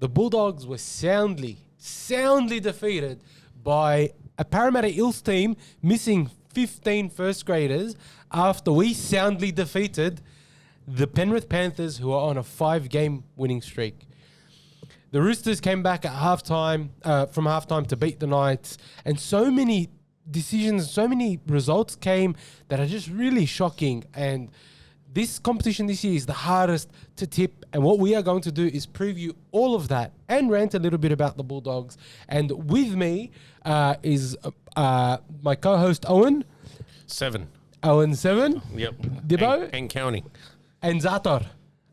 the Bulldogs were soundly defeated by a Parramatta Eels team missing 15 first graders after we soundly defeated the Penrith Panthers, who are on a 5-game winning streak. The Roosters came back at from halftime to beat the Knights, and so many decisions, so many results came that are just really shocking. And this competition this year is the hardest to tip, and what we are going to do is preview all of that and rant a little bit about the Bulldogs. And with me is my co-host Owen. 7. Owen 7. Yep. Dibbo. And counting. And Zaatar.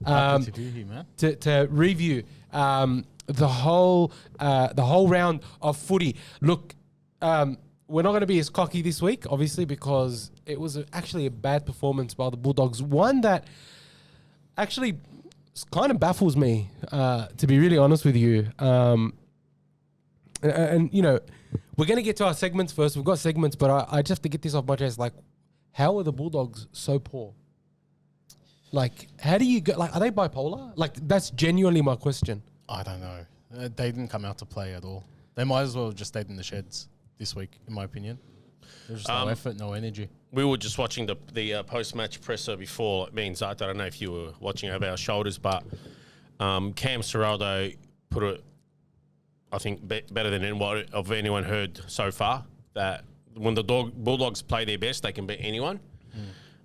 Happy to do here, man. To review the whole round of footy. Look, we're not going to be as cocky this week, obviously, because it was actually a bad performance by the Bulldogs. One that actually kind of baffles me, to be really honest with you. And you know, we're going to get to our segments first. We've got segments, but I just have to get this off my chest. Like, how are the Bulldogs so poor? Like, how do you go? Like, are they bipolar? Like, that's genuinely my question. I don't know. They didn't come out to play at all. They might as well have just stayed in the sheds this week, in my opinion. There's just no effort, no energy. We were just watching the post-match presser before. Me and Zaatar, I don't know if you were watching over our shoulders, but Cam Serraldo put it, I think, better than what of anyone heard so far, that when the Bulldogs play their best, they can beat anyone.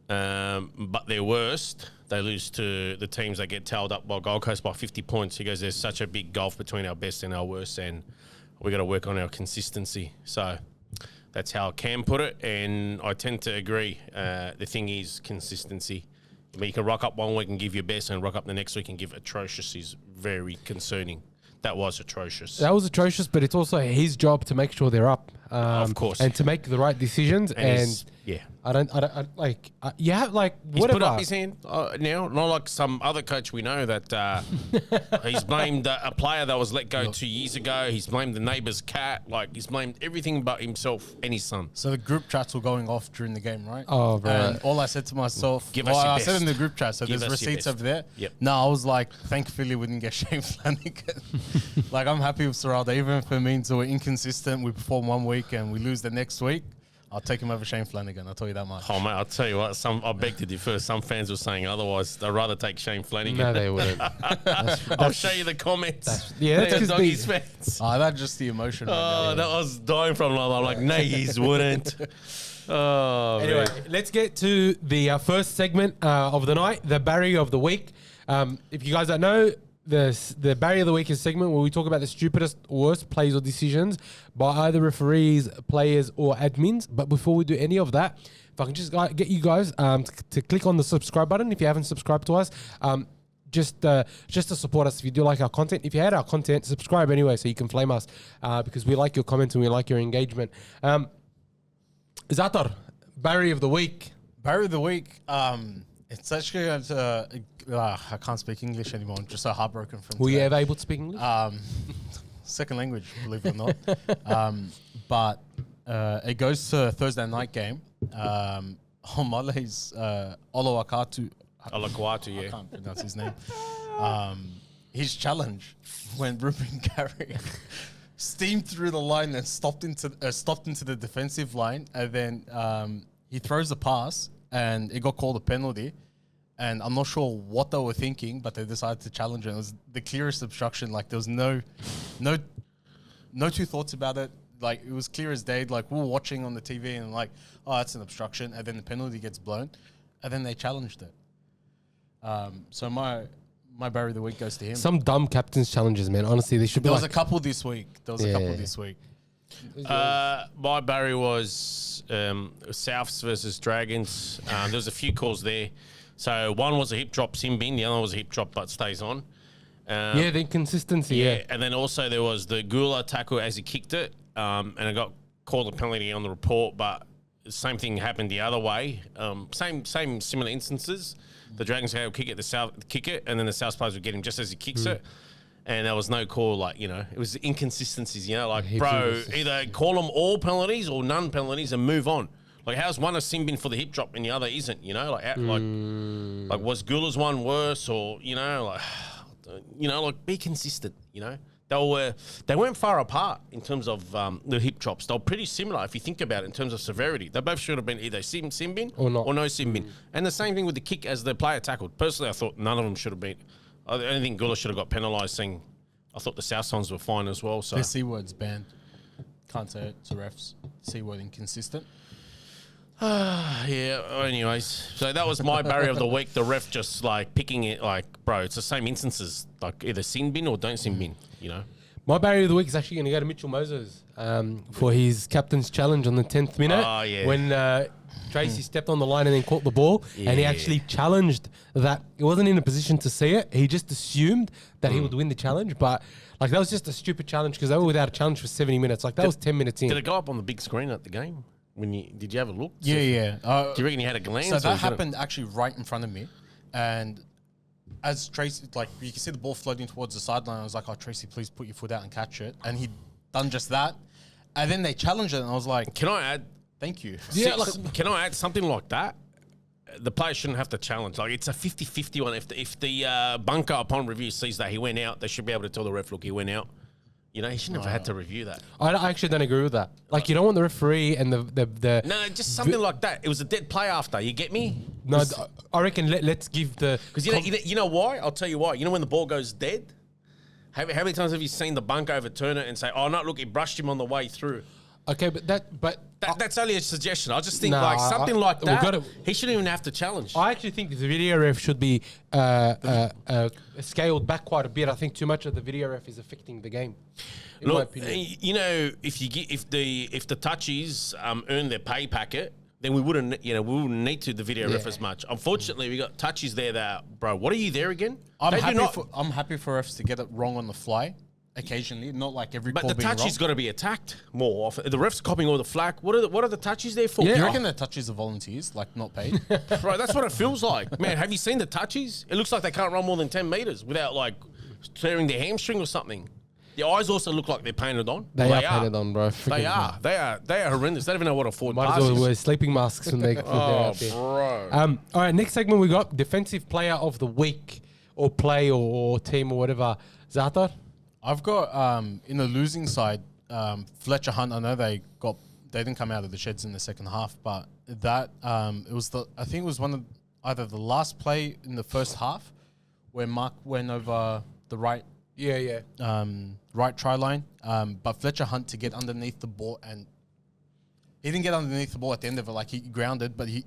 But their worst, they lose to the teams that get tailed up by Gold Coast by 50 points. He goes, there's such a big gulf between our best and our worst, and we got to work on our consistency. So that's how Cam put it, and I tend to agree. The thing is consistency. I mean, you can rock up one week and give your best, and rock up the next week and give atrocious is very concerning. That was atrocious. That was atrocious, but it's also his job to make sure they're up. Of course. And to make the right decisions. And yeah. I don't like, you have like, He's whatever. put up his hand now, not like some other coach we know that he's blamed a player that was let go 2 years ago. He's blamed the neighbour's cat. Like, he's blamed everything but himself and his son. So the group chats were going off during the game, right? Oh, bro. And all I said to myself, I said in the group chat, so there's receipts over there. Yep. No, I was like, thankfully we didn't get Shane Flannagan. Like, I'm happy with Serraldo. Even if it means we're inconsistent, we perform 1 week and we lose the next week, I'll take him over Shane Flannagan. I'll tell you that much. Oh, mate, I'll tell you what. I beg to differ. Some fans were saying otherwise. They'd rather take Shane Flannagan. No, they wouldn't. I'll show you the comments. That's Doggies because fans. That's just the emotion. Oh, that was dying from. I'm like, no, he's wouldn't. Oh, Anyway, man. let's get to the first segment of the night, the Barrier of the Week. If you guys don't know, the Barrier of the Week is a segment where we talk about the stupidest, worst plays or decisions by either referees, players, or admins. But before we do any of that, if I can just get you guys to click on the subscribe button if you haven't subscribed to us. Just to support us if you do like our content. If you hate our content, subscribe anyway so you can flame us because we like your comments and we like your engagement. Zaatar, Barrier of the Week. Barrier of the Week. It's actually I can't speak English anymore. I'm just so heartbroken from Were you today. ever able to speak English? Second language, believe it or not. But it goes to a Thursday night game. Omale's Oloakatu. Olakwatu, I yeah. can't pronounce his name. His challenge when Ruben Garrick steamed through the line and stopped into the defensive line, and then he throws a pass, and it got called a penalty. And I'm not sure what they were thinking, but they decided to challenge it. It was the clearest obstruction. Like, there was no two thoughts about it. Like, it was clear as day. Like, we were watching on the TV and like, oh, that's an obstruction. And then the penalty gets blown. And then they challenged it. So my Barrier of the Week goes to him. Some dumb captain's challenges, man. Honestly, they should be There was a couple this week. My Barry was Souths versus Dragons. There was a few calls there. So one was a hip drop sin bin, the other was a hip drop but stays on. the inconsistency, yeah. And then also there was the Gula tackle as he kicked it, and it got called a penalty on the report, but the same thing happened the other way. Same similar instances. The Dragons would kick it, and then the South players would get him just as he kicks it. And there was no call, like, it was inconsistencies, like, bro, either call them all penalties or none penalties and move on. Like, how's one a sin bin for the hip drop and the other isn't, like was Gula's one worse or, like, be consistent. They weren't far apart in terms of the hip chops. They were pretty similar if you think about it in terms of severity. They both should have been either sin bin Or not. or no sin bin. And the same thing with the kick as the player tackled. Personally, I thought none of them should have been. I don't think Gula should have got penalised. I thought the South Suns were fine as well. So The C word's banned. Can't say it to refs. C word inconsistent. yeah. Anyways, so that was my barrier of the week. The ref just picking it bro, it's the same instances. Either sin bin or don't sin bin. My barrier of the week is actually going to go to Mitchell Moses for his captain's challenge on the 10th minute. Oh, yeah. When Tracy stepped on the line and then caught the ball, and he actually challenged that. He wasn't in a position to see it. He just assumed that he would win the challenge. But that was just a stupid challenge because they were without a challenge for 70 minutes. That was 10 minutes in. Did it go up on the big screen at the game? Did you have a look? Yeah. Do you reckon you had a glance? So that happened actually right in front of me. And as Tracy, you can see the ball floating towards the sideline. I was like, oh, Tracy, please put your foot out and catch it. And he'd done just that. And then they challenged it, and I was like, can I add? Thank you. Yeah, can I add something like that? The player shouldn't have to challenge. It's a 50-50 one. If the bunker upon review sees that he went out, they should be able to tell the ref, look, he went out. He shouldn't have had to review that. I actually don't agree with that. You don't want the referee and the No, just something like that. It was a dead play after. You get me? No, I reckon let's give the... Because you know why? I'll tell you why. You know when the ball goes dead? How many times have you seen the bunker overturn it and say, oh, no, look, it brushed him on the way through? Okay, That's only a suggestion. I just think something we've like that, gotta- he shouldn't even have to challenge. I actually think the video ref should be scaled back quite a bit. I think too much of the video ref is affecting the game. In my Look, opinion. if the touchies earn their pay packet, then we wouldn't need to the video ref as much. Unfortunately, we got touchies there that, bro, what are you there again? I'm happy for refs to get it wrong on the fly occasionally, not like every call But the being wrong. touchies got to be attacked more often. The refs copying all the flack. What are the touchies there for? Do you reckon the touchies are volunteers, not paid? Bro, that's what it feels like. Man, have you seen the touchies? It looks like they can't run more than 10 meters without tearing their hamstring or something. The eyes also look like they're painted on. They are painted on, bro. They are. They are horrendous. They don't even know what a forward Might pass as well is. wear sleeping masks when they're out there. Bro. All right, next segment we got defensive player of the week or play or team or whatever. Zaatar? I've got in the losing side, Fletcher Hunt. I know they didn't come out of the sheds in the second half, but that I think it was one of either the last play in the first half where Mark went over the right right try line, but Fletcher Hunt to get underneath the ball, and he didn't get underneath the ball at the end of it. He grounded, but he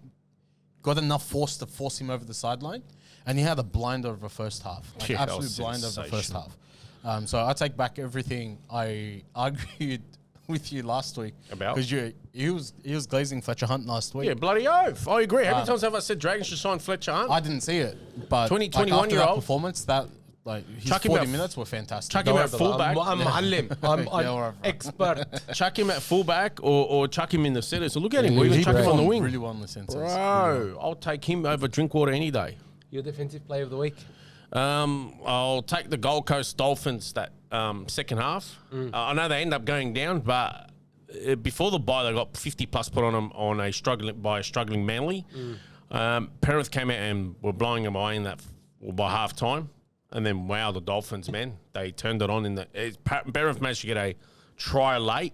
got enough force to force him over the sideline, and he had a blinder of a first half, absolute blinder of the first half. So I take back everything I argued with you last week about, because he was glazing Fletcher Hunt last week. Yeah, bloody oath. I agree. How many times have I said Dragons should sign Fletcher Hunt? I didn't see it, but 21-year-old performance that. His chuck 40 minutes were fantastic. Chuck him at fullback. I'm expert. Chuck him at fullback or chuck him in the centre. So look at him. We're even chuck him on the wing. Really well in the centre. Bro, I'll take him over Drinkwater any day. Your defensive player of the week? I'll take the Gold Coast Dolphins that second half. I know they end up going down, but before the bye, they got 50+ put on them by a struggling Manly. Penrith came out and were blowing them away by half time. And then, wow, the Dolphins, man, they turned it on Penrith managed to get a try late.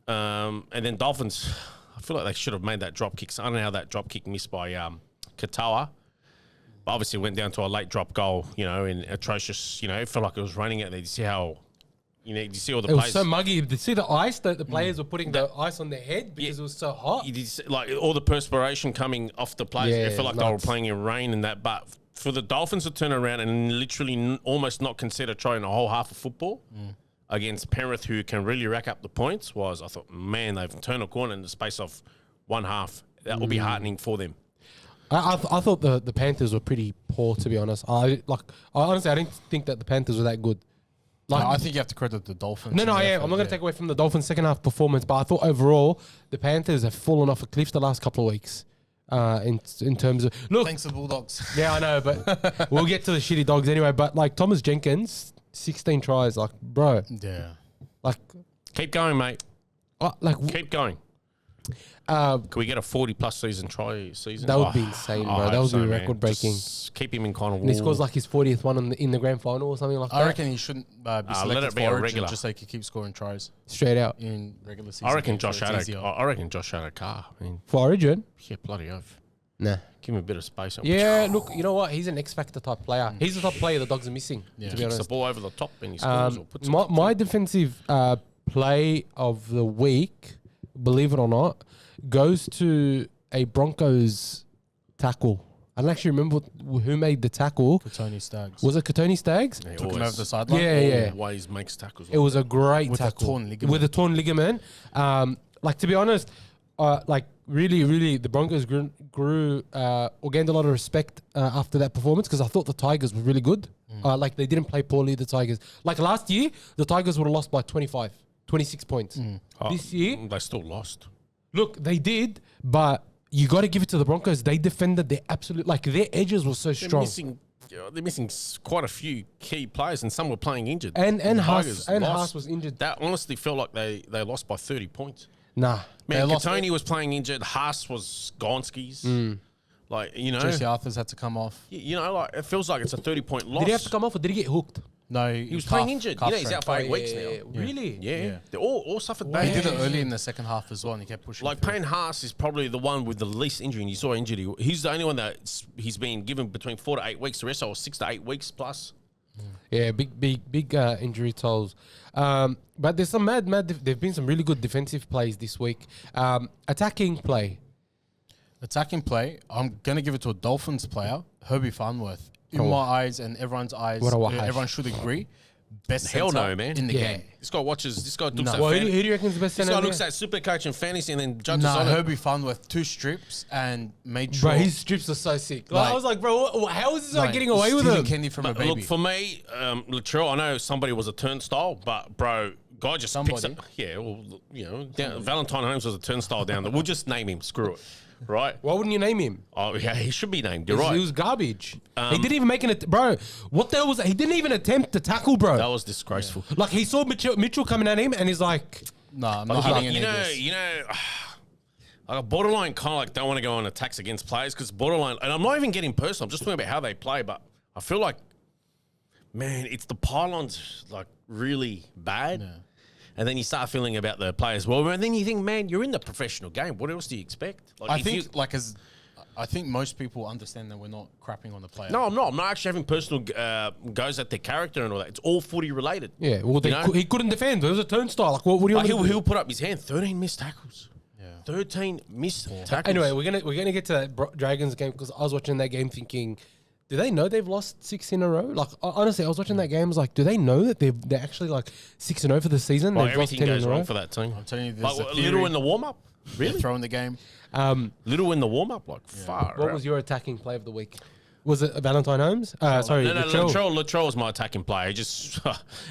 And then Dolphins, I feel like they should have made that drop kick. So I don't know how that drop kick missed by Katoa. But obviously went down to a late drop goal, in atrocious, it felt like it was raining out there. You see how, you see all the players. It was so muggy. Did you see the ice that the players were putting the ice on their head because it was so hot? You did, all the perspiration coming off the players. Yeah, it felt like they were playing in rain and that. But for the Dolphins to turn around and literally almost not consider trying a whole half of football against Penrith, who can really rack up the points, I thought, man, they've turned a corner in the space of one half. That will be heartening for them. I thought the Panthers were pretty poor, to be honest. I honestly didn't think that the Panthers were that good. I think you have to credit the Dolphins. No, I am. I'm not going to take away from the Dolphins' second half performance, but I thought overall the Panthers have fallen off a cliff the last couple of weeks. In terms of thanks to Bulldogs. Yeah, I know, but we'll get to the shitty Dogs anyway. But Thomas Jenkins, 16 tries, bro. Yeah. Keep going, mate. Keep going. Could we get a 40-plus season try season? That would be insane, bro. I That hope would so, be man. record-breaking. Just keep him in kind of And he scores like his 40th one in the grand final or something like that. I reckon he shouldn't be let selected it be for a Origin regular. just so he can keep scoring tries Straight out. in regular season. I reckon games, Josh so had it's a, easier. I reckon Josh had a car. I mean, For Origin? yeah, bloody oath. Nah. Give him a bit of space. Yeah, look, you know what? He's an X-Factor type player. He's the top player the Dogs are missing, Yeah. to be Kicks the honest. ball over the top and he scores or puts it. My defensive play of the week, believe it or not, goes to a Broncos tackle. I don't actually remember who made the tackle. Tony Staggs. Was it Katoni Staggs? He Took him always- over the sideline. Yeah. Always makes tackles. It was a great With a tackle. torn ligament. With a torn ligament. Like, to be honest, really, the Broncos grew or gained a lot of respect after that performance because I thought the Tigers were really good. Like, they didn't play poorly, the Tigers. Like, last year, the Tigers would have lost by 26 points. This year, They still lost. look, they did, but you got to give it to the Broncos. They defended their absolute, like, their edges were so strong. They're missing quite a few key players and some were playing injured. And The Haas Tigers and lost. Haas was injured. That honestly felt like they lost by 30 points. Nah. Man, They lost- Katoni was playing injured. Haas was Gonskis. Like, you know, Jesse Arthurs had to come off. you know, like it feels like it's a 30-point loss. Did he have to come off or did he get hooked? No, He was playing injured. You know, he's out for 8 weeks now. Really? Yeah. They all suffered He bad. did it early in the second half as well, and he kept pushing. Like through. Payne Haas is probably the one with the least injury, and you saw injured. He's the only one that he's been given between 4 to 8 weeks. The rest are 6 to 8 weeks plus. Yeah, big injury tolls. But there's some there've been some really good defensive plays this week. Attacking play. Attacking play, I'm going to give it to a Dolphins player, Herbie Farnworth. In my eyes and everyone's eyes, What a wahash. everyone should agree. Best Hell centre no, man. in the Yeah. game. This guy looks No. at Well, who fan- do you reckon is the best This center? guy in the looks game? at Supercoach and fantasy and then judges Nah, on it. Herbie Farnworth, 2 strips and made sure. Bro, his strips are so sick. Like, Like- I was like, bro, how is this guy like, getting away with stealing them? candy from a But baby. look, for me, Latrell, I know somebody was a turnstile, but bro, guy just picks Somebody. up. Yeah, well, you know, Valentine Holmes was a turnstile down there. We'll just name him. Screw it. Right? Why wouldn't you name him? Oh, yeah, he should be named. You're right. He was garbage. He didn't even make bro. What the hell was that? He didn't even attempt to tackle, bro. That was disgraceful. Like, he saw Mitchell coming at him, and he's like, Nah, I'm not having any You of know, this. like a borderline kind of like don't want to go on attacks against players because borderline, and I'm not even getting personal. I'm just talking about how they play, but I feel like, man, it's the pylons like really bad. Yeah. And then you start feeling about the players well, and then you think, man, you're in the professional game. What else do you expect? Like, I if think, you- I think most people understand that we're not crapping on the player. no, I'm not. I'm not actually having personal goes at their character and all that. It's all footy related. yeah, well, You know? he couldn't defend. It was a turnstile. Like, what do you Like want to do? he'll put up his hand. 13 missed tackles. Yeah. 13 missed tackles. Anyway, we're gonna get to that Dragons game because I was watching that game thinking, do they know they've lost 6 in a row? Like, honestly, I was watching that game. I was like, do they know that they're actually like 6-0 for the season? Well, They've lost everything 10 goes in a row. wrong for that team. I'm telling you, there's Like, a little theory. in the warm up. Really? Throw in the game. Little in the warm up, like far. What out. was your attacking play of the week? Was it Valentine Holmes? Sorry, No, Latrell. Latrell was my attacking player. He just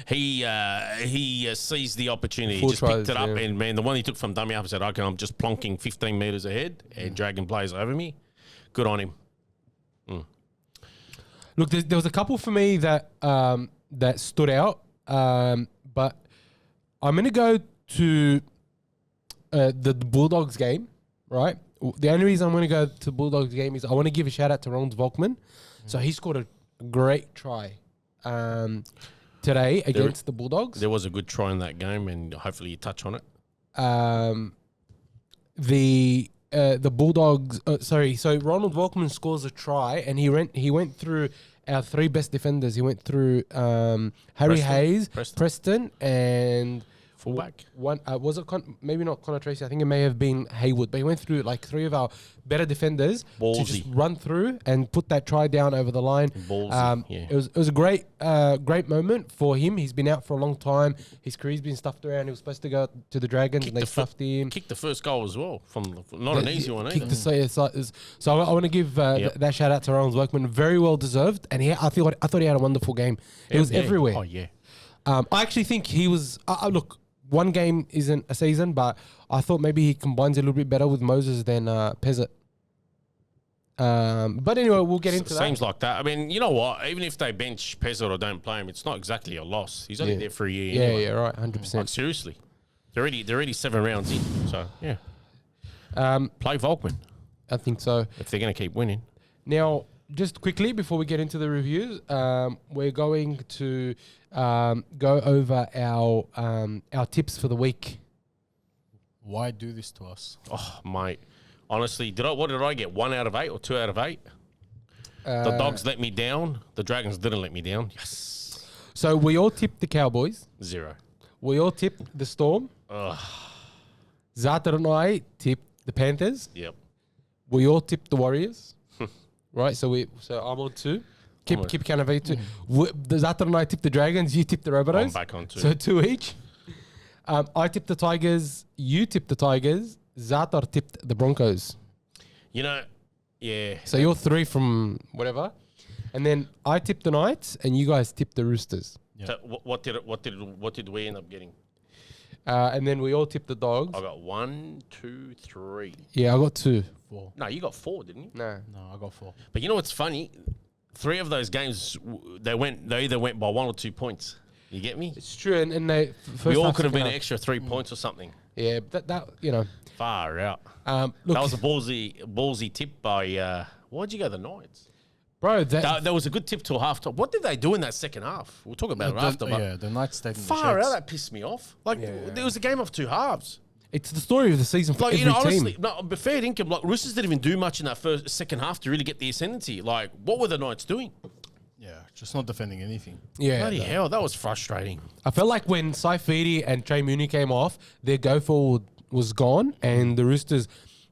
he seized the opportunity. Full He just picked tries, it up, yeah. and man, the one he took from dummy up and said, "Okay, I'm just plonking 15 meters ahead and dragging players over me." Good on him. Look, there was a couple for me that that stood out, but I'm gonna go to the Bulldogs game, right? The only reason I'm gonna go to the Bulldogs game is I want to give a shout out to Ronald Volkman. So he scored a great try today against the Bulldogs. There was a good try in that game, and hopefully you touch on it. The Bulldogs. So Ronald Volkman scores a try, and he went through our 3 best defenders. He went through Harry Preston. Hayes, Preston. Preston, and Fullback. one was it maybe not Connor Tracy? I think it may have been Haywood, but he went through like 3 of our better defenders to Ballsy. just run through and put that try down over the line. Ballsy, yeah. It was a great moment for him. He's been out for a long time. His career's been stuffed around. He was supposed to go to the Dragons, and they stuffed him. Kicked the first goal as well not an easy one Kicked either. So I want to give that shout out to Ronald Workman. Very well deserved, and I thought he had a wonderful game. He was Yeah. everywhere. Oh yeah. I actually think he was. Look, one game isn't a season, but I thought maybe he combines a little bit better with Moses than Pezzett. But anyway, we'll get into that. Seems like that. I mean, you know what? Even if they bench Pezzett or don't play him, it's not exactly a loss. He's only Yeah. there for a year. Yeah, anyway. yeah, right, 100%. Like seriously, they're already 7 rounds in. So yeah. Play Volkman I think so. if they're going to keep winning. Now, just quickly before we get into the reviews, we're going to go over our tips for the week. Why do this to us? Oh, mate. Honestly, what did I get? 1 out of 8 or 2 out of 8? The Dogs let me down. The Dragons didn't let me down. Yes. So we all tipped the Cowboys. 0. We all tipped the Storm. Zaatar and I tipped the Panthers. Yep. We all tipped the Warriors. Right, so I'm on 2. Keep count of 8. The Zaatar and I tipped the Dragons. You tipped the Rabbitohs. I'm back on 2. So 2 each. I tipped the Tigers. You tipped the Tigers. Zaatar tipped the Broncos. You know, yeah. So you're 3 from whatever, and then I tipped the Knights, and you guys tipped the Roosters. Yeah. So what did we end up getting? And then we all tipped the Dogs. I got 1, 2, 3. Yeah, I got 2. 4. No, you got 4, didn't you? No. No, I got 4. But you know what's funny? 3 of those games, they either went by 1 or 2 points. You get me? It's true, and they first We all half, could have been second an half. extra 3 points or something. Yeah, that you know. Far out. Look, That was a ballsy tip by. Why'd you go the Knights? bro. That was a good tip till half time. What did they do in that second half? We'll talk about it after. But The Knights stayed in the far sheds. out, that pissed me off. Like there was a game of 2 halves. it's the story of the season for Like every you know, honestly, team. no, but fair income. Like Roosters didn't even do much in that second half to really get the ascendancy. Like what were the Knights doing? Yeah, just not defending anything. Yeah, Bloody hell, that was frustrating. I felt like when Saifidi and Trey Mooney came off, their go forward was gone, and the Roosters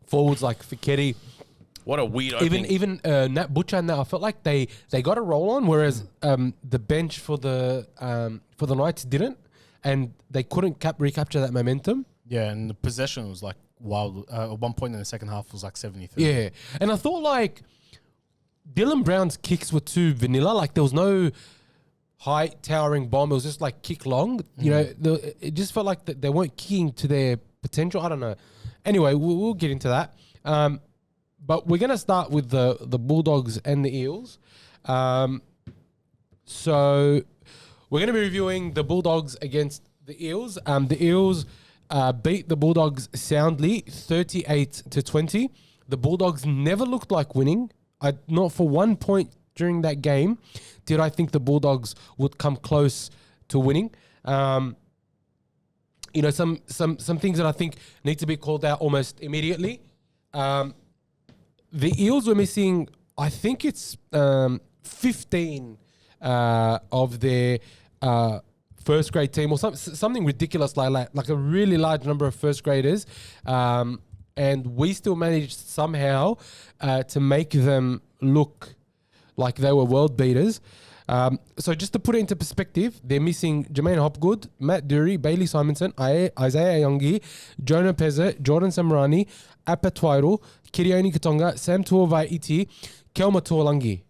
forwards like Fiketti, What a weird opening. even Nat Butcher and that, I felt like they got a roll on, whereas the bench for the Knights didn't, and they couldn't recapture that momentum. Yeah, and the possession was like wild. At one point in the second half was like 70-30. Yeah, and I thought like Dylan Brown's kicks were too vanilla. Like there was no high towering bomb. It was just like kick long. You know, it just felt like that they weren't kicking to their potential. I don't know. Anyway, we'll get into that. But we're gonna start with the Bulldogs and the Eels. So we're gonna be reviewing the Bulldogs against the Eels. The Eels beat the Bulldogs soundly, 38-20. The Bulldogs never looked like winning. Not for 1 point during that game did I think the Bulldogs would come close to winning. You know, some things that I think need to be called out almost immediately. The Eels were missing, I think it's 15 of their first grade team or something ridiculous like a really large number of first graders. And we still managed somehow to make them look like they were world beaters. So just to put it into perspective, they're missing Jermaine Hopgood, Matt Dury, Bailey Simonson, Isaiah Ayungi, Jonah Pezza, Jordan Samarani, Apa Twairo, Kirioni Katonga, Sam Tuovai-Iti, Kelma Tuolangi.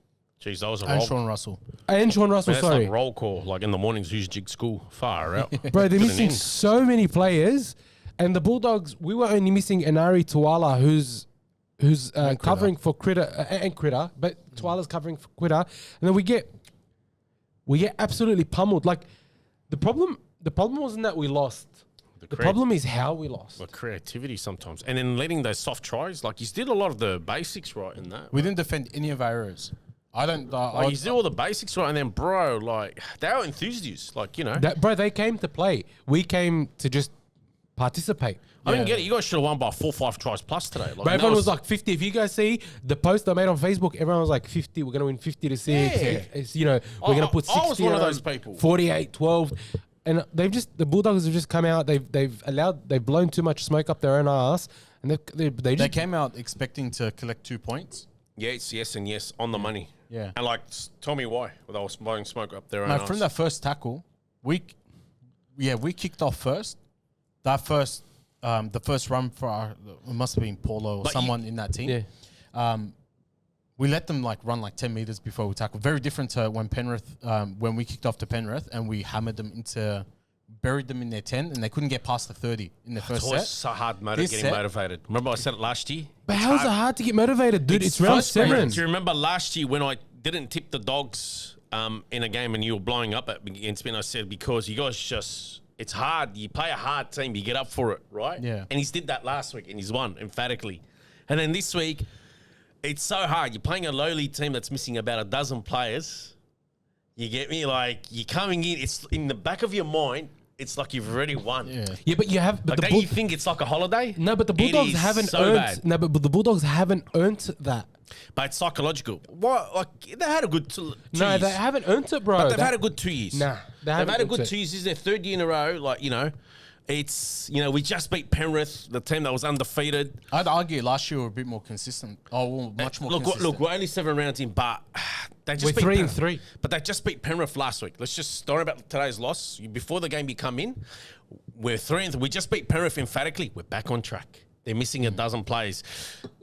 Jeez, that was a And roll. Sean Russell. And Sean Russell, Man, that's sorry. like roll call. Like in the mornings, who's jig school? Far out. Bro, they're Couldn't missing end. so many players. And the Bulldogs, we were only missing Inari Tuala, who's covering for Critter and Critter, but Tuala's covering for Critter. And then we get absolutely pummeled. Like the problem wasn't that we lost. The problem is how we lost. Like creativity sometimes. And then letting those soft tries. Like, he's did a lot of the basics right in that. We didn't defend any of our errors. I don't. Like, he's did all the basics right. And then, bro, like, they are enthusiasts. Like, you know. Bro, they came to play. We came to just participate. I didn't get it. You guys should have won by 4 or 5 tries plus today. Like, But everyone was like 50. If you guys see the post I made on Facebook, everyone was like 50. We're going to win 50-6. Yeah. It's, you know, we're going to put 60 I was one of on those people. 48-12. And the Bulldogs have just come out. They've blown too much smoke up their own ass. And they They just came out expecting to collect 2 points. yes, and yes, on the money. Yeah. And, like, tell me why. They were blowing smoke up their own Mate, from arse. that first tackle, we kicked off first. That first, the first run for it must have been Paulo or But someone in that team. yeah. We let them run 10 meters before we tackled. Very different to when Penrith, when we kicked off to Penrith and we hammered them buried them in their 10 and they couldn't get past the 30 in their It's first always set. so hard This getting set- motivated. Remember I said it last year? But how is it hard to get motivated, dude? It's round frustrating. 7. Do you remember last year when I didn't tip the Dogs in a game and you were blowing up against me and I said because you guys just It's hard. You play a hard team, you get up for it, right? Yeah. And he's did that last week, and he's won emphatically. And then this week, it's so hard. You're playing a lowly team that's missing about a dozen players. You get me? Like, you're coming in. It's in the back of your mind. It's like you've already won. Yeah, but you have. But Like, don't you think it's like a holiday? No, but the It Bulldogs is haven't so earned. bad. No, but the Bulldogs haven't earned that. But it's psychological. What? Like, they had a good 2 No, years. they haven't earned it, bro. But they've That- had a good 2 years. Nah, they they've haven't had a earned good it. 2 years. This is their third year in a row. Like, it's, we just beat Penrith, the team that was undefeated. I'd argue last year we were a bit more consistent. Oh, well, much more consistent. Look, we're only 7 rounds in, but they just We're beat 3 and Penrith. 3. But they just beat Penrith last week. Let's just talk about today's loss. Before the game you come in, we're 3 and 3. We just beat Penrith emphatically. We're back on track. They're missing a dozen players.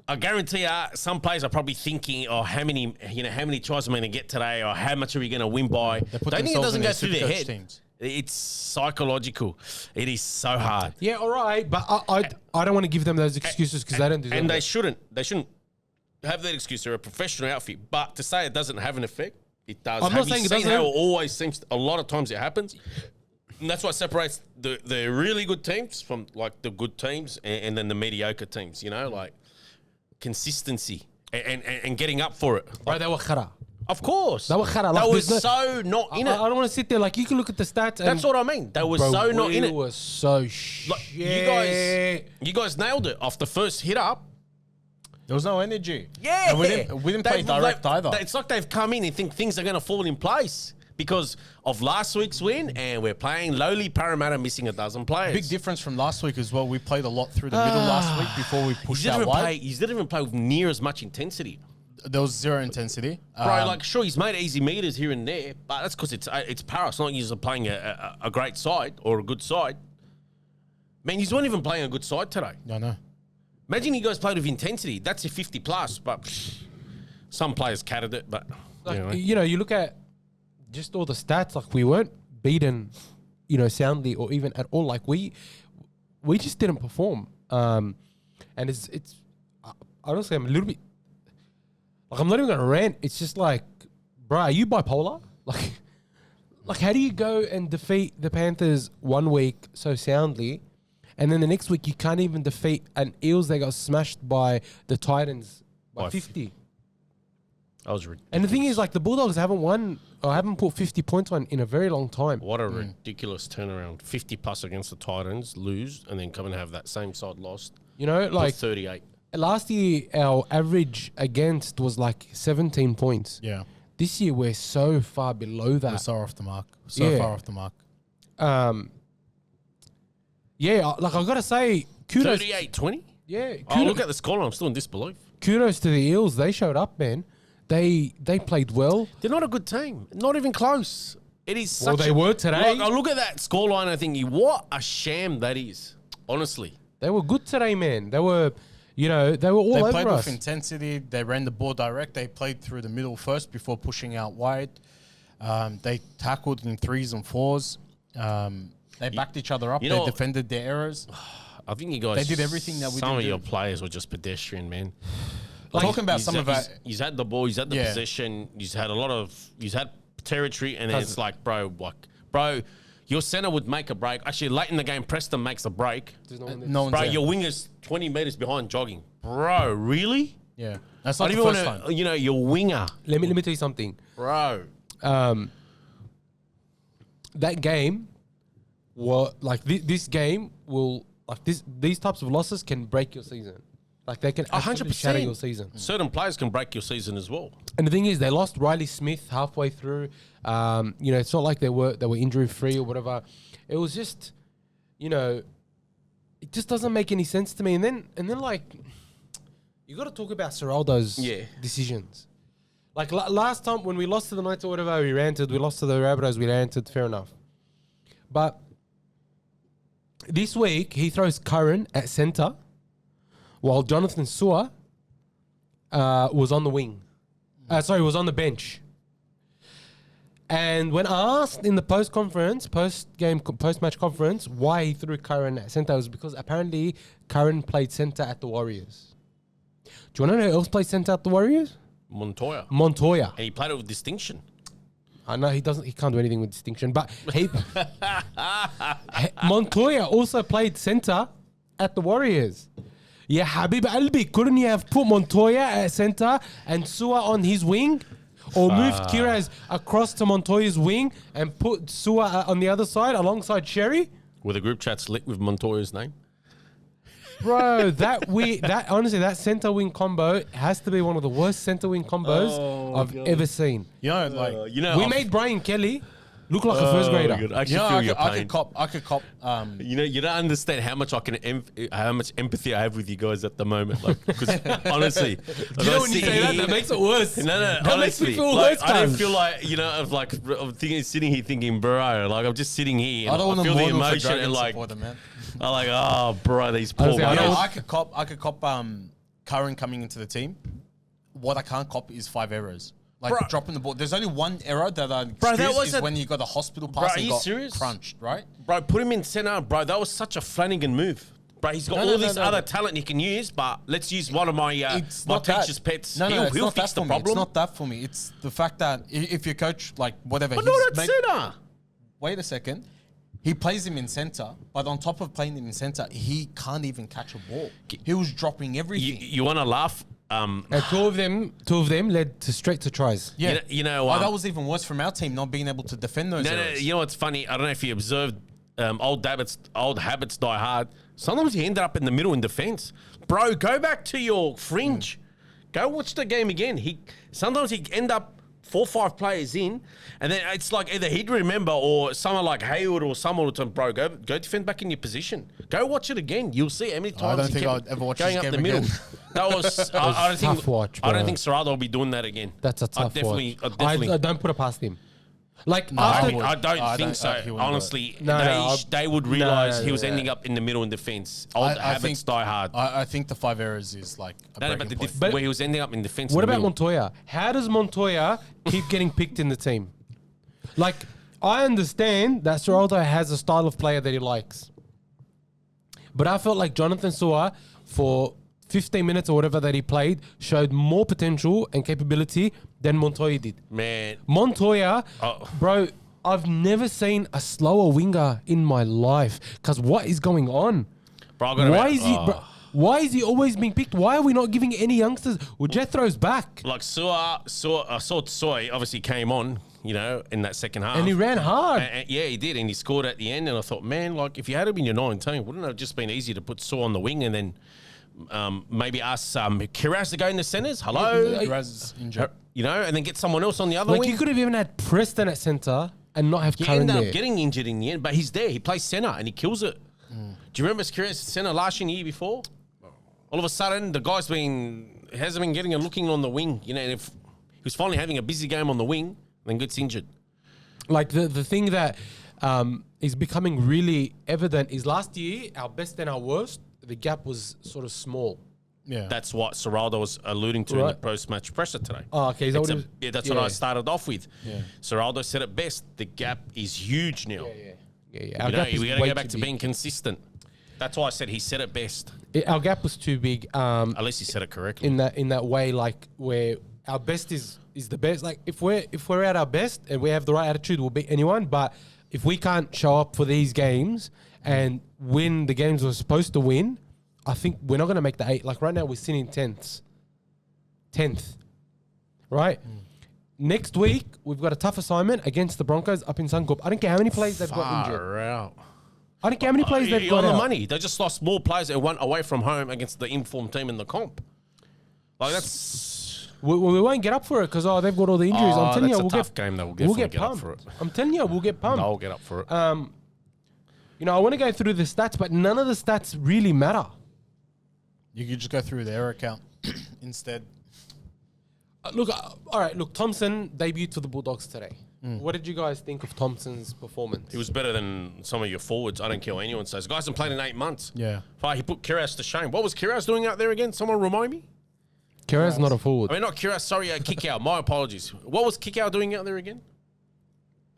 I guarantee you, some players are probably thinking, "Oh, how many tries am I going to get today, or how much are we going to win by?" They put Don't think it themselves doesn't in go their through their Supercoach head. teams. It's psychological. It is so hard. Yeah, all right, but I don't want to give them those excuses because they don't deserve And it. they shouldn't have that excuse. They're a professional outfit. But to say it doesn't have an effect, it does. I'm not saying it seen doesn't how have- it always seems? A lot of times it happens. And that's what separates the really good teams from like the good teams and then the mediocre teams. Like consistency and getting up for it. Bro, they were khara. Of course, They were khara. They Like, were there's so not in I it. don't want to sit there like you can look at the stats. That's what I mean. They were Bro, so not in we it. were so shit. Like, you guys nailed it off the first hit up. There was no energy. Yeah, And we didn't play direct either. It's like they've come in and think things are going to fall in place because of last week's win, and we're playing lowly Parramatta, missing a dozen players. Big difference from last week as well. We played a lot through the middle last week before we pushed out wide. He didn't even play with near as much intensity. There was zero intensity. Bro, like, sure, he's made easy meters here and there, but that's because it's Para. It's not he's playing a great side or a good side. Man, he's not even playing a good side today. No. Imagine you guys played with intensity. That's a 50 plus, but some players catted it. But Like, you look at just all the stats. Like we weren't beaten, soundly or even at all. Like we just didn't perform. And it's honestly, I'm a little bit like I'm not even gonna rant. It's just like, bro, are you bipolar? Like how do you go and defeat the Panthers one week so soundly, and then the next week you can't even defeat an Eels that got smashed by the Titans by 50? that was ridiculous. And the thing is, like, the Bulldogs haven't won or haven't put 50 points on in a very long time. What a ridiculous turnaround. 50 plus against the Titans, lose, and then come and have that same side lost. Like Like 38. last year, our average against was like 17 points. Yeah. This year, we're so far below We're that. so off the mark. Yeah. Far off the mark. Like, I've got to say, kudos. 38-20? Yeah, Oh, look at the scoreline. I'm still in disbelief. kudos to the Eels. They showed up, man. They played well. They're not a good team. Not even close. It is such Well, they were today. Like, I look at that scoreline and I think, what a sham that is. Honestly. They were good today, man. They were, they were all They over played us. with intensity. They ran the ball direct. They played through the middle first before pushing out wide. They tackled in 3s and 4s. They backed each other up. you They know- defended their errors. I think you guys... They did everything that we Some didn't of your do. players were just pedestrian, man. Talking about some of our... He's had the ball, he's had the Yeah. possession, he's had territory, and then it's like, bro, your center would make a break. Actually, late in the game, Preston makes a break. No one's Bro, there. your winger's 20 meters behind jogging. Bro, really? Yeah. That's I not don't the even first want time. to, your winger. Let me tell you something. Bro. That game, this game will these types of losses can break your season. Like they can absolutely shatter your season. Certain players can break your season as well. And the thing is, they lost Riley Smith halfway through. It's not like they were injury free or whatever. It was just, it just doesn't make any sense to me. And then like, you got to talk about Seraldo's decisions. Like last time when we lost to the Knights or whatever, we ranted. We lost to the Rabbitohs, we ranted. Fair enough. But this week he throws Curran at centre, while Jonathan Su'a was on the wing. Was on the bench. And when asked in the post-match conference, why he threw Curran at centre, it was because apparently Curran played centre at the Warriors. Do you want to know who else played centre at the Warriors? Montoya. Montoya. And he played it with distinction. I know he doesn't. He can't do anything with distinction. But Montoya also played centre at the Warriors. Yeah, Habib Albi, couldn't you have put Montoya at centre and Sua on his wing? Or moved Kiraz across to Montoya's wing and put Sua on the other side alongside Sherry? Were the group chats lit with Montoya's name? Bro, honestly, that centre wing combo has to be one of the worst centre wing combos I've ever seen. You know, like We made Brian Kelly look like a first grader. I actually feel your pain. I could cop. You don't understand how much how much empathy I have with you guys at the moment. Like, because honestly, You know when you say that makes it worse. No, That honestly, makes me feel like, worse, I don't cuz. feel like I'm sitting here thinking, bro, like I'm just sitting here. I don't want to feel the mourn for emotion Dragon and like, supporter, man. I'm like, oh, bro, these poor Honestly, I guys. know- I could cop. Curran coming into the team. What I can't cop is 5 errors. Like Bro. dropping the ball. There's only one error that I Bro, that excuse was is a- when you got a hospital Bro, pass are and you got serious? crunched, right? Bro, put him in center, bro. That was such a Flannagan move. Bro, he's got No, all no, this no, other no. talent he can use, but let's use one of my It's my not that. teacher's pets. No, he'll it's not fix that the for me. problem. It's not that for me. It's the fact that if your coach, like whatever, But he's not at made- center. Wait a second. He plays him in center, but on top of playing him in center, he can't even catch a ball. He was dropping everything. You want to laugh? And two of them led straight to tries. Yeah, You know, that was even worse from our team not being able to defend those. No, errors. you know what's funny? I don't know if you observed old habits die hard. Sometimes he ended up in the middle in defense. Bro, go back to your fringe. Go watch the game again. Sometimes he'd end up 4 or 5 players in, and then it's like either he'd remember or someone like Hayward or someone would tell him, bro, go defend back in your position. Go watch it again. You'll see how many times don't he think kept I'd ever watch going this up the game middle. again. That was I don't think tough watch, I don't bro. think Serrado will be doing that again. That's a tough I watch. definitely I don't put it past him. Like, No, after, would. I don't I think don't- so. he wouldn't do it. Honestly, No, they would realize no, he was no. ending up in the middle in defense. Old I habits think- die hard. I think the 5 errors is like a No, breaking but the point. But- where he was ending up in defense. what in the about middle. Montoya? How does Montoya keep getting picked in the team? Like, I understand that Serraldo has a style of player that he likes. But I felt like Jonathan Sua, for 15 minutes or whatever that he played, showed more potential and capability than Montoya did. Man, Montoya, Oh. bro, I've never seen a slower winger in my life. Because what is going on? bro, I gotta Why admit, is he... Bro, why is he always being picked? Why are we not giving any youngsters? Well, Jethro's back. like I saw Soy obviously came on, you know, in that second half. And he ran hard. Yeah, he did, and he scored at the end. And I thought, man, like if you had him in your 19, wouldn't it have just been easy to put Saw on the wing and then maybe ask Kiraz to go in the centres? Hello, Kiraz is injured. you know, and then get someone else on the other Like, wing. you could have even had Preston at centre and not have He Curran ended there. up getting injured in the end, but he's there. He plays centre and he kills it. Do you remember Kiraz centre last year before? All of a sudden, the guy's hasn't been getting a looking on the wing. You know, and if he was finally having a busy game on the wing, then gets injured. Like, the thing that is becoming really evident is last year, our best and our worst, the gap was sort of small. Yeah. That's what Serraldo was alluding to in the Right. post-match presser today. Oh, okay. Is that It's what a- it was? yeah, that's Yeah. what I started off with. Yeah. Serraldo said it best. The gap is huge now. Yeah. Our You know, gap is we got to way go back too to big. being consistent. That's why I said he said it best. Our gap was too big. At least he said it correctly. In that way, like, where our best is the best. Like, if we're at our best and we have the right attitude, we'll beat anyone. But if we can't show up for these games and win the games we're supposed to win, I think we're not going to make the 8. Like, right now, we're sitting 10th. Right? Next week, we've got a tough assignment against the Broncos up in Suncorp. I don't care how many players they've got injured. Far out. I don't care how many players they've You're got on the out. money. They just lost more players that went away from home against the informed team in the comp. Like that's We won't get up for it because they've got all the injuries. I'm telling that's you, a we'll tough get game. Though. We'll we'll definitely get get up pumped. for it. I'm telling you, we'll get pumped. I'll get up for it. You know, I want to go through the stats, but none of the stats really matter. You could just go through their account instead. All right. Look, Thompson debuted for the Bulldogs today. What did you guys think of Thompson's performance? He was better than some of your forwards. I don't care what anyone says. The guy hasn't played in 8 months. Yeah. He put Kiraz to shame. What was Kiraz doing out there again? Someone remind me? Kira's not a forward. I mean, not Kiraz, sorry, Kickout. My apologies. What was Kickout doing out there again?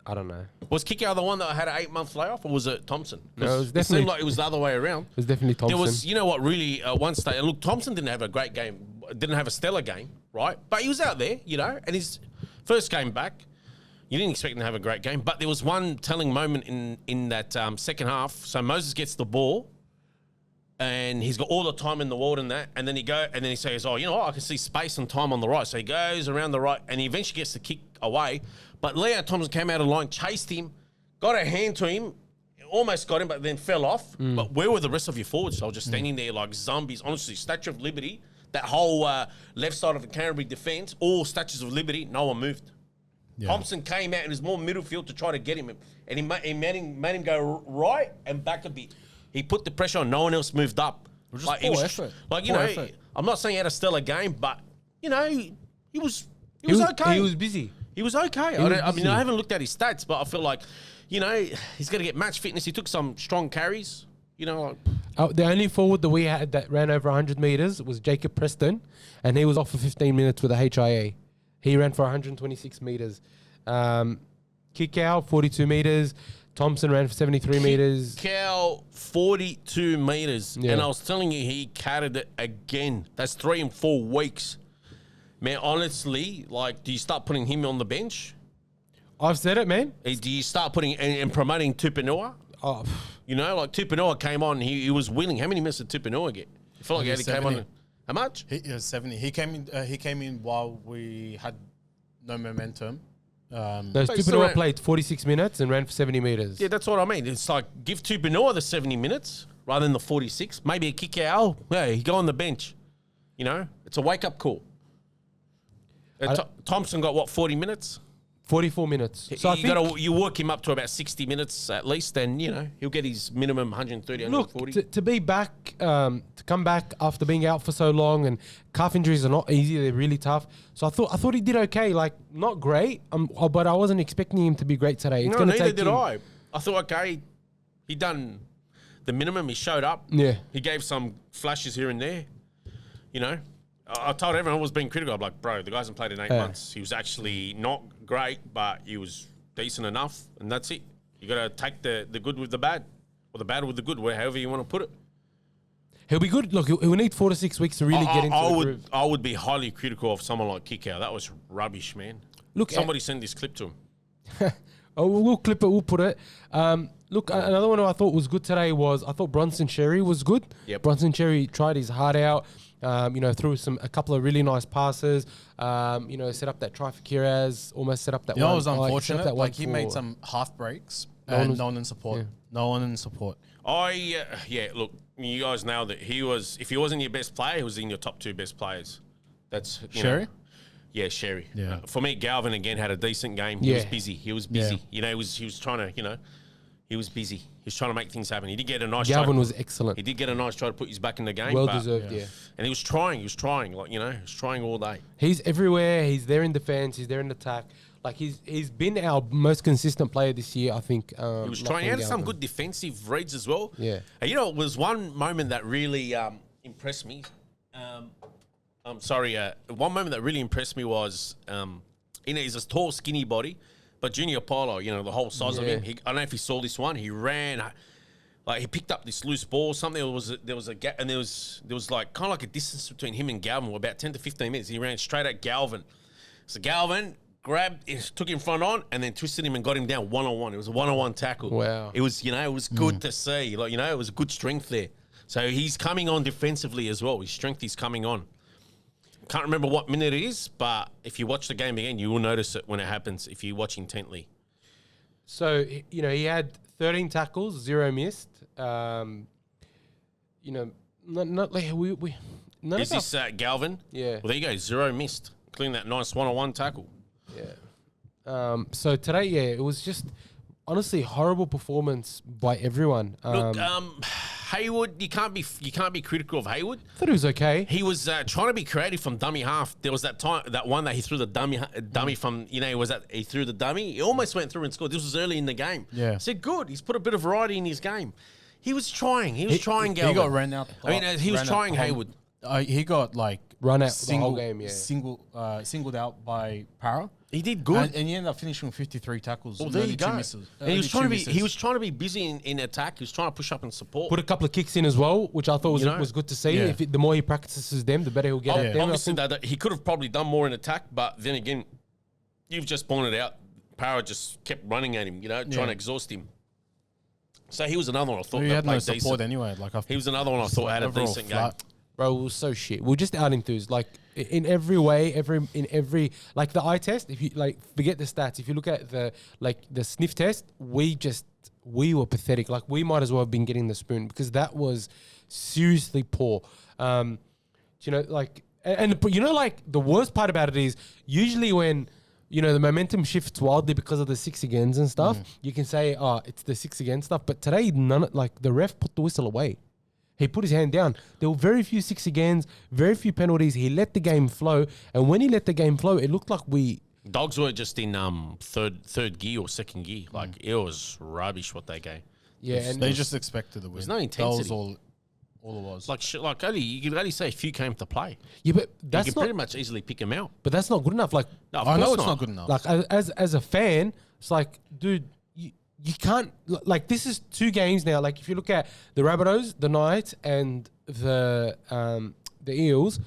I don't know. Was Kickout the one that had an 8-month layoff, or was it Thompson? 'Cause No, it was it definitely- seemed like it was the other way around. It was definitely Thompson. There was, you know what, really, one stage, look, Thompson didn't have a great game, didn't have a stellar game, right? But he was out there, you know, and his first game back, You didn't expect him to have a great game. But there was one telling moment in that second half. So Moses gets the ball, and he's got all the time in the world in that. And then he says, "Oh, you know what? I can see space and time on the right." So he goes around the right, and he eventually gets the kick away. But Leo Thompson came out of line, chased him, got a hand to him, almost got him, but then fell off. But where were the rest of your forwards? They were just standing there like zombies. Honestly, Statue of Liberty, that whole left side of the Canterbury defence, all statues of Liberty, no one moved. Yeah. Thompson came out in his more middle field to try to get him, and he made him go right and back a bit. He put the pressure on. No one else moved up. Just poor effort. Effort. I'm not saying he had a stellar game, but he was okay. He was busy. He was okay. I haven't looked at his stats, but I feel like, he's got to get match fitness. He took some strong carries. The only forward that we had that ran over 100 metres was Jacob Preston, and he was off for 15 minutes with a HIA. He ran for 126 metres. Kikau, 42 metres. Thompson ran for 73 metres. Kikau, 42 metres. Yeah. And I was telling you, he carried it again. That's 3 and 4 weeks. Man, honestly, do you start putting him on the bench? I've said it, man. Do you start putting and promoting Tupanua? Oh. Tupanua came on, he was willing. How many minutes did Tupanua get? I feel like he came on. How much? He was 70. He came in while we had no momentum. Tupanua played 46 minutes and ran for 70 metres. Yeah, that's what I mean. It's like, give Tupanua the 70 minutes rather than the 46. Maybe a kick out. Yeah, he go on the bench. It's a wake-up call. Thompson got, 40 minutes? 44 minutes. So you work him up to about 60 minutes at least, and he'll get his minimum 130, 140. Look, to be back, to come back after being out for so long, and calf injuries are not easy; they're really tough. So I thought he did okay, not great, but I wasn't expecting him to be great today. It's neither did I. I thought, okay, he done the minimum. He showed up. Yeah, he gave some flashes here and there. I told everyone I was being critical. I'm like, bro, the guy hasn't played in 8 months. He was actually not great, but he was decent enough, and that's it. You got to take the good with the bad, or the bad with the good, however you want to put it. He'll be good. Look, he'll need 4 to 6 weeks to really get into the groove. I would be highly critical of someone like Kikau. That was rubbish, man. Look, somebody send this clip to him. We'll clip it. We'll put it. Another one I thought was good today was I thought Bronson Xerri was good. Yep. Bronson Xerri tried his heart out. Threw a couple of really nice passes. Set up that try for Kiraz. Almost set up that one. It was unfortunate. He made some half breaks and no one in support. Yeah. No one in support. Look, you guys know that if he wasn't your best player, he was in your top 2 best players. That's Xerri? Yeah, Xerri. Yeah. For me, Galvin again had a decent game. He was busy. He was busy. Yeah. He was trying to, he was busy. He was trying to make things happen. He did get a nice try. Galvin was excellent. He did get a nice try to put his back in the game. Well deserved, yeah. And he was trying. He was trying all day. He's everywhere. He's there in defense. He's there in attack. He's been our most consistent player this year, I think. He was trying. He had some good defensive reads as well. Yeah. It was one moment that really impressed me. One moment that really impressed me was, he's a tall, skinny body, but Junior Paulo, the whole size of him. I don't know if he saw this one. He ran, he picked up this loose ball or something. There was a gap, and there was kind of like a distance between him and Galvin, about 10 to 15 minutes. He ran straight at Galvin. So Galvin took him front on, and then twisted him and got him down one-on-one. It was a one-on-one tackle. Wow. It was, it was good to see. It was good strength there. So he's coming on defensively as well. His strength is coming on. Can't remember what minute it is, but if you watch the game again, you will notice it when it happens if you watch intently. So, he had 13 tackles, 0 missed. None Is this Galvin? Yeah. Well, there you go, 0 missed, including that nice one-on-one tackle. Yeah. So today, it was just honestly horrible performance by everyone. Look, Hayward, you can't be critical of Hayward. I thought he was okay. He was trying to be creative from dummy half. There was that one that he threw the dummy from. He threw the dummy. He almost went through and scored. This was early in the game. Yeah, I said good. He's put a bit of variety in his game. He was trying. He was trying. Galvin. He got ran out. He was trying Hayward. He got run out the whole game. Yeah, singled out by Para. He did good, and he ended up finishing with 53 tackles. Well, there you go. And he was trying to be busy in attack. He was trying to push up and support. Put a couple of kicks in as well, which I thought was good to see. Yeah. The more he practices them, the better he'll get at them. Obviously, that he could have probably done more in attack, but then again, you've just pointed out Power just kept running at him, trying to exhaust him. So he was another one I thought He that had no played support decent. anyway. He was another one I thought had a overall decent flat. game. Bro, it was so shit. We're just out enthused. Like in every way, like the eye test. If you forget the stats. If you look at the sniff test, we were pathetic. Like we might as well have been getting the spoon because that was seriously poor. And the worst part about it is usually when the momentum shifts wildly because of the 6 agains and stuff. You can say, oh, it's the 6 again stuff. But today, the ref put the whistle away. He put his hand down. There were very few 6 agains, very few penalties. He let the game flow. And when he let the game flow, it looked like Dogs were just in third gear or second gear. Like, it was rubbish what they gave. Yeah, and They just expected the win. There's no intensity. That was all it was. You could only say a few came to play. yeah, but You that's could not. pretty much easily pick them out. But that's not good enough. Like, No, of I know course it's not good enough. like as a fan, it's like, dude, you can't. Like, this is 2 games now. Like, if you look at the Rabbitohs, the Knights, and the Eels,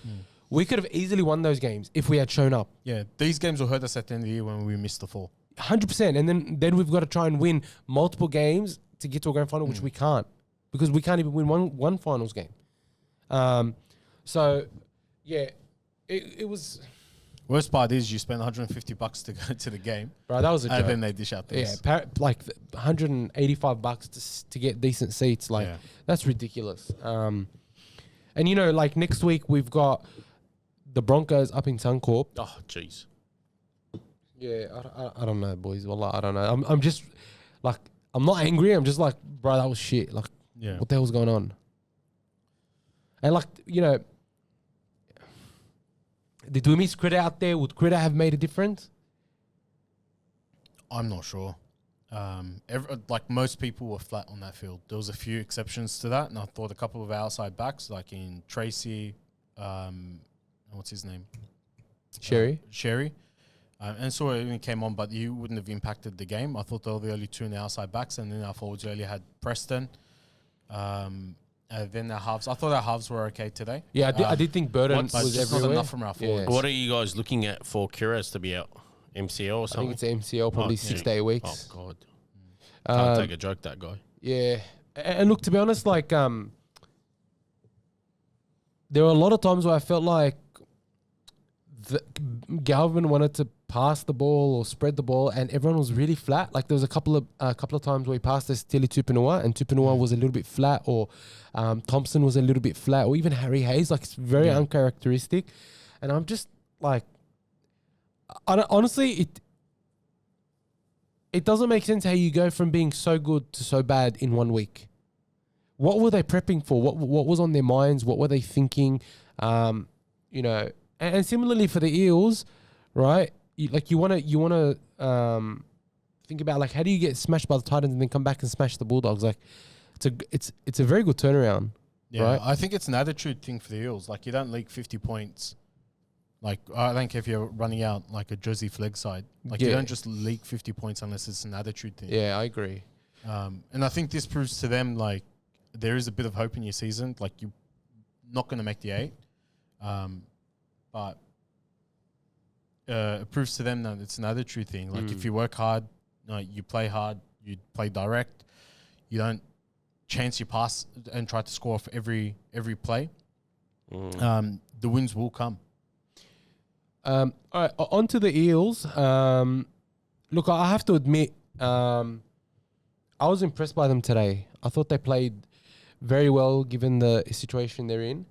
we could have easily won those games if we had shown up. Yeah, these games will hurt us at the end of the year when we miss the 4. 100%. And then we've got to try and win multiple games to get to a grand final, which we can't because we can't even win one finals game. So yeah, it was. Worst part is you spend $150 to go to the game, Bro, that was a joke. and then they dish out this. Yeah, $185 to get decent seats. Like, Yeah. that's ridiculous. And next week we've got the Broncos up in Suncorp. Oh, jeez. Yeah, I don't know, boys. Wallah, I don't know. I'm just like, I'm not angry. I'm just like, bro, that was shit. Like, Yeah. what the hell's going on? And did we miss Critter out there? Would Critter have made a difference? I'm not sure. Like most people were flat on that field. There was a few exceptions to that, and I thought a couple of outside backs, like in Tracy, what's his name? Sherry? Sherry. And so it even came on, but he wouldn't have impacted the game. I thought they were the only 2 in the outside backs, and then our forwards earlier had Preston. Then our halves. I thought our halves were okay today. Yeah, I did think Burden But was just not everywhere. enough from our forwards. What are you guys looking at for Kiraz to be out? MCL or I something? think it's MCL, probably 6 to 8 weeks. Oh, God. Can't Um, take a joke, that guy. Yeah. And look, to be honest, like, there were a lot of times where I felt like Galvin wanted to pass the ball or spread the ball, and everyone was really flat. Like, there was a couple of times where he passed this Tilly Tupanua, and Tupanua was a little bit flat, or Thompson was a little bit flat, or even Harry Hayes. Like, it's very uncharacteristic. And I'm just like, honestly, it doesn't make sense how you go from being so good to so bad in 1 week. What were they prepping for? What was on their minds? What were they thinking? And similarly for the Eels, right? You want to think about, like, how do you get smashed by the Titans and then come back and smash the Bulldogs? Like, it's a very good turnaround. Yeah, right? I think it's an attitude thing for the Eels. Like, you don't leak 50 points. Like, I don't care if you're running out like a Jersey flag side. Like, you Yeah. don't just leak 50 points unless it's an attitude thing. Yeah, I agree. And I think this proves to them, like, there is a bit of hope in your season. Like, you're not going to make the 8. But it proves to them that it's an attitude thing. Like, if you work hard, you play hard, you play direct, you don't chance your pass and try to score off every play, the wins will come. All right, on to the Eels. Look, I have to admit, I was impressed by them today. I thought they played very well given the situation they're in.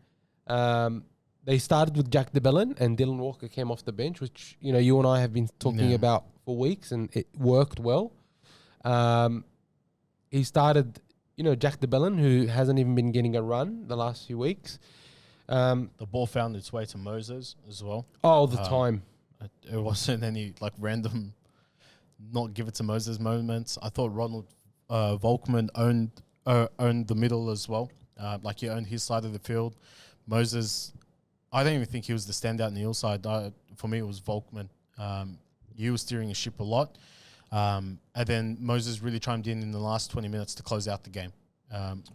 They started with Jack DeBellin and Dylan Walker came off the bench, which, you and I have been talking about for weeks, and it worked well. He started, Jack DeBellin, who hasn't even been getting a run the last few weeks. The ball found its way to Moses as well. All the time. It wasn't any like random not give it to Moses moments. I thought Ronald Volkman owned the middle as well. Like, he owned his side of the field. Moses, I don't even think he was the standout in the Eel side. For me, it was Volkman. He was steering the ship a lot. And then Moses really chimed in the last 20 minutes to close out the game.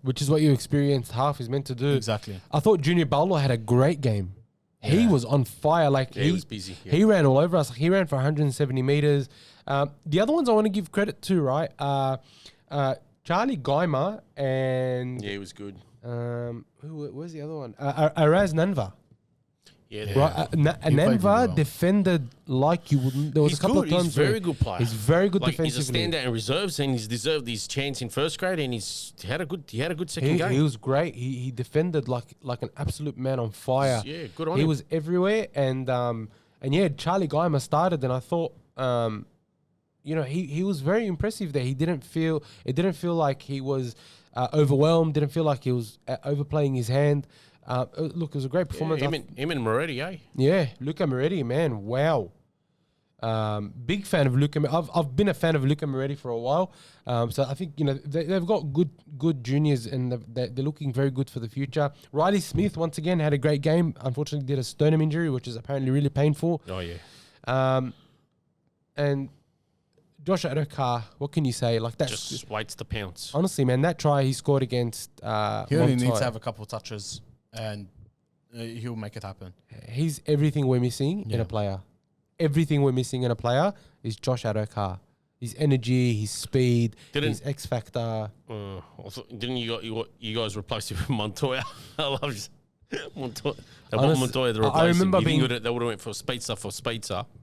Which is what you experienced half is meant to do. Exactly. I thought Junior Butler had a great game. He was on fire. Like, he was busy. Yeah. He ran all over us. He ran for 170 meters. The other ones I want to give credit to, right? Charlie Geimer and Yeah, he was good. where's the other one? Araz Nanva. Yeah, Right, played really Nanva well. defended like you wouldn't. There was he's a couple good. of times He's very where good player. He's very good Like, he's a defensively. standout in reserves, and he's deserved his chance in first grade, and he had a good second game. He was great. He defended like an absolute man on fire. Yeah, good on He him. was everywhere, and yeah, Charlie Geimer started, and I thought, he was very impressive there. It didn't feel like he was overwhelmed. Didn't feel like he was overplaying his hand. Look, it was a great performance. Him and Moretti, eh? Yeah, Luca Moretti, man, wow. Big fan of Luca. I've been a fan of Luca Moretti for a while. So I think they've got good juniors, and they're looking very good for the future. Riley Smith once again had a great game. Unfortunately, did a sternum injury, which is apparently really painful. Oh yeah. And Josh Adokar, what can you say? Like that. Just waits to pounce. Honestly, man, that try he scored against He only needs Montoya, to have a couple of touches, and he'll make it happen. he's everything we're missing in Yeah. a player. Everything we're missing in a player is Josh Adokar. His energy, his speed, his X factor. Didn't you guys replace him with Montoya? I love Montoya. They Honest- want Montoya to I replace remember him. being- They would have went for Speedster.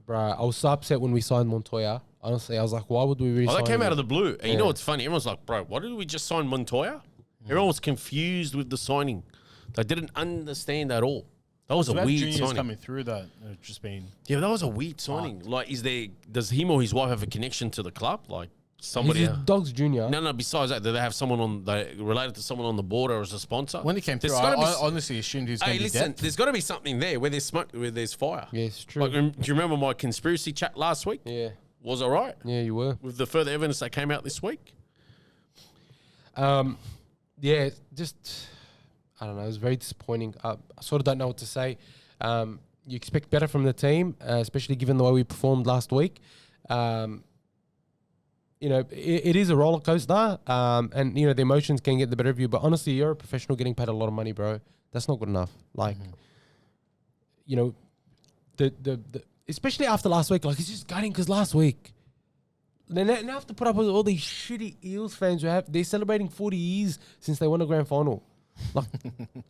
Bruh, I was so upset when we signed Montoya. Honestly, I was like, why would we re-sign Oh, that came him? out of the blue. And you Yeah. know what's funny? Everyone's like, bro, why did we just sign Montoya? Everyone was confused with the signing. They didn't understand at all. That was a We have weird juniors signing. coming through that have just been. Yeah, that was a weird signing. Like, does him or his wife have a connection to the club? Like, somebody. He's a Dogs Junior. No, besides that, do they have someone related to someone on the board or as a sponsor? When he came through, There's I gotta be honestly assumed he was going Hey, to be listen, dead. there's got to be something there where there's smoke, where there's fire. Yeah, it's true. Like, do you remember my conspiracy chat last week? Yeah. Was all right Yeah, you were. with the further evidence that came out this week. Yeah, just, I don't know. It was very disappointing. I sort of don't know what to say. You expect better from the team, especially given the way we performed last week. It is a roller coaster, and the emotions can get the better of you. But honestly, you're a professional getting paid a lot of money, bro. That's not good enough. Like, the especially after last week, like it's just gutting because last week. They now have to put up with all these shitty Eels fans who they're celebrating 40 years since they won a grand final. Like,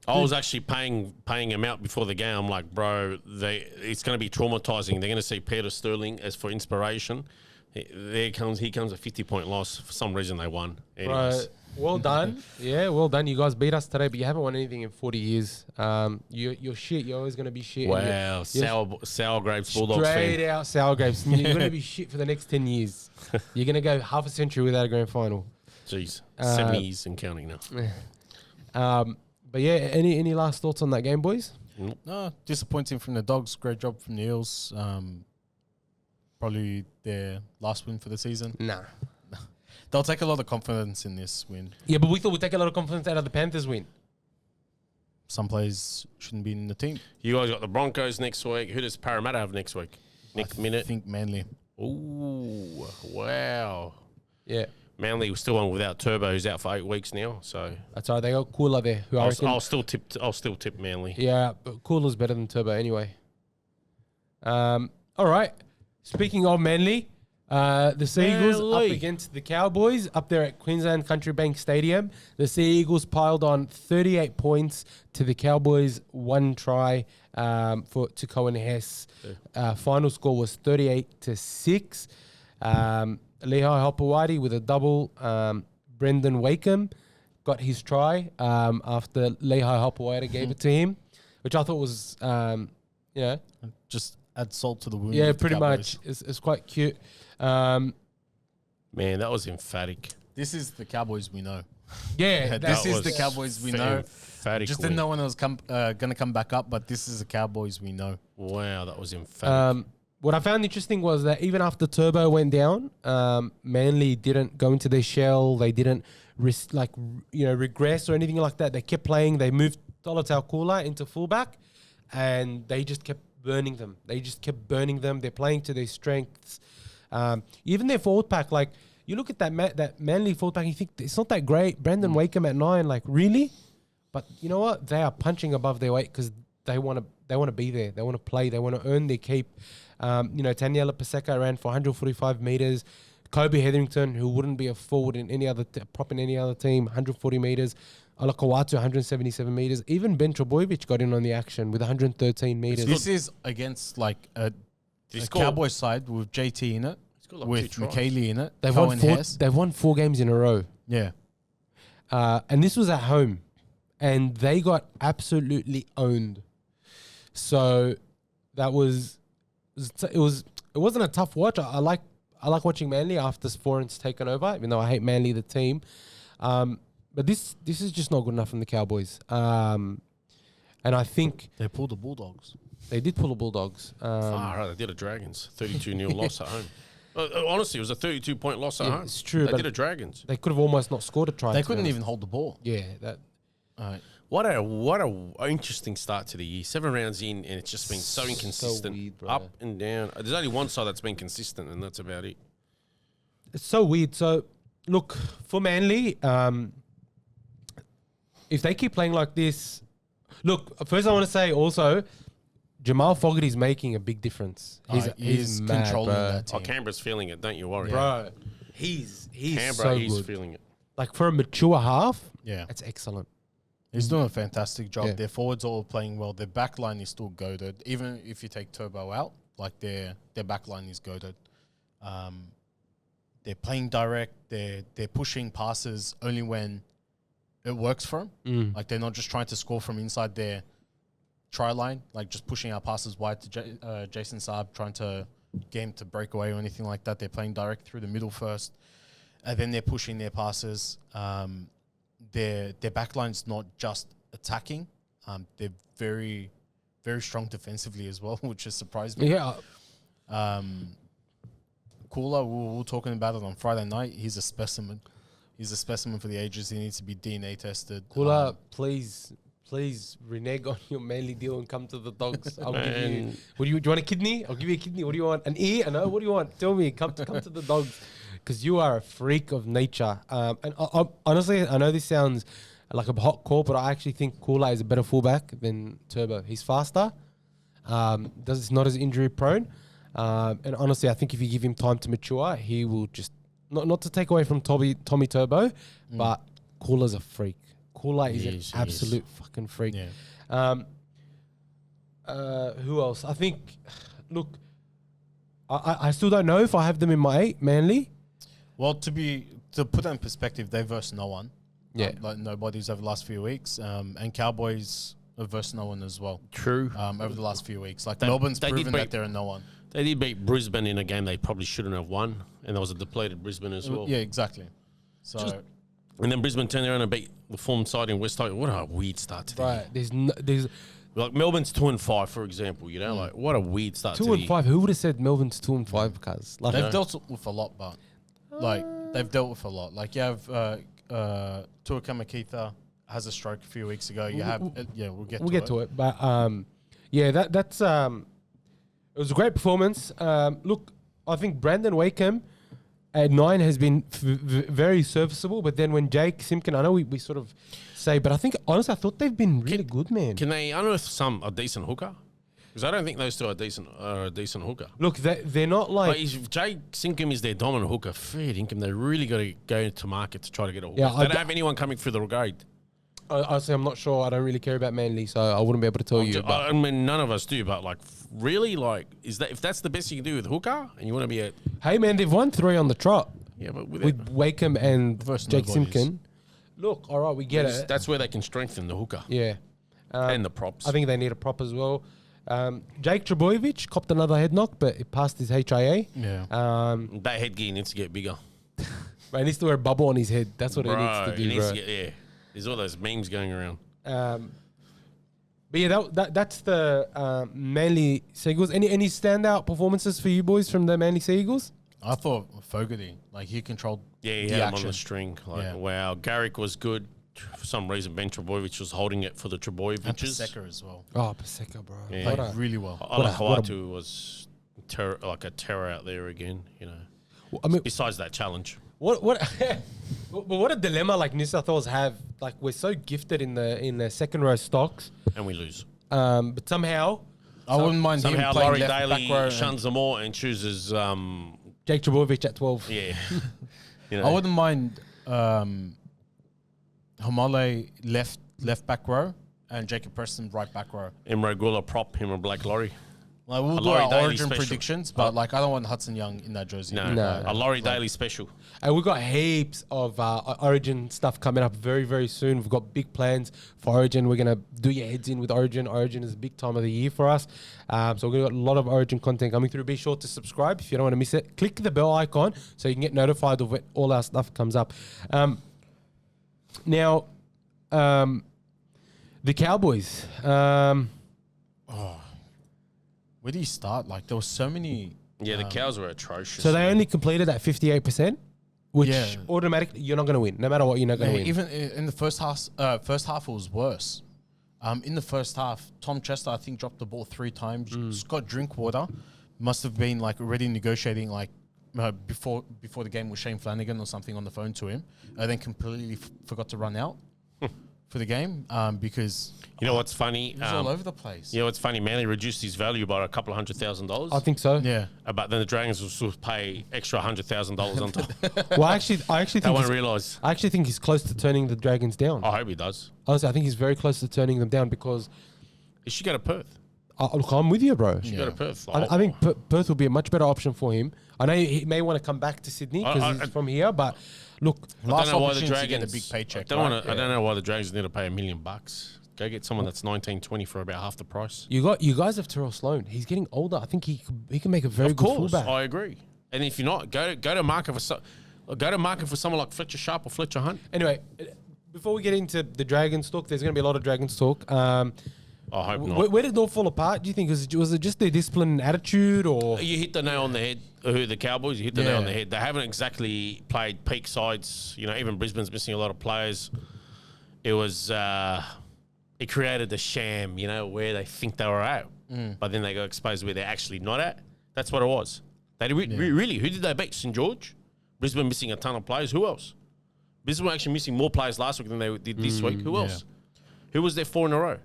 I was actually paying him out before the game. I'm like, bro, it's going to be traumatizing. They're going to see Peter Sterling as for inspiration. He comes a 50-point loss. For some reason, they won. bro, Anyways. well done. Yeah, well done. You guys beat us today, but you haven't won anything in 40 years. You're shit. You're always going to be shit. Wow, sour grapes Bulldogs Straight fan. out sour grapes. You're going to be shit for the next 10 years. You're going to go half a century without a grand final. Jeez, 70s and counting now. But yeah, any last thoughts on that game, boys? No, disappointing from the Dogs. Great job from the Eels. Probably their last win for the season. Nah. They'll take a lot of confidence in this win. Yeah, but we thought we'd take a lot of confidence out of the Panthers win. Some players shouldn't be in the team. You guys got the Broncos next week. Who does Parramatta have next week? Next I minute. think Manly. Ooh, wow. Yeah. Manly was still on without Turbo, who's out for 8 weeks now. So That's right. They got Cooler there. Who I reckon, I'll still tip Manly. yeah, but Cooler's better than Turbo anyway. All right. Speaking of Manly, the Sea Eagles up Manly. against the Cowboys up there at Queensland Country Bank Stadium. The Sea Eagles piled on 38 points to the Cowboys' 1 try to Cohen Hess. Final score was 38-6. Lehigh Hopewadi with a double. Brendan Wakeham got his try after Lehigh Hopewadi gave it to him, which I thought was, Just add salt to the wound. yeah, with the pretty Cowboys. much. It's quite cute. Man, that was emphatic. This is the Cowboys we know. Yeah, This is was the Cowboys we know. Emphatic Just win. didn't know when it was going to come back up, but this is the Cowboys we know. Wow, that was emphatic. what I found interesting was that even after Turbo went down, Manly didn't go into their shell. They didn't regress or anything like that. They kept playing. They moved Tolotau Kula into fullback, and they just kept burning them. They're playing to their strengths. Even their forward pack, like you look at that Manly forward pack, you think it's not that great. Brendan Wakeham at 9, like really? But you know what? They are punching above their weight because they want to be there. They want to play. They want to earn their keep. Taniela Paseka ran for 145 meters. Kobe Hetherington, who wouldn't be a forward in any other prop in any other team, 140 meters. Alakawatu, 177 meters. Even Ben Trebojevic got in on the action with 113 meters. This is against like a Cowboys side with JT in it, with McKaylee in it. They've won 4 games in a row. Yeah. And this was at home. And they got absolutely owned. So that it wasn't a tough watch. I like watching Manly after Foreign's taken over, even though I hate Manly the team. But this is just not good enough from the Cowboys. And I think they pulled the Bulldogs. They did pull the Bulldogs. They did a Dragons 32-0 loss at home. Honestly, it was a 32-point loss at home. It's true. They did a Dragons. They could have almost not scored a try. They couldn't even hold the ball. Yeah, that. What a interesting start to the year. 7 rounds in, and it's just been so inconsistent, weird, up and down. There's only one side that's been consistent, and that's about it. It's so weird. So, look, for Manly, if they keep playing like this, look, first I want to say also, Jamal Fogarty's making a big difference. He's mad, controlling bro. that team. Canberra's feeling it. Don't you worry, Bro. He's Canberra, so he's good. feeling it. Like for a mature half, Yeah. it's excellent. He's doing a fantastic job. Yeah. Their forwards are all playing well. Their back line is still goated. Even if you take Turbo out, like their back line is goated. They're playing direct. They're pushing passes only when it works for them. Like they're not just trying to score from inside their try line, like just pushing out passes wide to Jason Saab, trying to get him to break away or anything like that. They're playing direct through the middle first, and then they're pushing their passes. Their backline's not just attacking; they're very, very strong defensively as well, which has surprised me. Yeah. Kula, we were talking about it on Friday night. He's a specimen. He's a specimen for the ages. He needs to be DNA tested. Kula, please renege on your Manly deal and come to the Dogs. I'll give you. Do you want a kidney? I'll give you a kidney. What do you want? An ear? I know. What do you want? Tell me. Come to the Dogs, because you are a freak of nature. And honestly, I know this sounds like a hot call, but I actually think Kula is a better fullback than Turbo. He's faster. He's not as injury prone. And honestly, I think if you give him time to mature, he will just not to take away from Tommy Turbo, but Kula's a freak. Kula is an absolute fucking freak. Yeah. Who else? I think. Look, I still don't know if I have them in my 8. Manly. Well, to put that in perspective, they versed no one. Yeah. Like nobody's over the last few weeks. And Cowboys have versed no one as well. True. Over the last few weeks. Like Melbourne's proven that they're a no one. They did beat Brisbane in a game they probably shouldn't have won, and there was a depleted Brisbane as well. Yeah, exactly. So, and then Brisbane turned around and beat the form side in West Oak. What a weird start to the year. Right. There's Like Melbourne's 2-5, for example. You know, like what a weird start. 2-5. Who would have said Melbourne's 2-5? Because like they've dealt with a lot, but they've dealt with a lot. Like you have Tua Kamakitha has a stroke a few weeks ago. You have we'll get to it. But that's it was a great performance. Look, I think Brandon Wakeham at 9 has been very serviceable. But then when Jake Simpkin, I know we sort of say, but I think honestly, I thought they've been really good, man. Can they unearth a decent hooker? Because I don't think those two are a decent hooker. Look, they're not like. If Jake Simpkin is their dominant hooker, fair income, they really got to go to market to try to get a hooker. Yeah, they don't have anyone coming through the brigade. Honestly, I'm not sure. I don't really care about Manly, so I wouldn't be able to tell you. I mean, none of us do, but like, really, like, is that if that's the best you can do with hooker, and you want to be Hey, man, they've won 3 on the trot. Yeah, but with Wakeham and Jake Simpkin. Look, all right, we get it. That's where they can strengthen the hooker. Yeah. And the props. I think they need a prop as well. Jake Trebojevic copped another head knock, but it passed his HIA. Yeah. That headgear needs to get bigger. He needs to wear a bubble on his head. That's what he needs to do, he needs bro. to get, there's all those memes going around. But yeah, that's the Manly Seagulls. Any standout performances for you boys from the Manly Seagulls? I thought Fogarty, like he controlled he had him on the string. Like, wow. Garrick was good. For some reason, Ben Trebojevic was holding it for the Trebojeviches. And Paseka as well. Oh, Paseka, bro. Yeah. Played really well. Alakawatu was like a terror out there again, you know. Well, I mean, besides that challenge. What a dilemma like New South Wales have. Like, we're so gifted in the second row stocks. And we lose. But somehow I wouldn't mind him Somehow playing Laurie left back Daly row. shuns them all and chooses, Jake Trbojevic at 12. yeah. You know, I wouldn't mind Hamale left back row and Jacob Preston right back row. Emre Gula prop him and Blake Laurie. Like we'll do Laurie our Daly origin special. predictions, but like I don't want Hudson Young in that jersey. No, a Laurie Daly special. And we've got heaps of Origin stuff coming up very, very soon. We've got big plans for Origin. We're going to do your heads in with Origin. Origin is a big time of the year for us. So we've got a lot of Origin content coming through. Be sure to subscribe if you don't want to miss it. Click the bell icon so you can get notified of when all our stuff comes up. Now, the Cowboys. Where do you start? Like there were so many. Yeah, the Cows were atrocious. So they only completed at 58%, which Yeah. automatically you're not going to win. No matter what, you're not going to win. Even in the first half it was worse. In the first half, Tom Chester I think dropped the ball 3 times. Scott Drinkwater must have been like already negotiating like before the game with Shane Flannagan or something on the phone to him. Then completely forgot to run out for the game because you know what's funny? it was all over the place. You know what's funny? Manly reduced his value by a couple of $100,000. I think so. Yeah. But then the Dragons will still pay extra $100,000 on top. Well, I actually They think won't realise. I actually think he's close to turning the Dragons down. I hope he does. Honestly, I think he's very close to turning them down because He should go to Perth. look, I'm with you, bro. He should go to Perth. I think Perth will be a much better option for him. I know he may want to come back to Sydney because he's from here, but look, I don't know why the opportunity to get Dragons a big paycheck. I don't right? I don't know why the Dragons need to pay $1 million. Go get someone that's 19, 20 for about half the price. you guys have Terrell Sloan. He's getting older. I think he can make a very Of good course, fullback. I agree. And if you're not, go to market for someone like Fletcher Sharp or Fletcher Hunt. Anyway, before we get into the Dragons talk, there's going to be a lot of Dragons talk. I hope not. Where did it all fall apart? Do you think was it just their discipline and attitude, or You hit the nail on the head. Who the Cowboys? You hit the nail on the head. They haven't exactly played peak sides. You know, even Brisbane's missing a lot of players. It was it created the sham. You know, where they think they were at, but then they got exposed where they're actually not at. That's what it was. They really. Who did they beat? St George. Brisbane missing a ton of players. Who else? Brisbane were actually missing more players last week than they did this week. Who else? Who was there 4 in a row?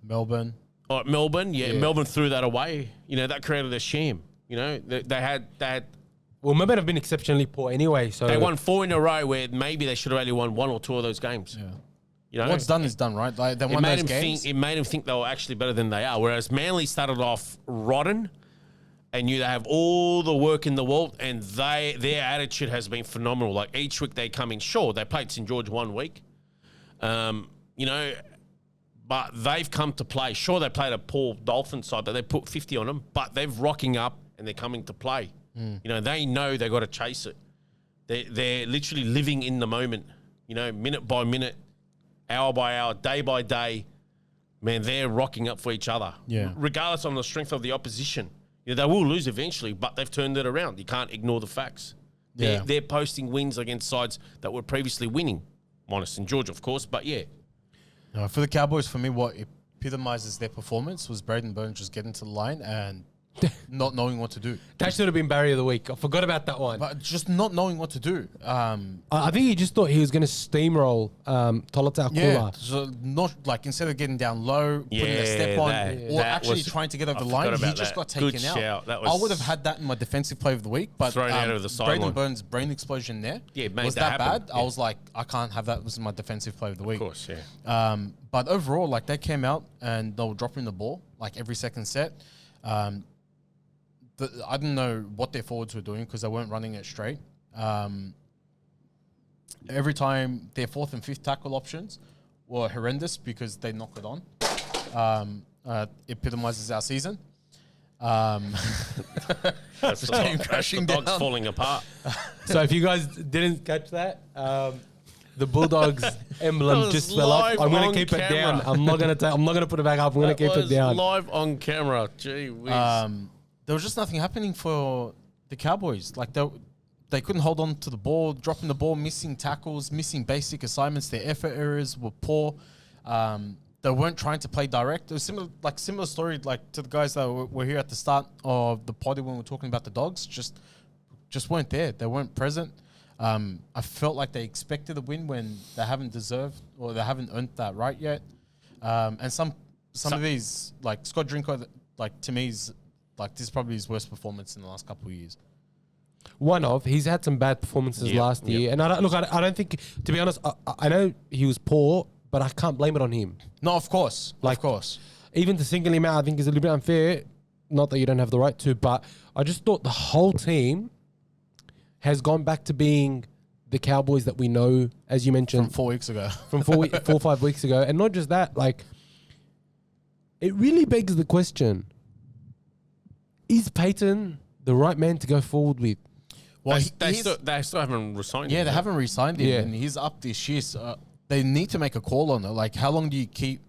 Melbourne. Oh, Melbourne, Melbourne threw that away. You know, that created a sham. You know, they had well, Melbourne have been exceptionally poor anyway. So they won 4 in a row where maybe they should have only won 1 or 2 of those games. Yeah. You know, What's done is done, right? Like they it won made those them games. think. It made them think they were actually better than they are. Whereas Manly started off rotten, and knew they have all the work in the world, and their attitude has been phenomenal. Like each week they come in. Sure, they played St George 1 week, you know, but they've come to play. Sure, they played a poor Dolphins side, but they put 50 on them. But they're rocking up and they're coming to play. You know, they know they got to chase it. They're literally living in the moment. You know, minute by minute, hour by hour, day by day. Man, they're rocking up for each other. Yeah. Regardless on the strength of the opposition. You know, they will lose eventually, but they've turned it around. You can't ignore the facts. Yeah. They're posting wins against sides that were previously winning. Minus St George, of course, but yeah. For the Cowboys, for me, what epitomizes their performance was Braden Burns just getting to the line and not knowing what to do. that should have been Barry of the Week. I forgot about that one. But just not knowing what to do. I think he just thought he was going to steamroll Tolata Yeah, Akula. so not like instead of getting down low, putting a step on, or that actually was- trying to get over I the forgot line, he about just that. got Good taken out. shout. That I was- would have had that in my defensive play of the week, but Thrown out of the Braden sideline. Burns' brain explosion there Yeah, made was that that happen. bad. I was like, I can't have that. Was my defensive play of the week. Of course, yeah. But overall, like they came out and they were dropping the ball like every second set. I didn't know what their forwards were doing because they weren't running it straight. Every time their 4th and 5th tackle options were horrendous because they knocked it on. Epitomizes our season. That's the, came that's crashing the dogs down. falling apart. So if you guys didn't catch that, the Bulldogs emblem was just fell off. live I'm going on to keep it camera. down. I'm not going to put it back up. I'm going to keep it down. Live on camera. Gee whiz. There was just nothing happening for the Cowboys. Like they couldn't hold on to the ball, dropping the ball, missing tackles, missing basic assignments. Their effort errors were poor. They weren't trying to play direct. It was similar story like to the guys that were here at the start of the party when we were talking about the Dogs. Just weren't there. They weren't present. I felt like they expected a win when they haven't deserved or they haven't earned that right yet. And some of these, like Scott like to me, is like this is probably his worst performance in the last couple of years. He's had some bad performances Yeah, last yeah. year, and I don't think, to be honest, I know he was poor, but I can't blame it on him. No, of course, Like- of course. Even to single him out, I think is a little bit unfair. Not that you don't have the right to, but I just thought the whole team has gone back to being the Cowboys that we know, as you mentioned, From 4 weeks ago. from 4 or 5 weeks ago. And not just that, like, it really begs the question, is Peyton the right man to go forward with? Well, They still haven't resigned him. they haven't re-signed him, Yeah. and he's up this year. So they need to make a call on it. Like, how long do you keep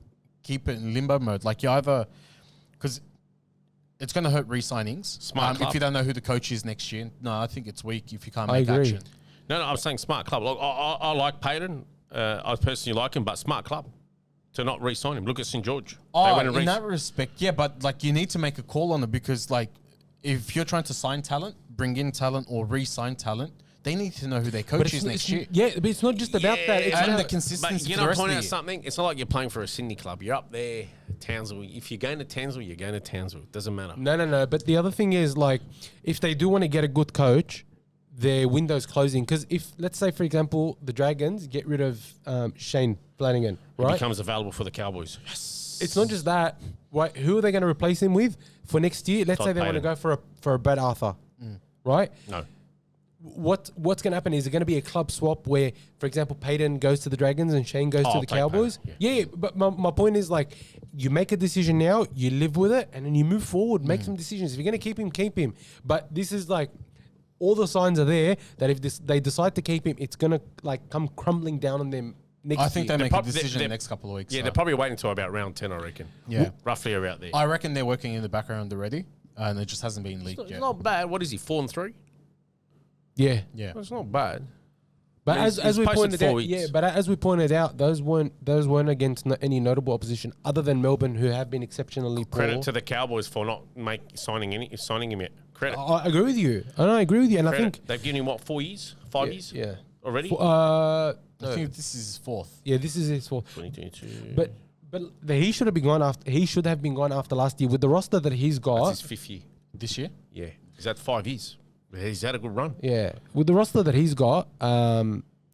it in limbo mode? Like, you either because it's going to hurt re-signings. Smart club. if you don't know who the coach is next year. No, I think it's weak if you can't I make agree. action. No, I'm saying smart club. Look, I like Payton. I personally like him, but smart club to not re-sign him. Look at St. George. They Oh, went and in that respect, yeah, but like you need to make a call on it because like if you're trying to sign talent, bring in talent or re-sign talent, they need to know who their coach is next year. Yeah, but it's not just about that. It's And about- the But consistency you for the know, rest of point the out year. something. It's not like you're playing for a Sydney club. You're up there, Townsville. If you're going to Townsville, you're going to Townsville. It doesn't matter. No. But the other thing is, like, if they do want to get a good coach, their window's closing. Because if, let's say, for example, the Dragons get rid of Shane Flannagan, He right? becomes available for the Cowboys. Yes. It's not just that. Right? Who are they going to replace him with for next year? Let's Todd say they want to Payton. go for a Brad Arthur, right? No. What's going to happen is there going to be a club swap where, for example, Peyton goes to the Dragons and Shane goes to I'll the take Cowboys. Payton, Yeah, but my point is, like, you make a decision now, you live with it, and then you move forward, make some decisions. If you're going to keep him, keep him. But this is like, all the signs are there that if they decide to keep him, it's going to like come crumbling down on them next I think year. they make a prob- decision they're- in the next couple of weeks. Yeah, so. they're probably waiting until about round 10, I reckon. Yeah. Roughly about there. I reckon they're working in the background already, and it just hasn't been leaked It's yet. not bad. What is he, 4-3? Yeah. Yeah. It's not bad. But Yeah, as he's we posted pointed 4 out, weeks. but as we pointed out, those weren't against any notable opposition other than Melbourne, who have been exceptionally poor. Credit to the Cowboys for not signing him yet. Credit. I agree with you. I agree with you, and Credit. I think They've given him, what, 4 years? 5 years? yeah. Already? I think this is his fourth. Yeah, this is his fault. 2022. But he should have been gone after. He should have been gone after last year with the roster that he's got. That's his 5th year. This year? Yeah. He's had 5 years. He's had a good run. Yeah, with the roster that he's got,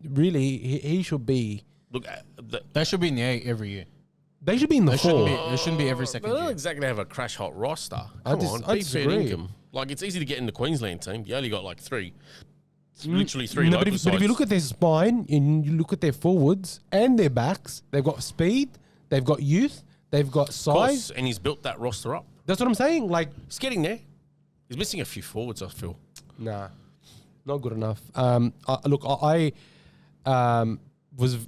really he should be. Look, They should be in the A every year. They should be in the They shouldn't four. be. It shouldn't be every they second don't year. exactly have a crash hot roster. I Come dis- on, I be fair disagree. income. Like, it's easy to get in the Queensland team. You only got like 3. It's literally 3 No, local but if you sides. look at their spine and you look at their forwards and their backs, they've got speed, they've got youth, they've got Of size. course, and he's built that roster up. That's what I'm saying. Like, He's getting there. He's missing a few forwards, I feel. nah, not good enough. I was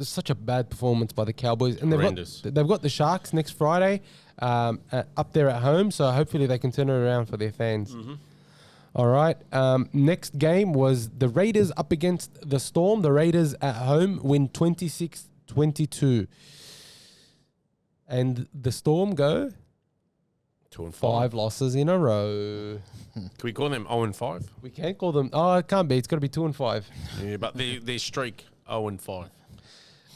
such a bad performance by the Cowboys, and Horrendous. they've got the Sharks next Friday up there at home, so hopefully they can turn it around for their fans. All right. Next game was the Raiders up against the Storm. The Raiders at home win 26-22. And the Storm go 2-5. 5 losses in a row. Can we call them 0-5? We can't call them. Oh, it can't be. It's got to be 2-5. Yeah, but their streak 0-5.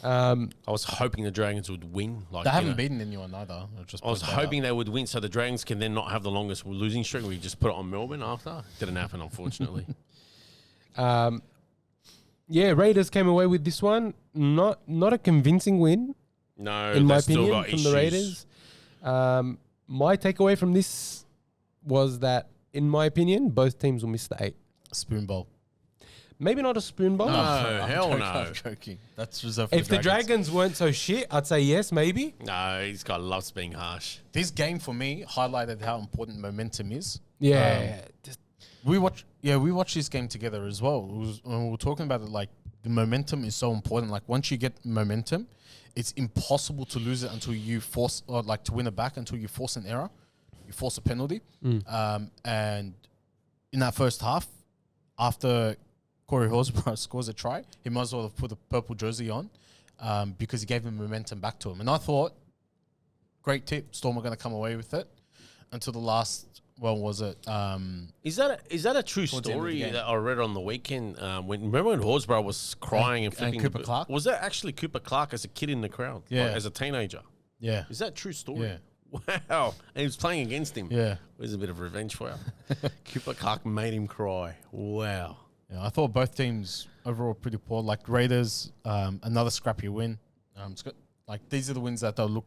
I I was hoping the Dragons would win. Like, They you haven't know. beaten anyone either. I was hoping they would win, so the Dragons can then not have the longest losing streak. We just put it on Melbourne after. Didn't happen, unfortunately. Yeah, Raiders came away with this one. Not a convincing win, No, in my they've still opinion, got from issues. the Raiders. My takeaway from this was that, in my opinion, both teams will miss the 8. Spoon bowl. Maybe not a spoon bowl. No, I'm hell joking, no. I'm joking. That's reserved for If the Dragons weren't so shit, I'd say yes, maybe. No, he's got loves being harsh. This game for me highlighted how important momentum is. Yeah. We watched this game together as well. When we were talking about it, like the momentum is so important. Like once you get momentum, it's impossible to lose it until you force, or like to win it back until you force an error, you force a penalty. And in that first half, after Corey Horsburgh scores a try, he might as well have put the purple jersey on because he gave him momentum back to him. And I thought, great tip, Storm are going to come away with it until the last. Well, was it? Is that a true Towards the end of the story game. that I read on the weekend? Remember when Horsburgh was crying and flipping? Cooper Clark? Was that actually Cooper Clark as a kid in the crowd? Yeah. Like, as a teenager. Yeah. Is that a true story? Yeah. Wow. And he was playing against him. Yeah. There's a bit of revenge for you. Cooper Clark made him cry. Wow. Yeah, I thought both teams overall pretty poor. Like Raiders, another scrappy win. It's got, like these are the wins that they'll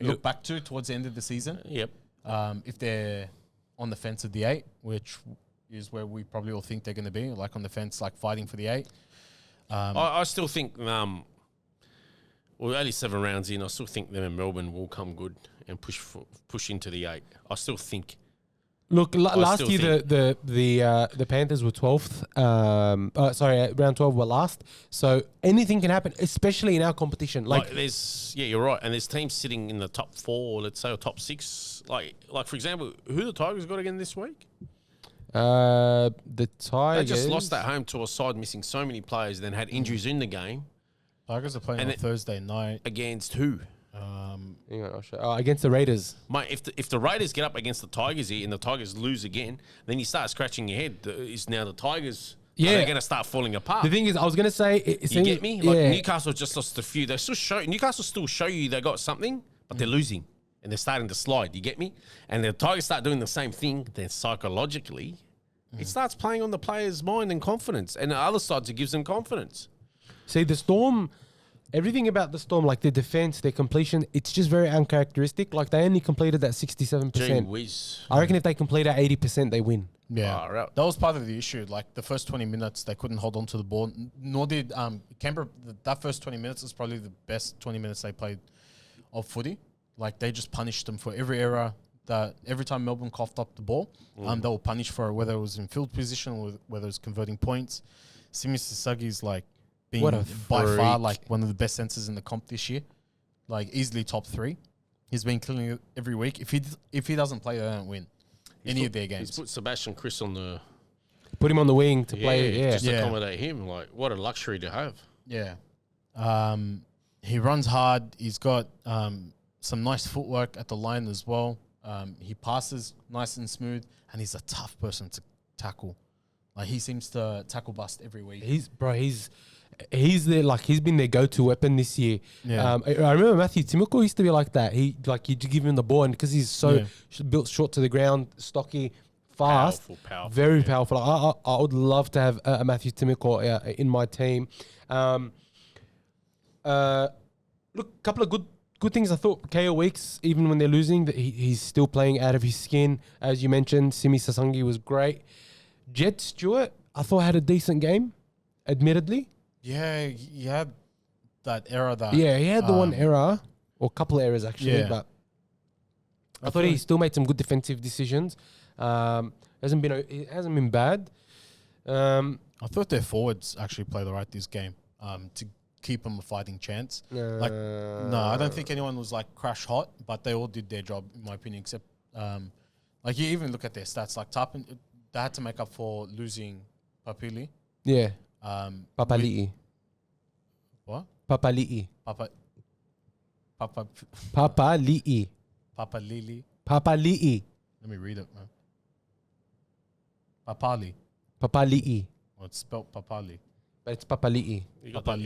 look back to towards the end of the season. Yep. If they're on the fence of the 8, which is where we probably all think they're going to be, like on the fence, like fighting for the 8. I still think, well, only 7 rounds in, I still think them in Melbourne will come good and push into the 8. I still think. Look, last year the Panthers were 12th. Round 12 were last. So anything can happen, especially in our competition. Like you're right. And there's teams sitting in the top 4, let's say, or top 6. Like for example, who the Tigers got again this week? The Tigers. They just lost at home to a side missing so many players, then had injuries in the game. Tigers are playing on Thursday night. Against who? Hang on, I'll show. Against the Raiders. Mate, if the Raiders get up against the Tigers here and the Tigers lose again, then you start scratching your head. Is now the Tigers? Yeah, they're going to start falling apart. The thing is, I was going to say, you get me? Like Newcastle just lost a few. They still Newcastle still show you they got something, but they're losing and they're starting to slide. You get me? And the Tigers start doing the same thing. Then psychologically, it starts playing on the player's mind and confidence. And the other sides, it gives them confidence. See, the Storm. Everything about the Storm, like their defense, their completion, it's just very uncharacteristic. Like they only completed that 67%. Gee whiz. I reckon if they complete at 80%, they win. Yeah, that was part of the issue. Like the first 20 minutes, they couldn't hold on to the ball. Nor did Canberra. That first 20 minutes is probably the best 20 minutes they played of footy. Like they just punished them for every error. That every time Melbourne coughed up the ball, they were punished for it, whether it was in field position or whether it was converting points. Simi Sasagi's like being by far like one of the best centers in the comp this year, like easily top 3. He's been killing it every week. If he doesn't play, they don't win any of their games. He's put Sebastian Chris on the... Put him on the wing to play, Just accommodate him. Like, what a luxury to have. Yeah. He runs hard. He's got some nice footwork at the line as well. He passes nice and smooth, and he's a tough person to tackle. Like, he seems to tackle bust every week. He's been their go-to weapon this year. Yeah. I remember Matthew Timoko used to be like that. You give him the ball, and because he's so built short to the ground, stocky, fast, powerful, very powerful. I would love to have a Matthew Timoko in my team. Look, a couple of good things. I thought KO Weeks, even when they're losing, he's still playing out of his skin. As you mentioned, Simi Sasangi was great. Jed Stewart, I thought had a decent game, admittedly. Yeah, he had that error that... Yeah, he had the one error, or a couple of errors actually, but I thought he still made some good defensive decisions. It hasn't been bad. I thought their forwards actually played all right this game to keep them a fighting chance. No, I don't think anyone was like crash hot, but they all did their job, in my opinion, except like you even look at their stats, like Tarpon, they had to make up for losing Papili. Yeah. Papali'i. What? Papali'i. Papali'i. Papali'i. Let me read it, man. Papali'i. Well, it's spelled Papali. But it's Papali'i.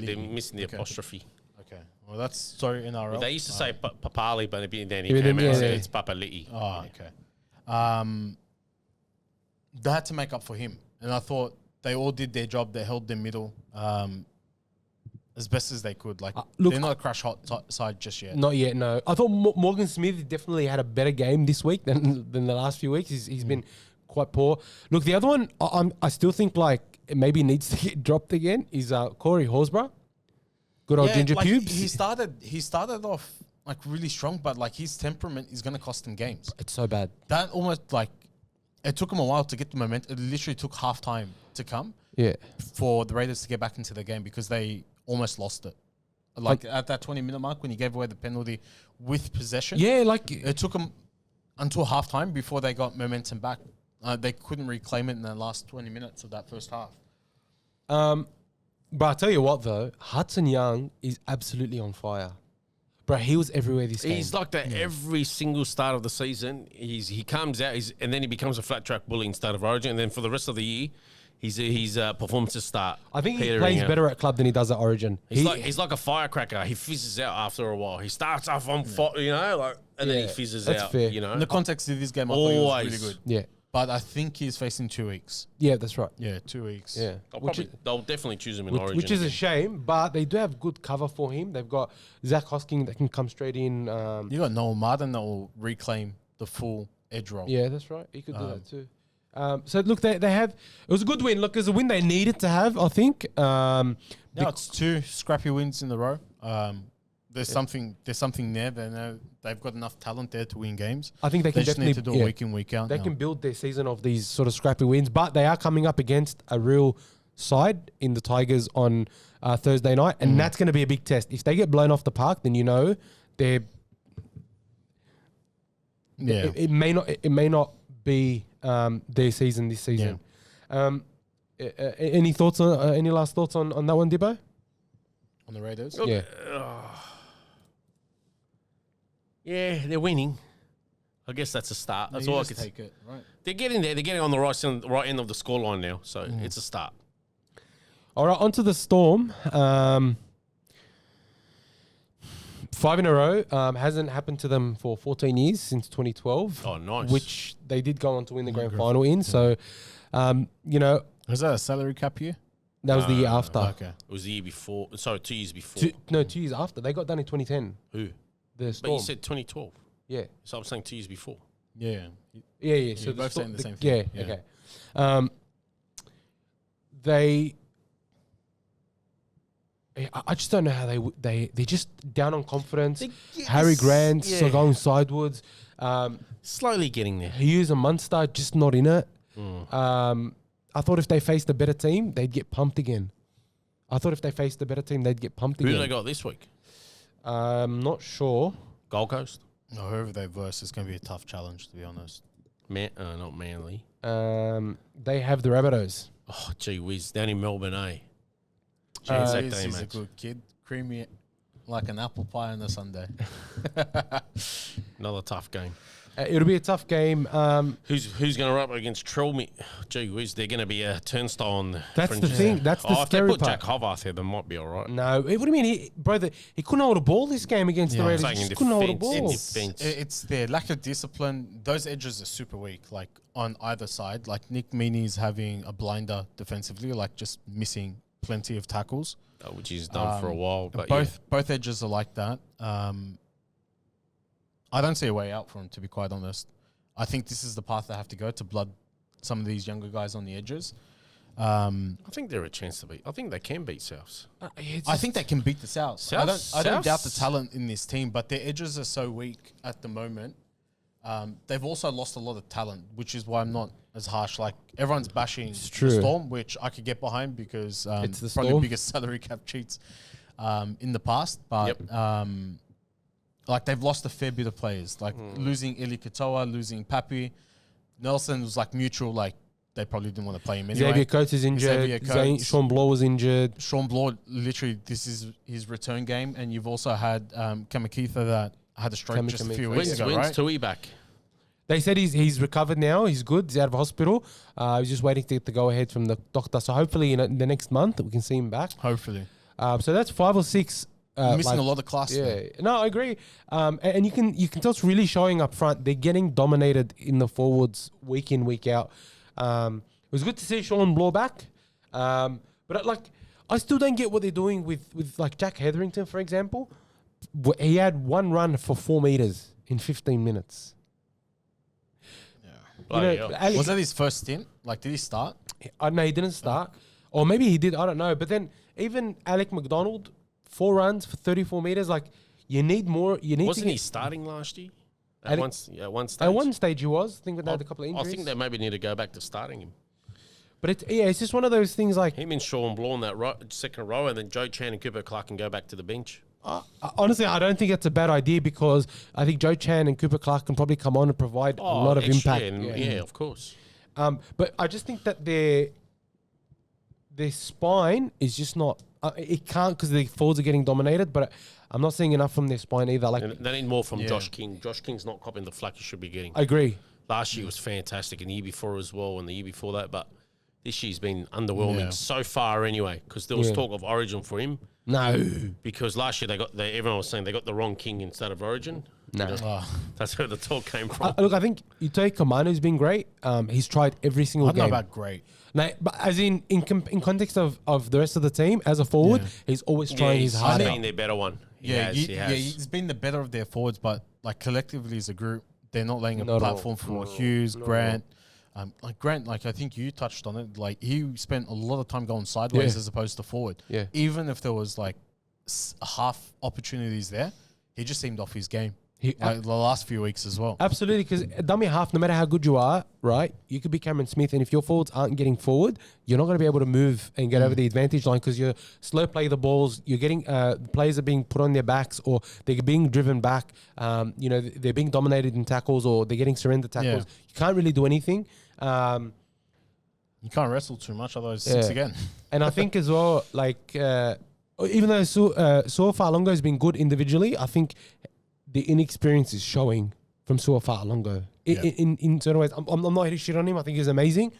They're missing the apostrophe. Okay. Well, that's sorry NRL. They used to say Papali, but then he came out and said it's Papali'i. Oh, okay. They had to make up for him, and I thought they all did their job. They held their middle as best as they could. Like, they're not a crash hot side just yet. Not yet, no. I thought Morgan Smith definitely had a better game this week than the last few weeks. He's been quite poor. Look, the other one, I still think like it maybe needs to get dropped again is Corey Horsburgh. Good old ginger pubes. He started off like really strong, but like his temperament is going to cost him games. It's so bad. That almost like it took him a while to get the momentum. It literally took half time to come. Yeah. For the Raiders to get back into the game because they almost lost it. Like at that 20-minute mark when he gave away the penalty with possession. Yeah, like it took them until half time before they got momentum back. They couldn't reclaim it in the last 20 minutes of that first half. But I tell you what though, Hudson Young is absolutely on fire. Bro, he was everywhere this game. He's like that every single start of the season. He comes out and then he becomes a flat track bully in State of Origin, and then for the rest of the year, his performances start. I think he petering plays out. better at club than he does at Origin. He's like a firecracker. He fizzes out after a while. He starts off on fire, and then he fizzes that's out. fair. In the context of this game, I thought he was Always. really good. Yeah. But I think he's facing 2 weeks. Yeah, that's right. Yeah, 2 weeks. Yeah. They'll definitely choose him in Origin. Which is a again. shame, but they do have good cover for him. They've got Zach Hosking that can come straight in. You got Noel Martin that will reclaim the full edge role. Yeah, that's right. He could do that too. So look, they have. It was a good win. Look, it was a win they needed to have, I think. Now it's 2 scrappy wins in a row. There's something there. They know they've got enough talent there to win games. I think they can just definitely need to do it week in, week out. They now. can build their season of these sort of scrappy wins, but they are coming up against a real side in the Tigers on Thursday night, and that's going to be a big test. If they get blown off the park, then they're. Yeah. It may not be their season this season. Any thoughts on any last thoughts on that one, Dibbo? On the Raiders? Yeah. Yeah, they're winning. I guess that's a start. That's You all I just could say. take it, right? They're getting there. They're getting on the right end of the scoreline now. So it's a start. All right, onto the Storm. 5 in a row hasn't happened to them for 14 years since 2012. Oh, nice. Which they did go on to win the grand final in. So, that Was that a salary cap year? was the year after. Okay. It was the year before. Sorry, 2 years before. 2 years after. They got done in 2010. Who? The But Storm. you said 2012. Yeah. So I'm saying 2 years before. Yeah. Yeah. So You're both saying the same Yeah, thing. Yeah. okay. I just don't know how they're just down on confidence. Harry Grant's yeah. going sideways. Slowly getting there. Hughes and Munster just not in it. I thought if they faced a better team, they'd get pumped again. Who do they got this week? Not sure. Gold Coast? No, whoever they verse is going to be a tough challenge, to be honest. Not Manly. They have the Rabbitohs. Oh, gee whiz. Down in Melbourne, eh? He's a good kid. Creamy like an apple pie on a Sunday. Another tough game. It'll be a tough game. Who's going to run up against Trilme? Gee whiz, they're going to be a turnstile on the That's the fringes. thing. That's the If they scary put part. Jack Hovarth there, they might be all right. No, what do you mean? He couldn't hold a ball this game against the Yeah. Raiders. Saying He in just couldn't hold a defense, in ball. defense. It's their lack of discipline. Those edges are super weak, like on either side. Like Nick Meaney's having a blinder defensively, like just missing plenty of tackles. Which he's done for a while. But Both edges are like that. I don't see a way out for him, to be quite honest. I think this is the path they have to go to blood some of these younger guys on the edges. I think they're a chance to beat. I think they can beat Souths. I think they can beat the Souths. I don't doubt the Souths- talent in this team, but their edges are so weak at the moment. They've also lost a lot of talent, which is why I'm not as harsh. Like everyone's bashing the true. Storm, which I could get behind because It's the probably Storm. the biggest salary cap cheats in the past. But like they've lost a fair bit of players, like losing Eli Katoa, losing Papi. Nelson was like mutual, like they probably didn't want to play him anyway. Xavier Coates is Xavier injured. Coates. Sean Bloor was injured. Sean Bloor, literally, this is his return game, and you've also had Kamakitha that had a stroke just a few weeks ago, When's right? Tui back? They said he's recovered now. He's good. He's out of hospital. He's just waiting to get the go ahead from the doctor. So hopefully in the next month we can see him back. Hopefully. So that's 5 or 6. Missing a lot of class there. Yeah, no, I agree. And you can tell it's really showing up front. They're getting dominated in the forwards week in, week out. It was good to see Sean Bloor back. But I still don't get what they're doing with like Jack Hetherington, for example. He had one run for 4 meters in 15 minutes. Bloody You know, hell. Was that his first stint? Like, did he start? I know he didn't start, or maybe he did. I don't know. But then even Alec McDonald, 4 runs for 34 meters. Like you need more. You need Wasn't to he get, starting last year? I At think- one stage. at one stage he was. I think they had a couple of I injuries. think they maybe need to go back to starting him. But it's just one of those things. Like Him and Sean Bloor in that second row, and then Joe Chan and Cooper Clark can go back to the bench. honestly, I don't think it's a bad idea because I think Joe Chan and Cooper Clark can probably come on and provide a lot of extra, impact. Yeah, of course. But I just think that their spine is just not. It can't because the forwards are getting dominated. But I'm not seeing enough from their spine either. Like And they need more from Josh King. Josh King's not copping the flack he should be getting. I agree. Last year was fantastic, and the year before as well, and the year before that. But this year's been underwhelming so far anyway, because there was talk of Origin for him. No. Because last year everyone was saying they got the wrong king instead of Origin. No. That's where the talk came from. Look, I think you take Kamano's been great. He's tried every single I don't know game. about great. No, but as in context of the rest of the team, as a forward, he's always trying his He's hardest. been their better one. He has. He's been the better of their forwards, but like collectively as a group, they're not laying a Not at all. platform for Not at all. Hughes, Not at Grant. Like Grant, like I think you touched on it. Like he spent a lot of time going sideways as opposed to forward. Yeah. Even if there was like half opportunities there, he just seemed off his game. Like the last few weeks as well. Absolutely, because dummy half, no matter how good you are, right, you could be Cameron Smith, and if your forwards aren't getting forward, you're not going to be able to move and get over the advantage line because you're slow play the balls. You're getting players are being put on their backs or they're being driven back. They're being dominated in tackles or they're getting surrender tackles. Yeah. You can't really do anything. You can't wrestle too much, otherwise six again. And I think as well, like even though Suafa'alongo has been good individually, I think the inexperience is showing from Suafa'alongo in certain ways. I'm not here to shit on him. I think he's amazing.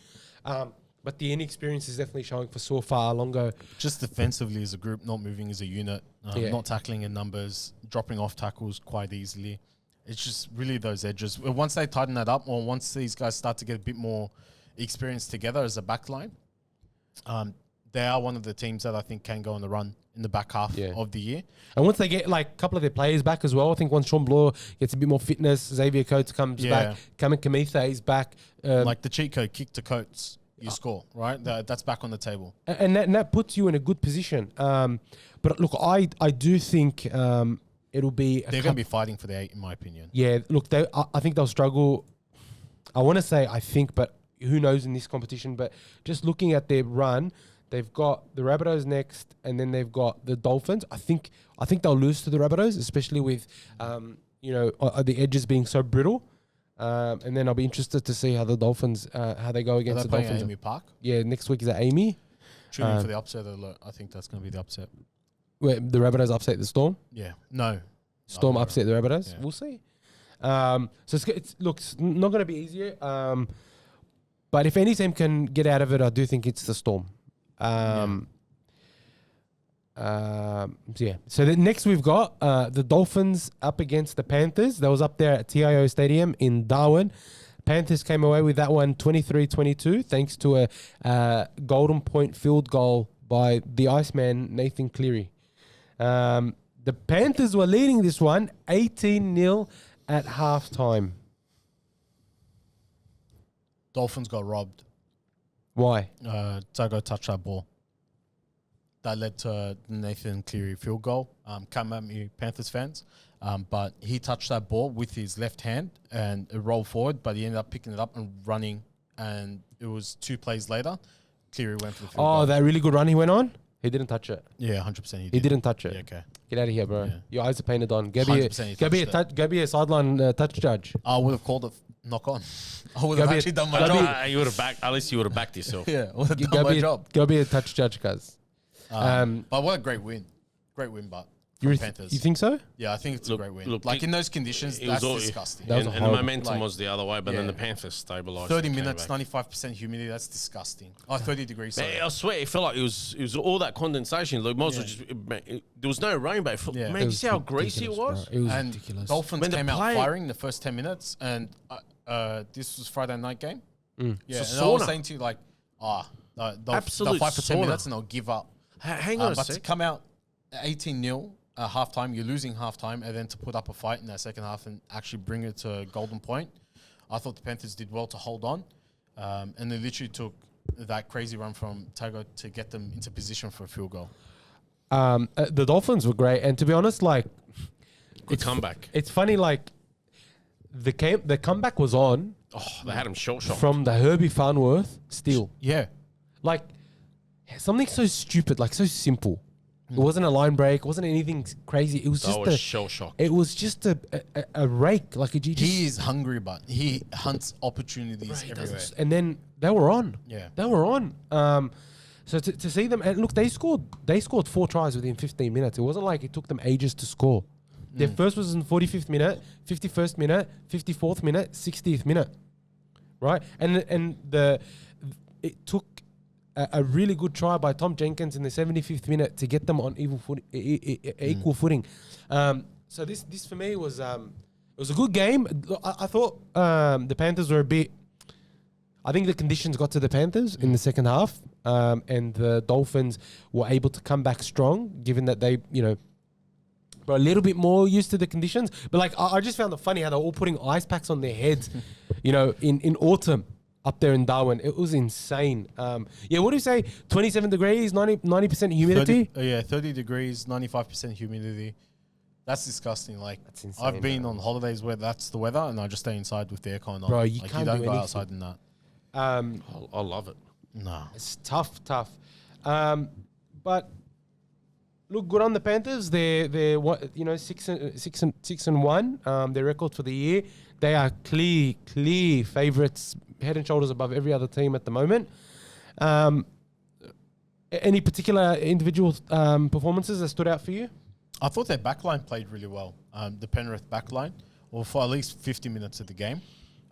But the inexperience is definitely showing for Suafa'alongo. Just defensively as a group, not moving as a unit, not tackling in numbers, dropping off tackles quite easily. It's just really those edges. Once they tighten that up, or once these guys start to get a bit more experience together as a back line, they are one of the teams that I think can go on the run in the back half of the year. And once they get like a couple of their players back as well, I think once Sean Bloor gets a bit more fitness, Xavier Coates comes back, Cameron Kamitha is back. Like the cheat code, kick to Coates, you score, right? That's back on the table. And that puts you in a good position. But look, I do think it'll be... They're going to be fighting for the 8, in my opinion. Yeah, look, I think they'll struggle. I want to say I think, but who knows in this competition. But just looking at their run, they've got the Rabbitohs next, and then they've got the Dolphins. I think they'll lose to the Rabbitohs, especially with the edges being so brittle. And then I'll be interested to see how the Dolphins how they go against the Dolphins. Amy Park. Yeah, next week is at Amy. Tuning for the upset alert. I think that's going to be the upset. Where the Rabbitohs upset the Storm. Yeah. No. Storm upset the Rabbitohs. Yeah. We'll see. So it's not going to be easier. But if any team can get out of it, I do think it's the Storm. So next we've got the Dolphins up against the Panthers. That was up there at TIO Stadium in Darwin. Panthers came away with that one 23-22 thanks to a golden point field goal by the Iceman Nathan Cleary. The Panthers were leading this one 18-0 at halftime. Dolphins got robbed. Why? Zago touched that ball. That led to the Nathan Cleary field goal. Come at me, Panthers fans. But he touched that ball with his left hand and it rolled forward, but he ended up picking it up and running. And it was 2 plays later, Cleary went for the field goal. Oh, that really good run he went on? He didn't touch it. Yeah, 100% he did. He didn't touch it. Yeah, okay. Get out of here, bro. Yeah. Your eyes are painted on. Go 100% be a sideline touch judge. I would have called it knock on. I would have actually done my job. You would have backed. At least you would have backed yourself. Yeah, I would have done my job. Go be a touch judge, cuz. But what a great win. Great win, but for Panthers. You think so? Yeah, I think it's a great win. Like in those conditions, that's disgusting. That was and the momentum was the other way, but then Yeah. the Panthers stabilised. 30 minutes, 95% humidity, that's disgusting. Oh, 30 degrees. Sorry. I swear, it felt like it was all that condensation. Like, might as well just, there was no rain, but Yeah. man, you see how greasy it was? It was And ridiculous. Dolphins When the came out play- firing the first 10 minutes, and this was Friday night game. Yeah, It's and a I was sauna. saying to you, like, they'll Absolute fight for 10 sauna. minutes and they'll give up. Hang on a But sec. to come out 18-0 at halftime, you're losing halftime, and then to put up a fight in that second half and actually bring it to golden point, I thought the Panthers did well to hold on. And they literally took that crazy run from Tago to get them into position for a field goal. The Dolphins were great, and to be honest, like Good comeback. it's funny, like the comeback was on Oh, they had him short shot. from the Herbie Farnworth steal. Yeah. Like something so stupid, like so simple. It wasn't a line break. It wasn't anything crazy. It was That just was a shell shock. It was just a rake, like a GG. He is hungry, but he hunts opportunities everywhere. And then they were on. Yeah. They were on. So to see them, and look, they scored 4 tries within 15 minutes. It wasn't like it took them ages to score. Their first was in the 45th minute, 51st minute, 54th minute, 60th minute, right? And it took a really good try by Tom Jenkins in the 75th minute to get them on equal footing. So this for me was it was a good game. I thought the Panthers were a bit. I think the conditions got to the Panthers in the second half, and the Dolphins were able to come back strong, given that they were a little bit more used to the conditions. But like I just found it funny how they're all putting ice packs on their heads, in autumn. Up there in Darwin. It was insane. What do you say? 27 degrees, 90% humidity? 30 degrees, 95% humidity. That's disgusting. Like, That's insane, I've been on holidays where that's the weather and I just stay inside with the aircon on. Bro, you like, can't you don't do go anything. outside in that. I love it. No. It's tough. But look, good on the Panthers. They're what 6-1. Their record for the year. They are clear favourites, head and shoulders above every other team at the moment. Any particular individual performances that stood out for you? I thought their backline played really well. The Penrith backline, or for at least 50 minutes of the game.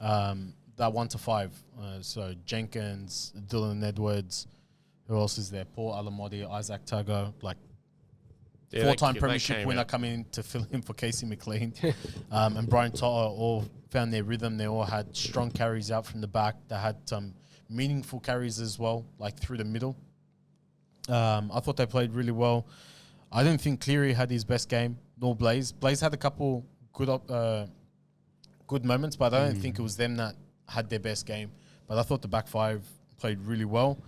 That 1 to 5. So Jenkins, Dylan Edwards, who else is there? Paul Alamodi, Isaac Tago, like four-time premiership winner coming in to fill in for Casey McLean. And Brian Totter all found their rhythm. They all had strong carries out from the back. They had some meaningful carries as well, like through the middle. I thought they played really well. I didn't think Cleary had his best game, nor Blaze. Blaze had a couple good moments, but I don't think it was them that had their best game. But I thought the back five played really well.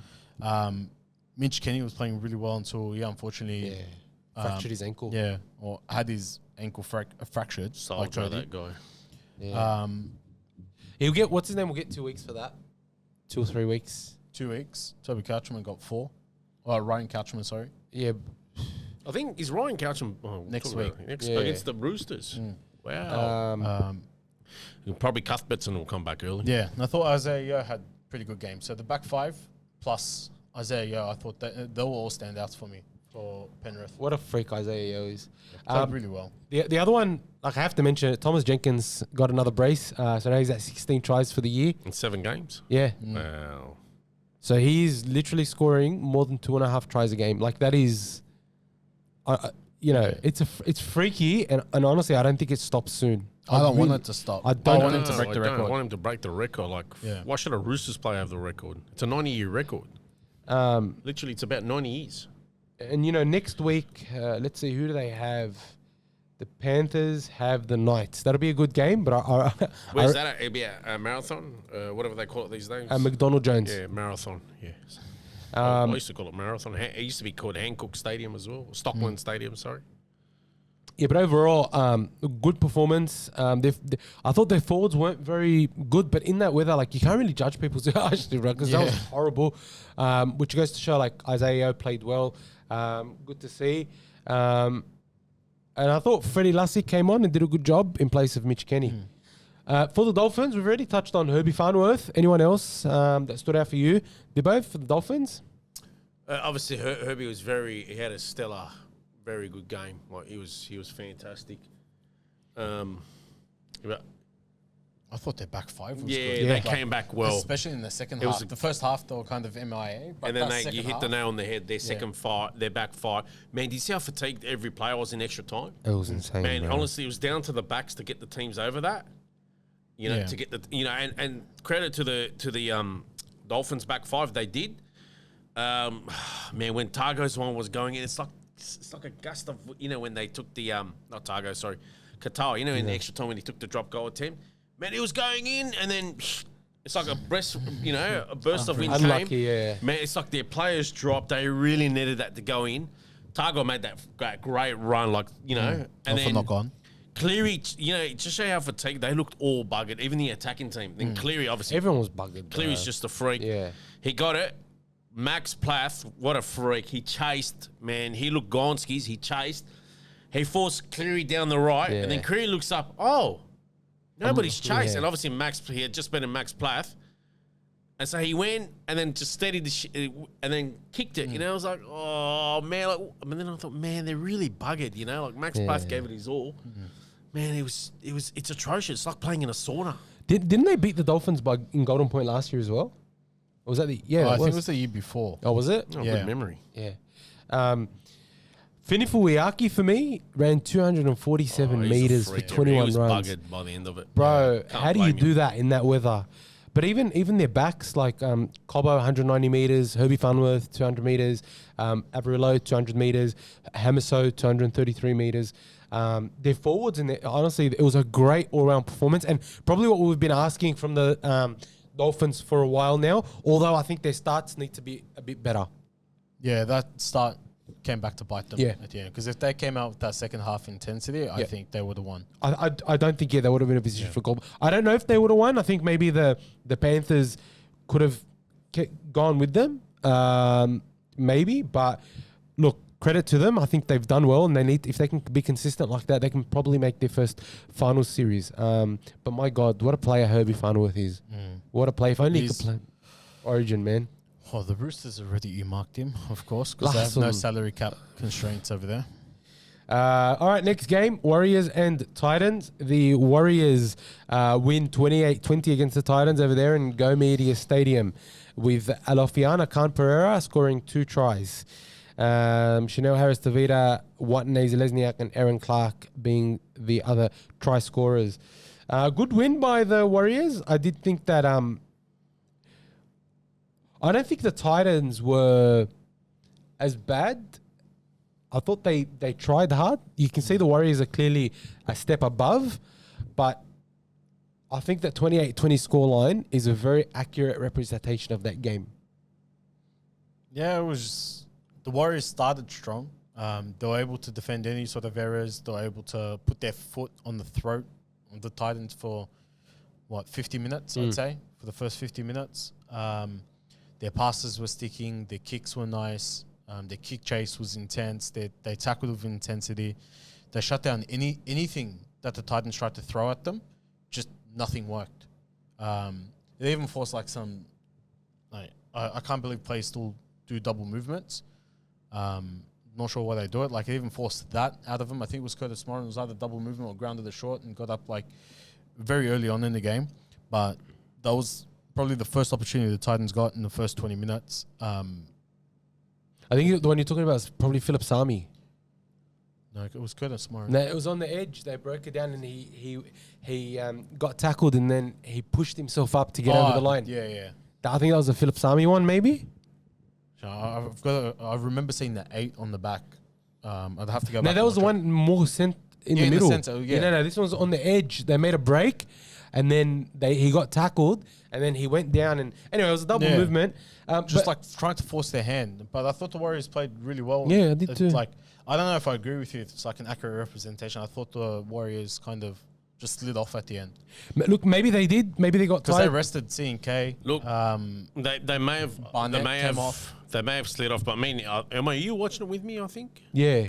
Mitch Kenny was playing really well until he unfortunately fractured his ankle. Yeah, or had his ankle fractured. Soldier, that guy. Yeah. He'll get, what's his name? We'll get 2 weeks for that. 2 or 3 weeks. 2 weeks. Toby Couchman got 4. Ryan Couchman, sorry. Yeah. I think is Ryan Couchman next week against the Roosters. Wow. Probably Cuthbertson will come back early. Yeah, and I thought Isaiah Yeo had pretty good game. So the back five plus Isaiah Yeo, I thought that they were all standouts for me for Penrith. What a freak Isaiah Yeo is. Played really well. The other one, like I have to mention it, Thomas Jenkins got another brace. So now he's at 16 tries for the year. In 7 games? Yeah. Wow. So he's literally scoring more than 2.5 tries a game. Like that is, it's freaky. And honestly, I don't think it stops soon. I don't want it to stop. I don't want him to break the record. I don't want him to break the record. Like, why should a Roosters player have the record? It's a 90-year record. Literally, it's about 90 years. And, next week, let's see, who do they have? The Panthers have the Knights. That'll be a good game, but Where's that at? It'll be a marathon? Whatever they call it these days? McDonald Jones. Yeah, marathon. Yeah. I used to call it marathon. It used to be called Hancock Stadium as well. Stockland Stadium, sorry. Yeah, but overall, a good performance. I thought their forwards weren't very good, but in that weather, like you can't really judge people's actually, right? Because that was horrible. Which goes to show, like Isaiah played well. Good to see. And I thought Freddie Lassie came on and did a good job in place of Mitch Kenny. For the Dolphins, we've already touched on Herbie Farnworth. Anyone else that stood out for you? Dibbo for the Dolphins? Obviously, Herbie was he had a stellar, very good game. Like he was fantastic. I thought their back five was good. good. They came back well. Especially in the second half. The first half, they were kind of MIA. But and then you hit the nail on the head. Their their back five. Man, do you see how fatigued every player was in extra time? It was insane, man. Bro. Honestly, it was down to the backs to get the teams over that. To get and credit to the Dolphins back five, they did. Man, when Targo's one was going in, it's like a gust of when they took the not Targo, sorry, Qatar. In the extra time when he took the drop goal attempt. Man, it was going in, and then it's like a burst of wind Unlucky, came. yeah. Man, it's like their players dropped. They really needed that to go in. Targo made that great run, and then knock on. Cleary, to show how fatigued, they looked all buggered, even the attacking team. Then Cleary, obviously. Everyone was buggered. Cleary's just a freak. Yeah. He got it. Max Plath, what a freak. He chased, man. He looked Gonskis. He chased. He forced Cleary down the right, and then Cleary looks up. Oh, nobody's chased. Yeah. And obviously, he had just been in Max Plath. And so he went and then just steadied and then kicked it. I was like, oh, man. And then I thought, man, they're really buggered, Like Max Plath gave it his all. Man, it's atrocious. It's like playing in a sauna. Didn't they beat the Dolphins in Golden Point last year as well? Or was that the... Yeah, I think it was the year before. Oh, was it? Oh, Yeah. good memory. Yeah. Finifuiaki, for me, ran 247 He's a meters for freak. 21 He was runs. buggered by the end of it. Bro, Can't how do you blame do him. that in that weather? But even their backs, like Cobbo, 190 meters, Herbie Farnworth, 200 meters, Averillo, 200 meters, Hamiso, 233 meters. Their forwards, and honestly, it was a great all-round performance, and probably what we've been asking from the Dolphins for a while now, although I think their starts need to be a bit better. Yeah, that start came back to bite them Yeah. at the end. Because if they came out with that second half intensity, I think they would have won. I don't think they would have been in a position for goal. I don't know if they would have won. I think maybe the Panthers could have gone with them, maybe. But look, credit to them. I think they've done well, and they need, if they can be consistent like that, they can probably make their first final series. But my God, what a player Herbie Farnworth is! What a player! If only he could play Origin, man. Oh, the Roosters already earmarked him, of course, because they have no salary cap constraints over there. All right, next game, Warriors and Titans. The Warriors win 28-20 against the Titans over there in Go Media Stadium with Alofiana Khan Pereira scoring 2 tries. Chanel Harris-Tavita, Watane Zelezniak and Aaron Clark being the other try scorers. Good win by the Warriors. I did think that... I don't think the Titans were as bad. I thought they tried hard. You can see the Warriors are clearly a step above, but I think that 28-20 scoreline is a very accurate representation of that game. Yeah, it was... The Warriors started strong. They were able to defend any sort of errors. They were able to put their foot on the throat of the Titans for, 50 minutes, I'd say, for the first 50 minutes. Their passes were sticking. Their kicks were nice. Their kick chase was intense. They tackled with intensity. They shut down anything that the Titans tried to throw at them. Just nothing worked. They even forced I can't believe players still do double movements. Not sure why they do it. They even forced that out of them. I think it was Curtis Morin. It was either double movement or grounded the short and got up very early on in the game. But that was probably the first opportunity the Titans got in the first 20 minutes. I think the one you're talking about is probably Philip Sami. No, it was Curtis Morin. No, it was on the edge. They broke it down, and he got tackled, and then he pushed himself up to get over the line. Yeah. I think that was a Philip Sami one, maybe. I remember seeing the 8 on the back. I'd have to go back. No, that was the one more in the middle. Center, yeah. No, this one's on the edge. They made a break, and then he got tackled, and then he went down. And anyway, it was a double movement. Trying to force their hand. But I thought the Warriors played really well. Yeah, I did too. I don't know if I agree with you. It's an accurate representation. I thought the Warriors kind of just slid off at the end. Look, maybe they did. Maybe they got because tired. they rested C&K. Look, they may have Barnett came off. They may have slid off, but Elmo, you watching it with me? I think. Yeah.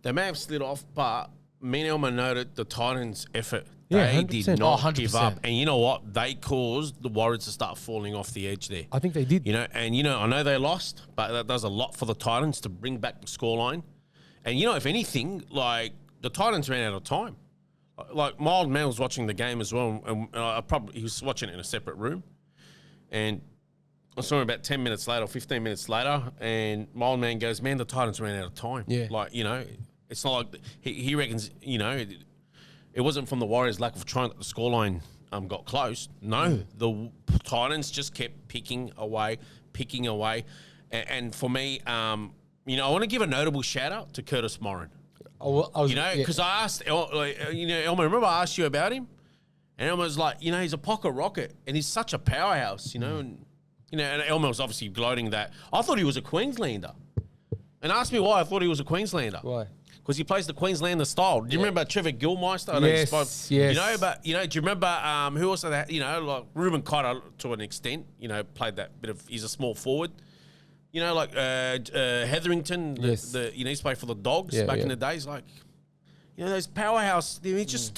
They may have slid off, but me and Elmo noted the Titans' effort. Yeah, They 100%. did not 100%. give up, and you know what? They caused the Warriors to start falling off the edge there. I think they did. I know they lost, but that does a lot for the Titans to bring back the scoreline. And if anything, the Titans ran out of time. Mild Man was watching the game as well, and he was watching it in a separate room. And I saw him about 10 minutes later, or 15 minutes later, and Mild Man goes, "Man, the Titans ran out of time." Yeah. It's not like he reckons, it wasn't from the Warriors' lack of trying that the scoreline got close. No, the Titans just kept picking away. And for me, I want to give a notable shout out to Curtis Morin. Because I asked, Elmo, remember I asked you about him? And Elmo was like, he's a pocket rocket and he's such a powerhouse, and Elmo was obviously gloating that. I thought he was a Queenslander. And asked me why I thought he was a Queenslander. Why? Because he plays the Queenslander style. Do you remember Trevor Gilmeister? Yes. Do you remember who else? Ruben Cotter to an extent, played that bit of, he's a small forward. Hetherington, Yes. he's played for the Dogs back in the days. Those powerhouse, he's just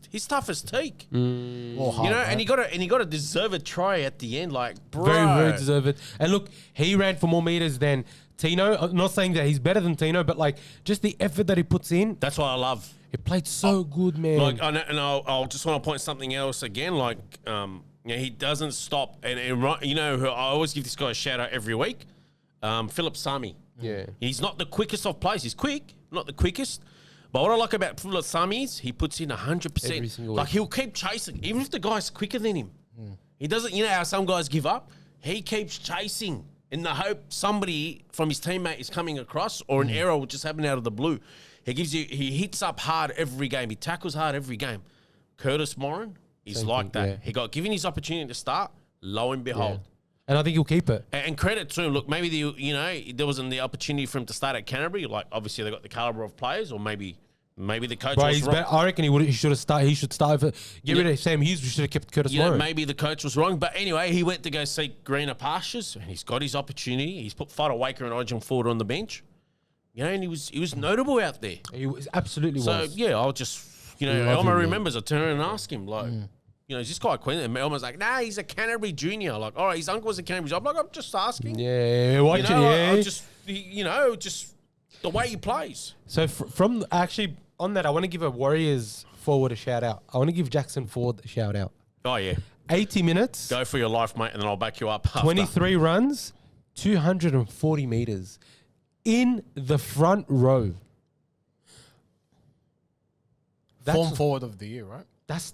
he's tough as teak. And he got a deserved try at the end, bro. Very, very deserved. And look, he ran for more meters than Tino. I'm not saying that he's better than Tino, but just the effort that he puts in. That's what I love. He played so good, man. I'll just want to point something else again. Yeah, he doesn't stop. And you know, I always give this guy a shout out every week. Philip Sami. Yeah. He's not the quickest of players. He's quick, not the quickest. But what I like about Philip Sami is he puts in 100%. Every single Like week. he'll keep chasing, even if the guy's quicker than him. He doesn't. You know how some guys give up. He keeps chasing in the hope somebody from his teammate is coming across, or an error will just happen out of the blue. He hits up hard every game. He tackles hard every game. Curtis Morin is Same like thing, that. yeah. He got given his opportunity to start. Lo and behold. Yeah. And I think he'll keep it. And credit to him. Look, maybe there wasn't the opportunity for him to start at Canterbury. Like obviously they got the caliber of players, or maybe the coach Bro, was he's wrong. better. I reckon he should have started. He should start over. Get rid of Sam Hughes. We should have kept Curtis Morin. Maybe the coach was wrong. But anyway, he went to go seek greener pastures, and he's got his opportunity. He's put Fido Waker and Origin Ford on the bench. You know, and he was notable out there. He was absolutely So was. yeah, I'll just love Elmo him, man. remembers. I turn and ask him like. Is this guy Queen? And Elmo's like, nah, he's a Canterbury junior. Like, all right, his uncle was a Canterbury. I'm like, I'm just asking. Yeah, watch it. Yeah. I just the way he plays. So from actually on that, I want to give a Warriors forward a shout out. I want to give Jackson Ford a shout out. Oh yeah, 80 minutes, go for your life, mate, and then I'll back you up. After. 23 runs, 240 meters in the front row. Form forward of the year, right? That's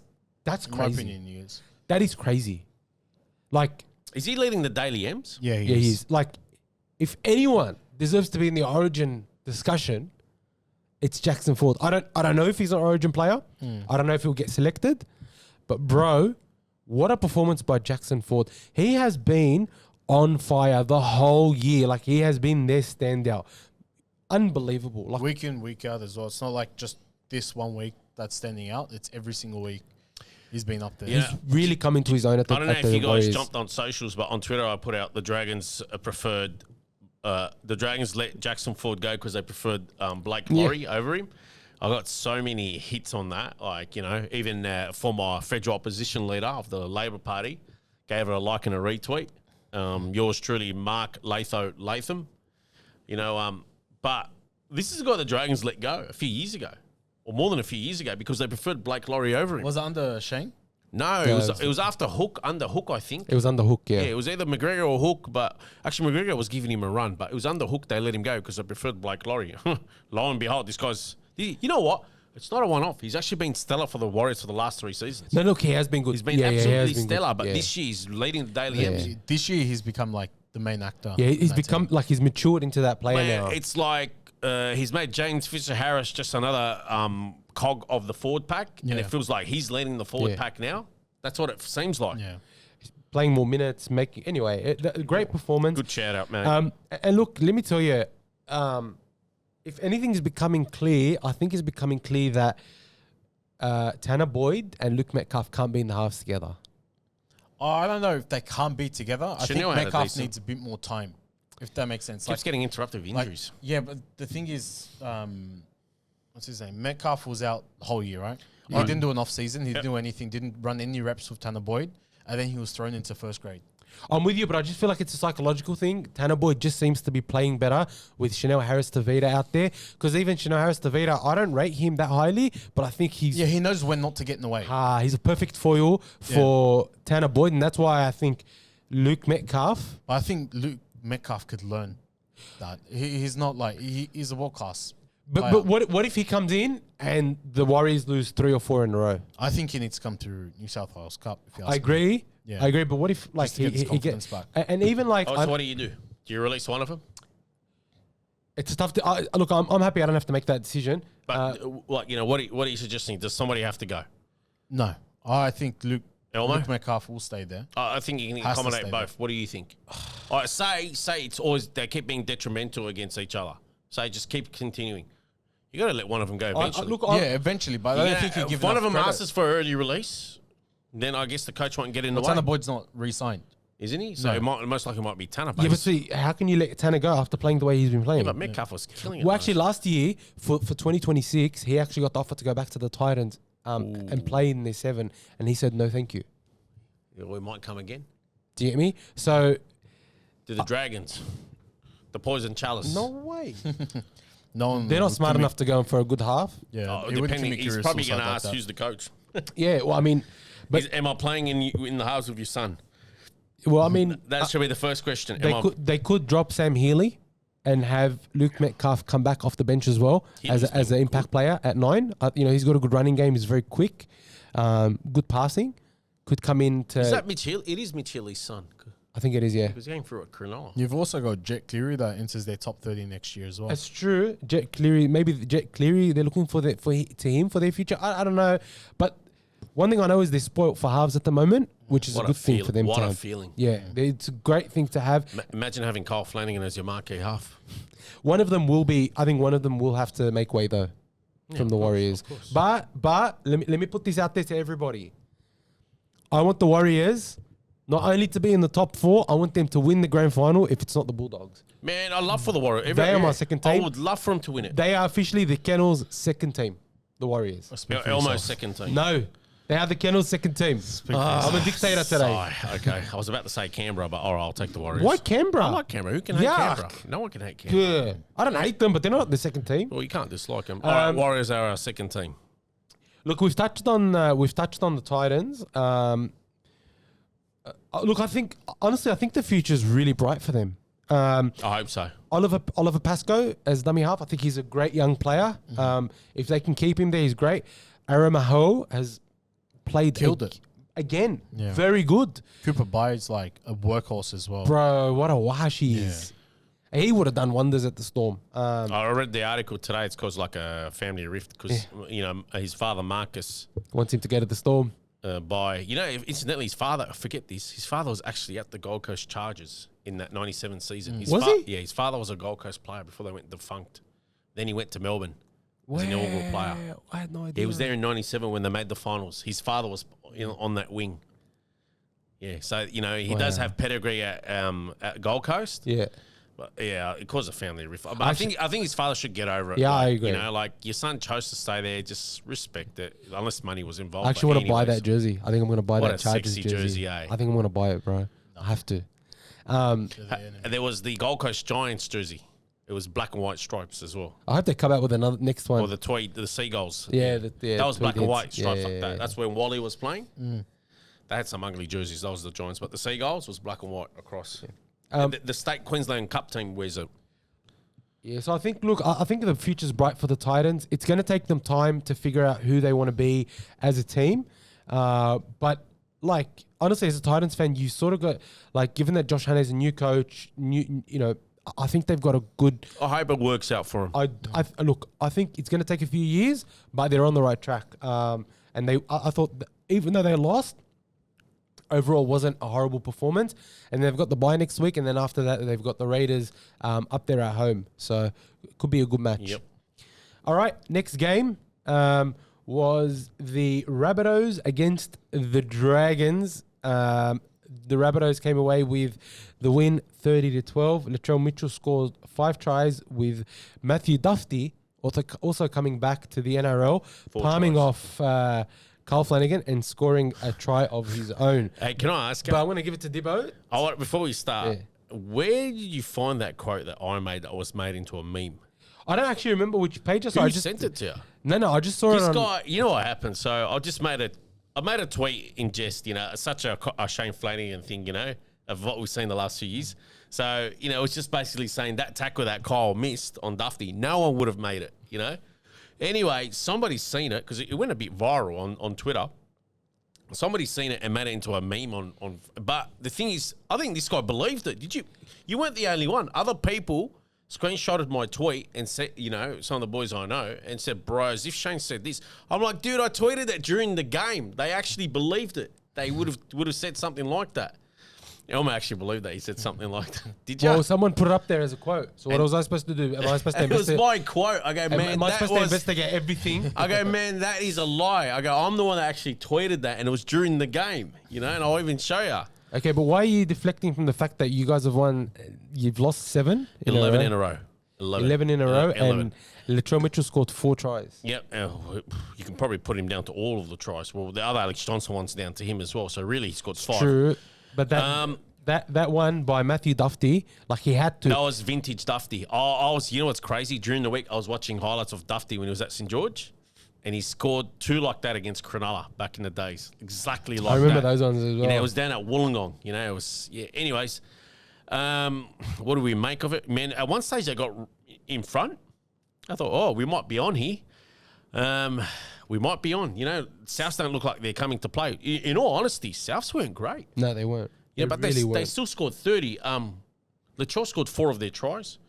In my crazy. opinion, he is. That is crazy. Like, Is he leading the Daily M's? Yeah, yeah, he's like, if anyone deserves to be in the Origin discussion, it's Jackson Ford. I don't know if he's an Origin player. I don't know if he'll get selected, but bro, what a performance by Jackson Ford. He has been on fire the whole year. Like, he has been their standout. Unbelievable. Like, Week in, week out as well. It's not like just this 1 week that's standing out. It's every single week he's been up there. Yeah. he's really coming to his own at the I don't know at if the you guys Warriors. jumped on socials, but on Twitter I put out the Dragons preferred. The Dragons let Jackson Ford go because they preferred Blake Laurie over him. I got so many hits on that. Like, even former federal opposition leader of the Labor Party gave it a like and a retweet. Yours truly, Mark Latham. But this is a guy the Dragons let go a few years ago, or more than a few years ago, because they preferred Blake Laurie over him. Was it under Shane? No, it was after Hook, under Hook, I think. It was under Hook, yeah. Yeah, it was either McGregor or Hook, but actually McGregor was giving him a run, but it was under Hook they let him go because they preferred Blake Laurie. Lo and behold, this guy's... You know what? It's not a one-off. He's actually been stellar for the Warriors for the last 3 seasons. No, look, he has been good. He's been he absolutely has been stellar, good. but Yeah. this year he's leading the Daily Yeah. M's. This year he's become like the main actor. Yeah, he's in that become, team. like, he's matured into that player Man, now. it's like he's made James Fisher-Harris just another cog of the forward pack, and Yeah. it feels like he's leading the forward Yeah. pack now. That's what it seems like. Yeah. Playing more minutes, making... Anyway, great performance. Good shout out, man. And look, let me tell you, if anything is becoming clear, I think it's becoming clear that Tanner Boyd and Luke Metcalf can't be in the halves together. Oh, I don't know if they can't be together. I think Chanel had a Metcalf decent- needs a bit more time, if that makes sense. Keeps getting interrupted with like, injuries. yeah, but the thing is, what's his name? Metcalf was out the whole year, right? He Right. didn't do an off season. He didn't do anything. Didn't run any reps with Tanner Boyd, and then he was thrown into first grade. I'm with you, but I just feel like it's a psychological thing. Tanner Boyd just seems to be playing better with Chanel Harris-Tavita out there. Because even Chanel Harris-Tavita, I don't rate him that highly, but I think he's... Yeah, he knows when not to get in the way. he's a perfect foil for Tanner Boyd, and that's why I think Luke Metcalf... I think Luke Metcalf could learn that. He's not like he's a world class. But what if he comes in and the Warriors lose 3 or 4 in a row? I think he needs to come to New South Wales Cup. If you ask I me. agree. Yeah. I agree. But what if like Just to get his he confidence gets back. and even like So what do? Do you release one of them? it's tough to look. I'm happy I don't have to make that decision. But what are you suggesting? Does somebody have to go? No, I think Luke Elmo? Metcalf will stay there. I think you can Has to accommodate stay both. What do you think? All right, say it's always they keep being detrimental against each other. Say just keep continuing. You got to let one of them go eventually. Yeah, eventually, but I don't think he if give one of them credit. asks for early release, then I guess the coach won't get in the way, Tanner Boyd's not re-signed. isn't he? So No. it most likely might be Tanner. Yeah, but Based. see, how can you let Tanner go after playing the way he's been playing? But Metcalf was killing it. Well, actually, last year for 2026, he actually got the offer to go back to the Titans and play in their 7, and he said no, thank you. we might come again Do you get me? So to the Dragons, the poison chalice. no way. No one They're not would smart commit- enough to go in for a good half. Yeah, Oh, he wouldn't depending, commit he's career probably suicide going to like ask that. who's the coach. Yeah, well, I mean, But Am I playing in the halves with your son? well, I mean, That should be the first question. Am I- they could drop Sam Healy and have Luke Metcalf come back off the bench as well Healy's as been an impact player at 9. He's got a good running game. He's very quick, good passing. Could come in to. Is that Mitch Healy? It is Mitch Healy's son. I think it is. Yeah, He was going through at Cronulla. You've also got Jet Cleary that enters their top 30 next year as well. that's true. Jet Cleary, maybe Jet Cleary. They're looking for him for their future. I don't know, but one thing I know is they're spoilt for halves at the moment, which is What a good thing for them. What to a have. feeling. Yeah, it's a great thing to have. Imagine having Kyle Flannagan as your marquee half. One of them will be. I think one of them will have to make way though from the Warriors. But let me put this out there to everybody. I want the Warriors not only to be in the top 4. I want them to win the grand final. If it's not the Bulldogs, Man, I love for the Warriors. They are my second I team. would love for them to win it. they are officially the Kennels' second team. The Warriors. Speak for Elmo's yourself. second team. No, they are the Kennels' second team. I'm a dictator today. Sigh. Okay, I was about to say Canberra, but all right, I'll take the Warriors. Why Canberra? I like Canberra. Who can hate Yuck. Canberra? No one can hate Canberra. Yeah. I don't hate them, but they're not the second team. Well, you can't dislike them. All right, Warriors are our second team. Look, we've touched on the Titans. Look, I think the future is really bright for them. I hope so. Oliver Pascoe as dummy half, I think he's a great young player. If they can keep him there, he's great. Aramaho has played Killed it. again. Yeah. Very good. Cooper By's like a workhorse as well. Bro, what a wash he is. He would have done wonders at the Storm. I read the article today. It's caused like a family rift because his father Marcus Wants him to go to the Storm. incidentally, his father. Forget this. His father was actually at the Gold Coast Chargers in that '97 season. Was he? Yeah, his father was a Gold Coast player before they went defunct. Then he went to Melbourne as an inaugural player. I had no idea. He was there in '97 when they made the finals. His father was on that wing. Yeah, so he does have pedigree at Gold Coast. Yeah. But yeah, it caused a family rift. But I think his father should get over it. Yeah, I Like, agree. Like your son chose to stay there, just respect it, unless money was involved. I actually But want to buy anyways, that jersey. I think I'm going to buy What that a Chargers sexy jersey. jersey, eh? I think I'm going to buy it, bro. I have to. And there was the Gold Coast Giants jersey. It was black and white stripes as well. I hope they come out with another next one. Or the Seagulls. Yeah, that was black and tweed white heads. stripes Yeah, like that. yeah. That's when Wally was playing. They had some ugly jerseys. Those were the Giants, but the Seagulls was black and white across. And the state Queensland Cup team wears it. Yeah, so I think the future's bright for the Titans. It's going to take them time to figure out who they want to be as a team. But like honestly, as a Titans fan, you sort of got like, given that Josh Hannay's a new coach, I think they've got a good. I hope it works out for them. I think it's going to take a few years, but they're on the right track. And I thought even though they lost, overall wasn't a horrible performance. And they've got the bye next week, and then after that they've got the Raiders up there at home. So it could be a good match. Yep. All right, next game was the Rabbitohs against the Dragons. The Rabbitohs came away with the win 30-12. Latrell Mitchell scored 5 tries, with Matthew Duffy also coming back to the NRL, 4 palming tries. off Kyle Flannagan and scoring a try of his own. Hey, can I ask? But I'm going to give it to Dibbo. Before we start, where did you find that quote that I made that was made into a meme? I don't actually remember which page I saw. Who I just sent it to you? No, I just saw it This on. guy, you know what happened? So I just made a tweet in jest, such a Shane Flannagan thing, of what we've seen the last few years. So, it's just basically saying that tackle that Kyle missed on Duffy, no one would have made it, Anyway, somebody's seen it because it went a bit viral on Twitter. Somebody's seen it and made it into a meme on. But the thing is, I think this guy believed it. Did you? You weren't the only one. Other people screenshotted my tweet and said, some of the boys I know, and said, bro, as if Shane said this. I'm like, dude, I tweeted that during the game. They actually believed it. They would have said something like that. Elmo actually believed that he said something like that. Did you? Well, someone put it up there as a quote. So what was I supposed to do? Am I supposed to It was investigate? my quote. I go, man, Am I that supposed to was... investigate everything? I go, man, that is a lie. I go, I'm the one that actually tweeted that, and it was during the game, and I'll even show you. Okay, but why are you deflecting from the fact that you guys have won? You've lost 7? 11 in a row. 11 in a row, 11. and Latrell Mitchell scored 4 tries. Yep. You can probably put him down to all of the tries. Well, the other Alex Johnson one's down to him as well. So really, he scored 5. True, but that one by Matthew Duffy, like he had to. That was vintage Duffy. I was, what's crazy? During the week, I was watching highlights of Duffy when he was at St. George. and he scored 2 like that against Cronulla back in the days. Exactly like that. I remember those ones as well. You know, it was down at Wollongong. You know, it was, yeah. Anyways, what do we make of it? Man, at one stage they got in front. I thought, oh, we might be on here. We might be on. You know, Souths don't look like they're coming to play. In all honesty, Souths weren't great. No, they weren't. Yeah, but really they still scored 30. Latrell scored 4 of their tries.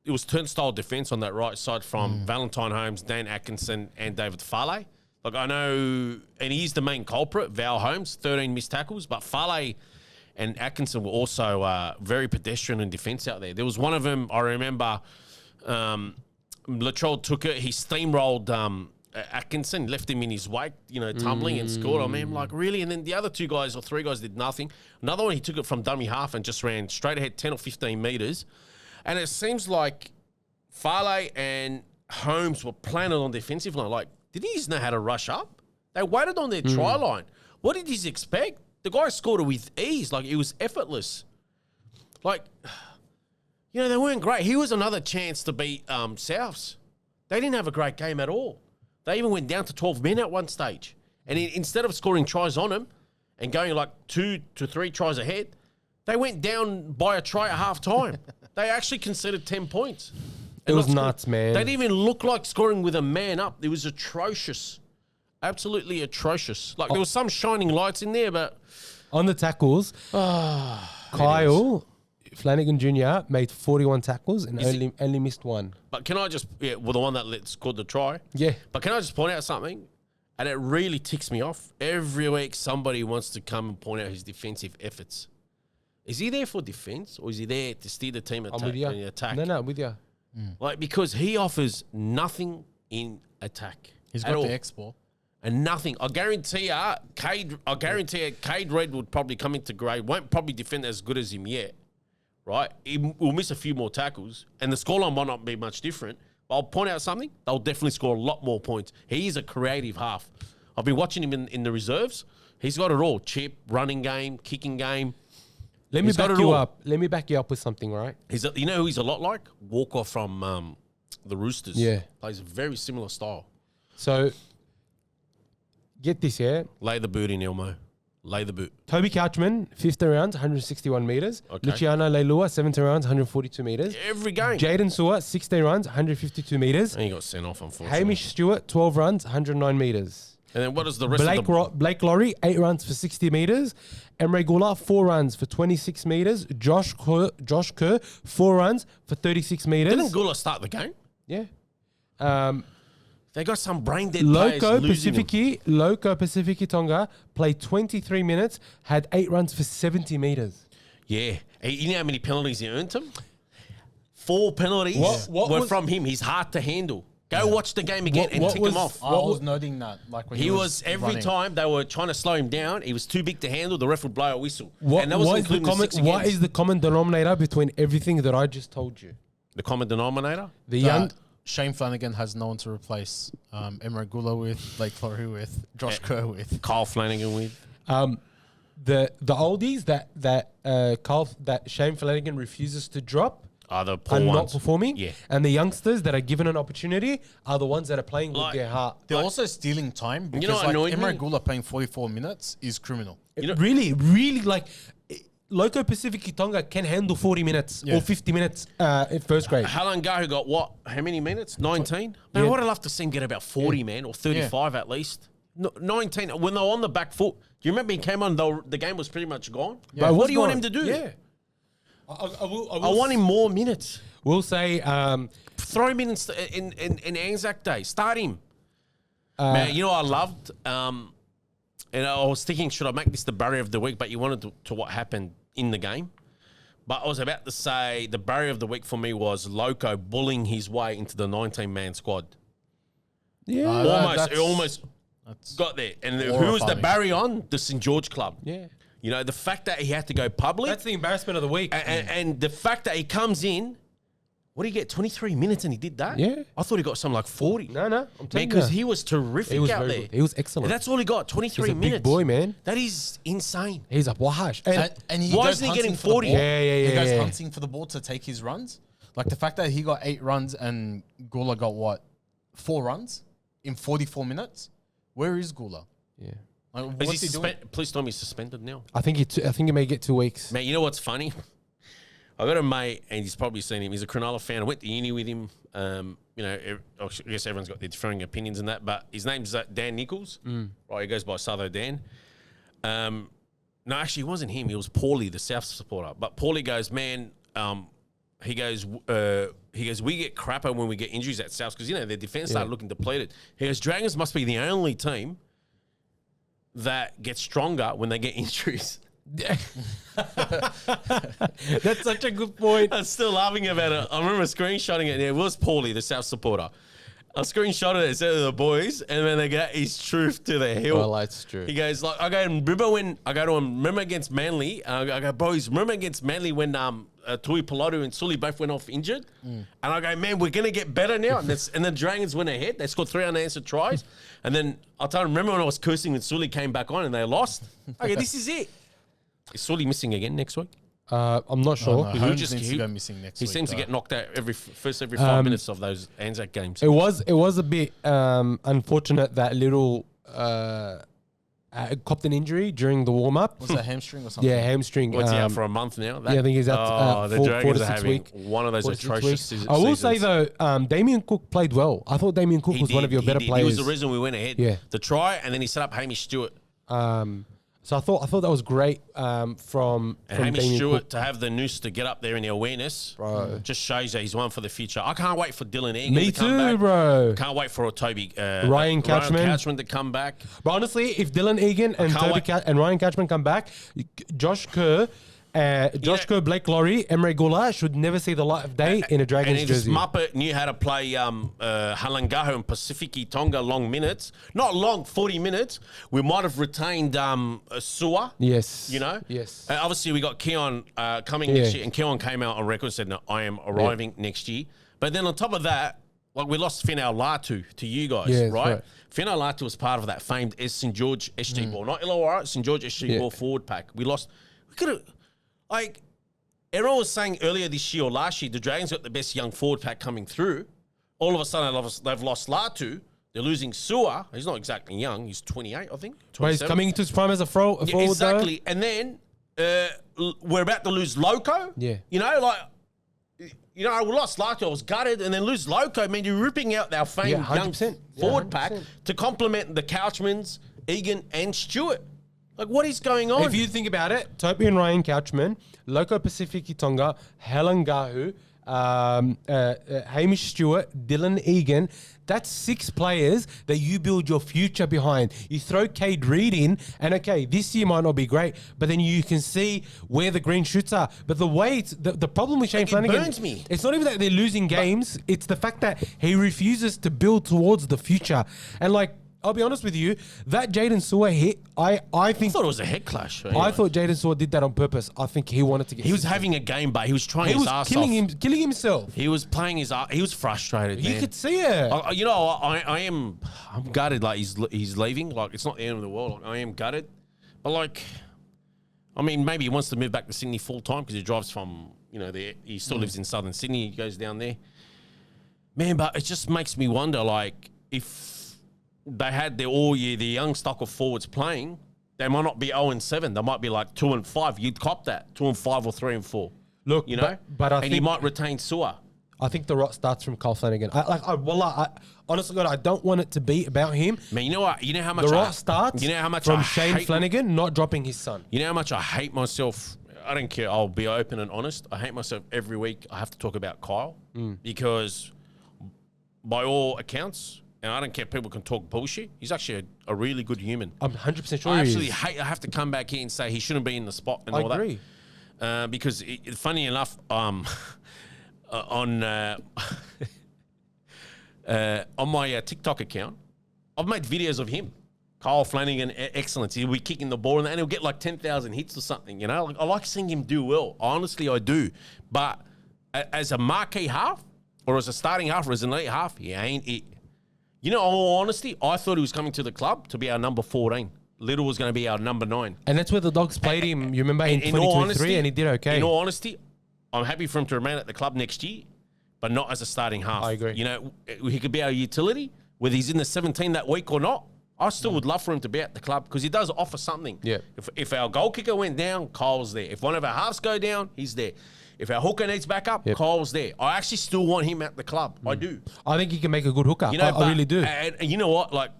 It was turnstile defence on that right side from Valentine Holmes, Dan Atkinson, and David Farley. Like, I know, and he's the main culprit, Val Holmes, 13 missed tackles, but Farley and Atkinson were also very pedestrian in defence out there. There was one of them, I remember, Latrell took it, he steamrolled Atkinson, left him in his wake, you know, tumbling and scored. I mean, like, really? And then the other 2 guys or 3 guys did nothing. Another one, he took it from dummy half and just ran straight ahead 10 or 15 metres. And it seems like Farley and Holmes were planning on defensive line. Like, did he know how to rush up? They waited on their try line. What did he expect? The guy scored it with ease. Like, it was effortless. Like, you know, they weren't great. He was another chance to beat Souths. They didn't have a great game at all. They even went down to 12 men at one stage. And instead of scoring tries on them and going like 2 to 3 tries ahead, they went down by a try at half time. They actually conceded 10 points. It was nuts, man. They didn't even look like scoring with a man up. It was atrocious. Absolutely atrocious. Like, there was some shining lights in there, but... On the tackles, Kyle Flannagan Jr. made 41 tackles and only missed 1. But can I just... Yeah, well, the one that scored the try. Yeah. But can I just point out something? And it really ticks me off. Every week, somebody wants to come and point out his defensive efforts. Is he there for defense, or is he there to steer the team I'm with you. attack? No, I'm with you. Like, because he offers nothing in attack. He's at got all. the expo. And nothing. I guarantee you, Cade Red would probably come into grade, won't probably defend as good as him yet, right? He will miss a few more tackles, and the scoreline might not be much different. But I'll point out something. They'll definitely score a lot more points. He is a creative half. I've been watching him in the reserves. He's got it all. Chip, running game, kicking game. Let me back you up with something, right? You know who he's a lot like? Walker from the Roosters. Yeah. Plays a very similar style. So, get this, yeah? Lay the boot in, Elmo. Lay the boot. Toby Couchman, 15 rounds, 161 metres. Okay. Luciano Leilua, 17 rounds, 142 metres. Every game. Jaden Sewer, 16 runs, 152 metres. And he got sent off, unfortunately. Hamish Stewart, 12 runs, 109 metres. And then what is the rest of the... Blake Laurie, 8 runs for 60 metres. Emre Gula, 4 runs for 26 metres. Josh Kerr, 4 runs for 36 metres. Didn't Gula start the game? Yeah. They got some brain dead players losing him. Loco Pacifici Tonga played 23 minutes, had 8 runs for 70 metres. Yeah. You know how many penalties he earned him? 4 penalties What were was- from him. He's hard to handle. Go watch the game again and tick him off. I was noting that. Like when He was every running. time they were trying to slow him down, he was too big to handle. The ref would blow a whistle. What and that was is the including common? 6 What against. is the common denominator between everything that I just told you? The common denominator? The young, Shane Flannagan has no one to replace Emre Gula with, Blake Laurie with, Josh Kerr with. Kyle Flannagan with. the oldies that Shane Flannagan refuses to drop Are the poor are not ones. performing. Yeah. And the youngsters that are given an opportunity are the ones that are playing Like- with their heart. They're also stealing time because You know what annoyed Emre me? Gula playing 44 minutes is criminal. Really, like Loco Pacifici Tonga can handle 40 minutes Yeah. or 50 minutes in first grade. Halangahu got what? How many minutes? 19? Man, Yeah. I would have loved to see him get about 40, man, or 35 at least. No, 19. When they were on the back foot, do you remember he came on, the game was pretty much gone? But What what's do you want gone? him to do? Yeah. I want him more minutes. We'll say Throw him in Anzac Day. Start him. Man, you know what I loved? And I was thinking, should I make this the barrier of the week? But you wanted to what happened in the game. But I was about to say the barrier of the week for me was Loco bullying his way into the 19-man squad. yeah. Almost That's got there. And who was the horrifying. barrier on? The St. George Club. Yeah. You know, the fact that he had to go public. That's the embarrassment of the week. And the fact that he comes in, what did he get? 23 minutes and he did that? Yeah. I thought he got something like 40. No, I'm telling you. Because he was terrific He was out very there. good. He was excellent. And that's all he got, 23 He's a minutes. big boy, man. That is insane. He's a wahash. and he Why goes isn't he hunting getting for the 40? ball. Yeah. He goes hunting for the ball to take his runs. Like the fact that he got 8 runs and Gula got what? 4 runs in 44 minutes. Where is Gula? Yeah. Like, Is what's he he doing? Please tell me he's suspended now. I think he may get 2 weeks. Man, you know what's funny? I got a mate, and he's probably seen him. He's a Cronulla fan. I went to uni with him. I guess everyone's got their differing opinions in that, but his name's Dan Nichols. Right, he goes by Southo Dan. No, actually, it wasn't him. It was Paulie, the South supporter. But Paulie goes, man, he goes, we get crapper when we get injuries at South because, their defence started looking depleted. He goes, Dragons must be the only team that gets stronger when they get injuries. That's such a good point. I'm still laughing about it. I remember screenshotting it. And it was Paulie, the South supporter. I screenshotted it, said to the boys, and then they got his truth to the hill. Well, that's true. He goes, like, I go and remember against Manly. I go, boys, remember against Manly when Tui Pilotu and Sully both went off injured? And I go, man, we're going to get better now. And the Dragons went ahead. They scored 3 unanswered tries. And then I told him, remember when I was cursing when Sully came back on and they lost? Okay, this is it. Is Sully missing again next week? I'm not sure. No, Holmes needs to go missing next week. He seems to get knocked out every 5 minutes of those Anzac games. It was a bit unfortunate that little copped an injury during the warm up. Was that hamstring or something? Yeah, hamstring. What's he out for a month now? I think he's out. The 4 Dragons to are 6 having weeks. one of those 4 to 6 atrocious weeks. seasons. I will say though, Damien Cook played well. I thought Damien Cook was one of your better players. He was the reason we went ahead. Yeah. The try, and then he set up Hamish Stewart. So I thought that was great from Hamish Damien Stewart Cook. to have the noose to get up there in the awareness, just shows that he's one for the future. I can't wait for Dylan Egan Me to come too, back. bro. Can't wait for Ryan Catchman to come back. But honestly, if Dylan Egan and Ryan Catchman come back, Josh Kerr, Blake Laurie, Emre Gula should never see the light of day in a Dragons and jersey. this Muppet knew how to play Halangaho and Pacifici Tonga long minutes. Not long, 40 minutes. We might have retained Sua. Yes. Yes. Obviously, we got Keon coming next year, and Keon came out on record and said, no, I am arriving next year. But then on top of that, like we lost Finau Latu to you guys, right? Finau Latu was part of that famed St. George SG ball. Not Illawarra, St. George SG ball forward pack. We could have... Like, everyone was saying earlier this year or last year, the Dragons got the best young forward pack coming through. All of a sudden, they've lost Latu. They're losing Sua. He's not exactly young. He's 28, I think. 27. But he's coming into his prime as a forward, exactly. Though. And then we're about to lose Loco. Yeah. We lost Latu. I was gutted. And then lose Loco. I mean, you're ripping out our famed young forward pack to complement the Couchmans, Egan, and Stewart. Like, what is going on? If you think about it, Topi and Ryan Couchman, Loco Pacifici Tonga, Halangahu, Hamish Stewart, Dylan Egan, that's 6 players that you build your future behind. You throw Cade Reid in, and okay, this year might not be great, but then you can see where the green shoots are. But the way the problem with Shane Flannagan, burns me. It's not even that they're losing games, it's the fact that he refuses to build towards the future. And like, I'll be honest with you, that Jaden Sua hit, I think... I thought it was a head clash. Anyway. I thought Jaden Sua did that on purpose. I think he wanted to get... He was having a game, but he was trying his ass off. Killing himself. He was playing his ass. He was frustrated, You man. could see it. I'm gutted, like, he's leaving. Like, it's not the end of the world. Like, I am gutted. But, like, I mean, maybe he wants to move back to Sydney full-time because he drives from, he still lives in southern Sydney. He goes down there. Man, but it just makes me wonder, like, if... they had the young stock of forwards playing, they might not be 0-7. They might be like 2-5. You'd cop that 2-5 or 3-4. Look, but I think you might retain Sua. I think the rot starts from Carl Flanagan. Honestly, God, I don't want it to be about him. Man, you know what? You know how much the rot starts. You know how much from I Shane hate Flannagan not dropping his son. You know how much I hate myself. I don't care. I'll be open and honest. I hate myself every week. I have to talk about Kyle because, by all accounts. And I don't care if people can talk bullshit. He's actually a really good human. I'm 100% sure I he actually is. hate I have to come back here and say he shouldn't be in the spot and I all agree. that. Because, funny enough, on my TikTok account, I've made videos of him. Kyle Flanagan, excellence. He'll be kicking the ball and he'll get like 10,000 hits or something, Like, I like seeing him do well. Honestly, I do. But as a marquee half or as a starting half or as an elite half, he ain't it. In all honesty, I thought he was coming to the club to be our number 14. Little was going to be our number 9. And that's where the Dogs played him, you remember, in 2023, and he did okay. In all honesty, I'm happy for him to remain at the club next year but not as a starting half. I agree. You know, he could be our utility, whether he's in the 17 that week or not. I still would love for him to be at the club because he does offer something. Yeah. If our goal kicker went down, Cole's there. If one of our halves go down, he's there. If our hooker needs backup, Cole's there. I actually still want him at the club. I do. I think he can make a good hooker. You know, I really do. And you know what? Like,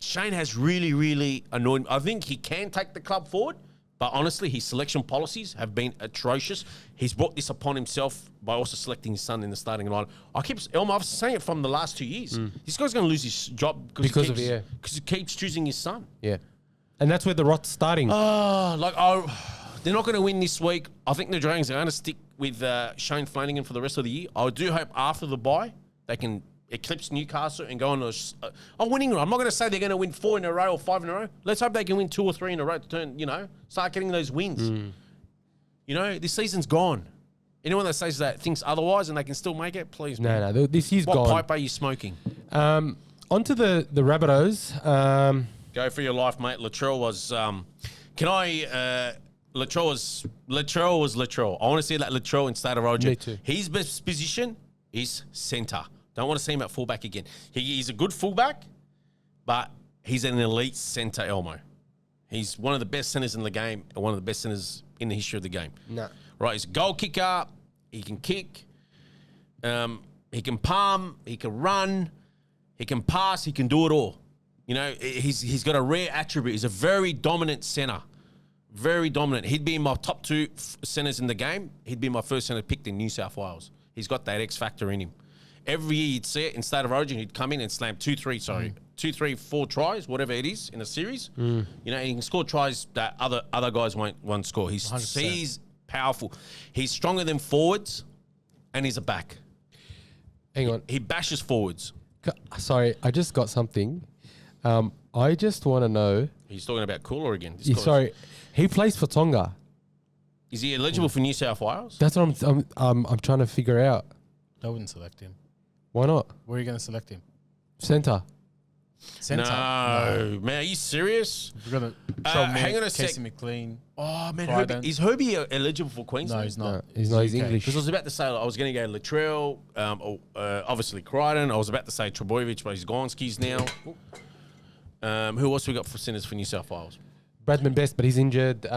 Shane has really, really annoyed me. I think he can take the club forward, but honestly, his selection policies have been atrocious. He's brought this upon himself by also selecting his son in the starting line. Elmo, I've been saying it from the last 2 years. This guy's going to lose his job because he keeps choosing his son. Yeah. And that's where the rot's starting. They're not going to win this week. I think the Dragons are going to stick with Shane Flannagan for the rest of the year. I do hope after the bye they can eclipse Newcastle and go on a winning run. I'm not going to say they're going to win 4 in a row or 5 in a row. Let's hope they can win 2 or 3 in a row to start getting those wins. You know, this season's gone. Anyone that says that thinks otherwise and they can still make it, please. No, this year's gone. What pipe are you smoking? Onto the Rabbitohs. Go for your life, mate. Latrell was. Latrell was Latrell. I want to see that Latrell in State of Origin. Me too. His best position is centre. Don't want to see him at fullback again. He's a good fullback, but he's an elite centre, Elmo. He's one of the best centres in the game and one of the best centres in the history of the game. No. Right, he's a goal kicker. He can kick. He can palm. He can run. He can pass. He can do it all. You know, he's got a rare attribute. He's a very dominant centre. Very dominant. He'd be in my top 2 centres in the game. He'd be my first centre picked in New South Wales. He's got that X factor in him. Every year you'd see it in State of Origin, he'd come in and slam 2, 3, 4 tries, whatever it is in a series. You know, and he can score tries that other guys won't score. He's powerful. He's stronger than forwards, and he's a back. Hang on. He bashes forwards. Sorry, I just got something. I just want to know. He's talking about Cooler again. Sorry, he plays for Tonga. Is he eligible for New South Wales? That's what I'm trying to figure out. I wouldn't select him. Why not? Where are you going to select him? Centre. No, man, are you serious? We're going to hang on a sec. Casey McLean. Oh, man, is Herbie eligible for Queensland? No, he's not. No, he's not. He's English. Because I was about to say, I was going to go Latrell, obviously Crichton. I was about to say Trebojevic, but he's Gonski's now. Who else we got for centres for New South Wales? Bradman Best, but he's injured.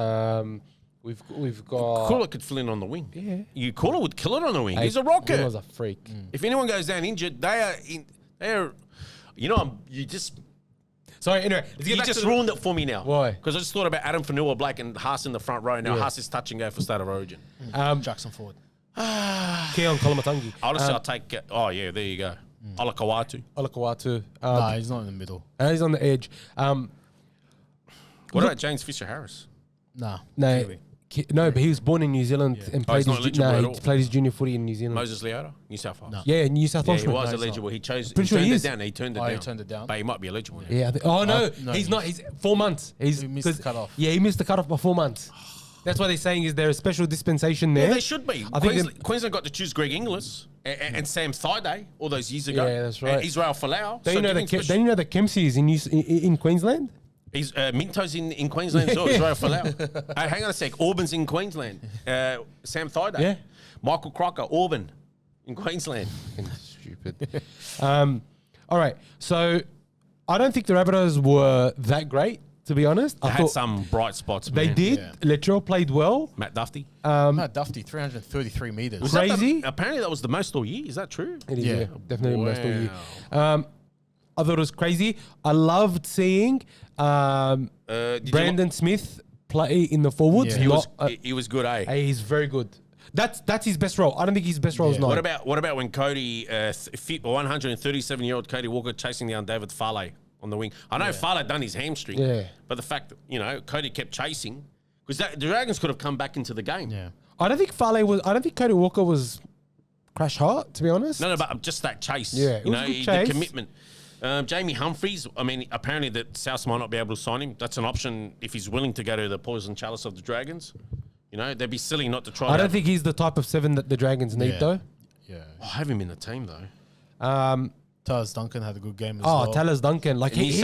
We've got... Cooler could fill in on the wing. Yeah. Cooler would kill it on the wing. He's a rocket. He was a freak. If anyone goes down injured, they are. You know, Sorry, anyway. You just ruined it for me now. Why? Because I just thought about Adam Fanua Black and Haas in the front row. Now Haas is touch and go for State of Origin. Jackson Ford. Keon Kolomatangi. Honestly, I'll take... oh, yeah, there you go. Alakawatu. Olakawatu. No, he's not in the middle. He's on the edge. What about James Fisher-Harris? No. No, but he was born in New Zealand and played he played his junior footy in New Zealand. Moses Leota, New South Wales. No. Yeah, New South Wales. He was eligible. He turned it down. He turned it down. But he might be eligible. Now. Yeah. No, he's not. He's 4 months. He missed the cutoff. Yeah, he missed the cutoff by 4 months. That's why they're saying is there a special dispensation there. Yeah, they should be. I think Queensland got to choose Greg Inglis and Sam Thaiday all those years ago. Yeah, that's right. And Israel Folau. Don't you know that Kempsey is in Queensland? He's Minto's in Queensland as well. Israel Folau. Hang on a sec. Auburn's in Queensland. Sam Thaiday. Yeah. Michael Crocker, Auburn in Queensland. Stupid. All right. So I don't think the Rabbitohs were that great, to be honest. They had some bright spots. They did. Yeah. Latrell played well. Matt Duffy. Matt Duffy, 333 metres. Was Crazy. Apparently that was the most all year. Is that true? It is, Yeah. definitely most of the year. Wow. I thought it was crazy. I loved seeing Brandon Smith play in the forwards. Yeah. He was good, eh? He's very good. That's his best role. I don't think his best role is not. What about when Cody, 137-year-old Cody Walker chasing down David Farley on the wing? I know Farley done his hamstring, but the fact that Cody kept chasing because the Dragons could have come back into the game. Yeah. I don't think Cody Walker was crash hard, to be honest. No, but just that chase. Yeah, it was a good chase. The commitment. Jamie Humphries, I mean, apparently that South might not be able to sign him. That's an option if he's willing to go to the poison chalice of the Dragons. They'd be silly not to try. I don't think he's the type of 7 that the Dragons need, though. Yeah. I have him in the team though. Tallis Duncan had a good game as well. Tallis Duncan, like he's New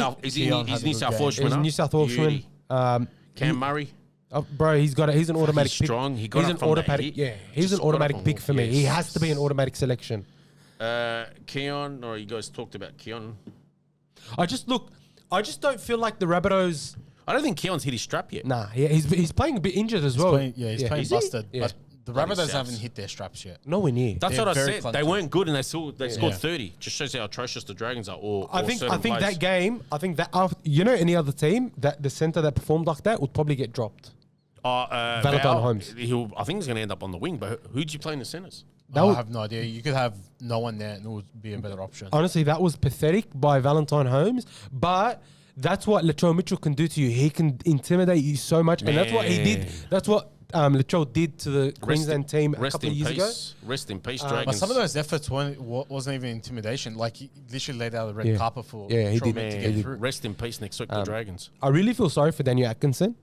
South Wales He's winner. New South Wales winner. Cam Murray. Bro, he's an automatic pick. strong. He got he's up an from that automatic. hit. Yeah, he's Just an got up automatic from pick it. for me. He Yes. has to be an automatic selection. Keon, or you guys talked about Keon. I just don't feel like the Rabbitohs. I don't think Keon's hit his strap yet. Nah, he's playing a bit injured as well. He's playing Is he? busted. Yeah. But the Bloody Rabbitohs Souths. haven't hit their straps yet. Nowhere near. That's They're what I very said. clunky. They weren't good, and they scored Yeah. 30. Just shows how atrocious the Dragons are. I think that game. I think that any other team that the center that performed like that would probably get dropped. Valentine Holmes. I think he's going to end up on the wing. But who'd you play in the centers? That was- I have no idea. You could have no one there, and it would be a better option. Honestly, that was pathetic by Valentine Holmes, but that's what Latrell Mitchell can do to you. He can intimidate you so much, and that's what he did. Man. That's what Latrell did to the Queensland team a couple of years ago. Rest in peace, Dragons. But some of those efforts wasn't even intimidation. Like, he literally laid out the red Yeah. carpet for Yeah, he did. Trollman to He get did. through. Rest in peace next week, the Dragons. I really feel sorry for Daniel Atkinson.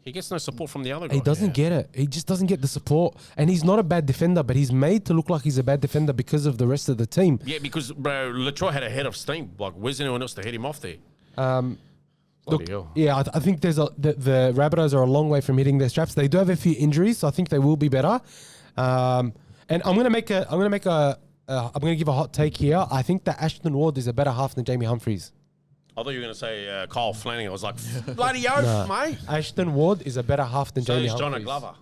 He gets no support from the other guy. He doesn't get it. He just doesn't get the support, and he's not a bad defender, but he's made to look like he's a bad defender because of the rest of the team. Yeah, because bro, Latroy had a head of steam. Like, where's anyone else to head him off there? Bloody hell. Yeah, I think the Rabbitohs are a long way from hitting their straps. They do have a few injuries, so I think they will be better. And I'm gonna give a hot take here. I think that Ashton Ward is a better half than Jamie Humphries. I thought you were going to say Kyle Flannagan. I was like, bloody oath, mate. Ashton Ward is a better half than So Jamie is Humphries. Jonah Glover.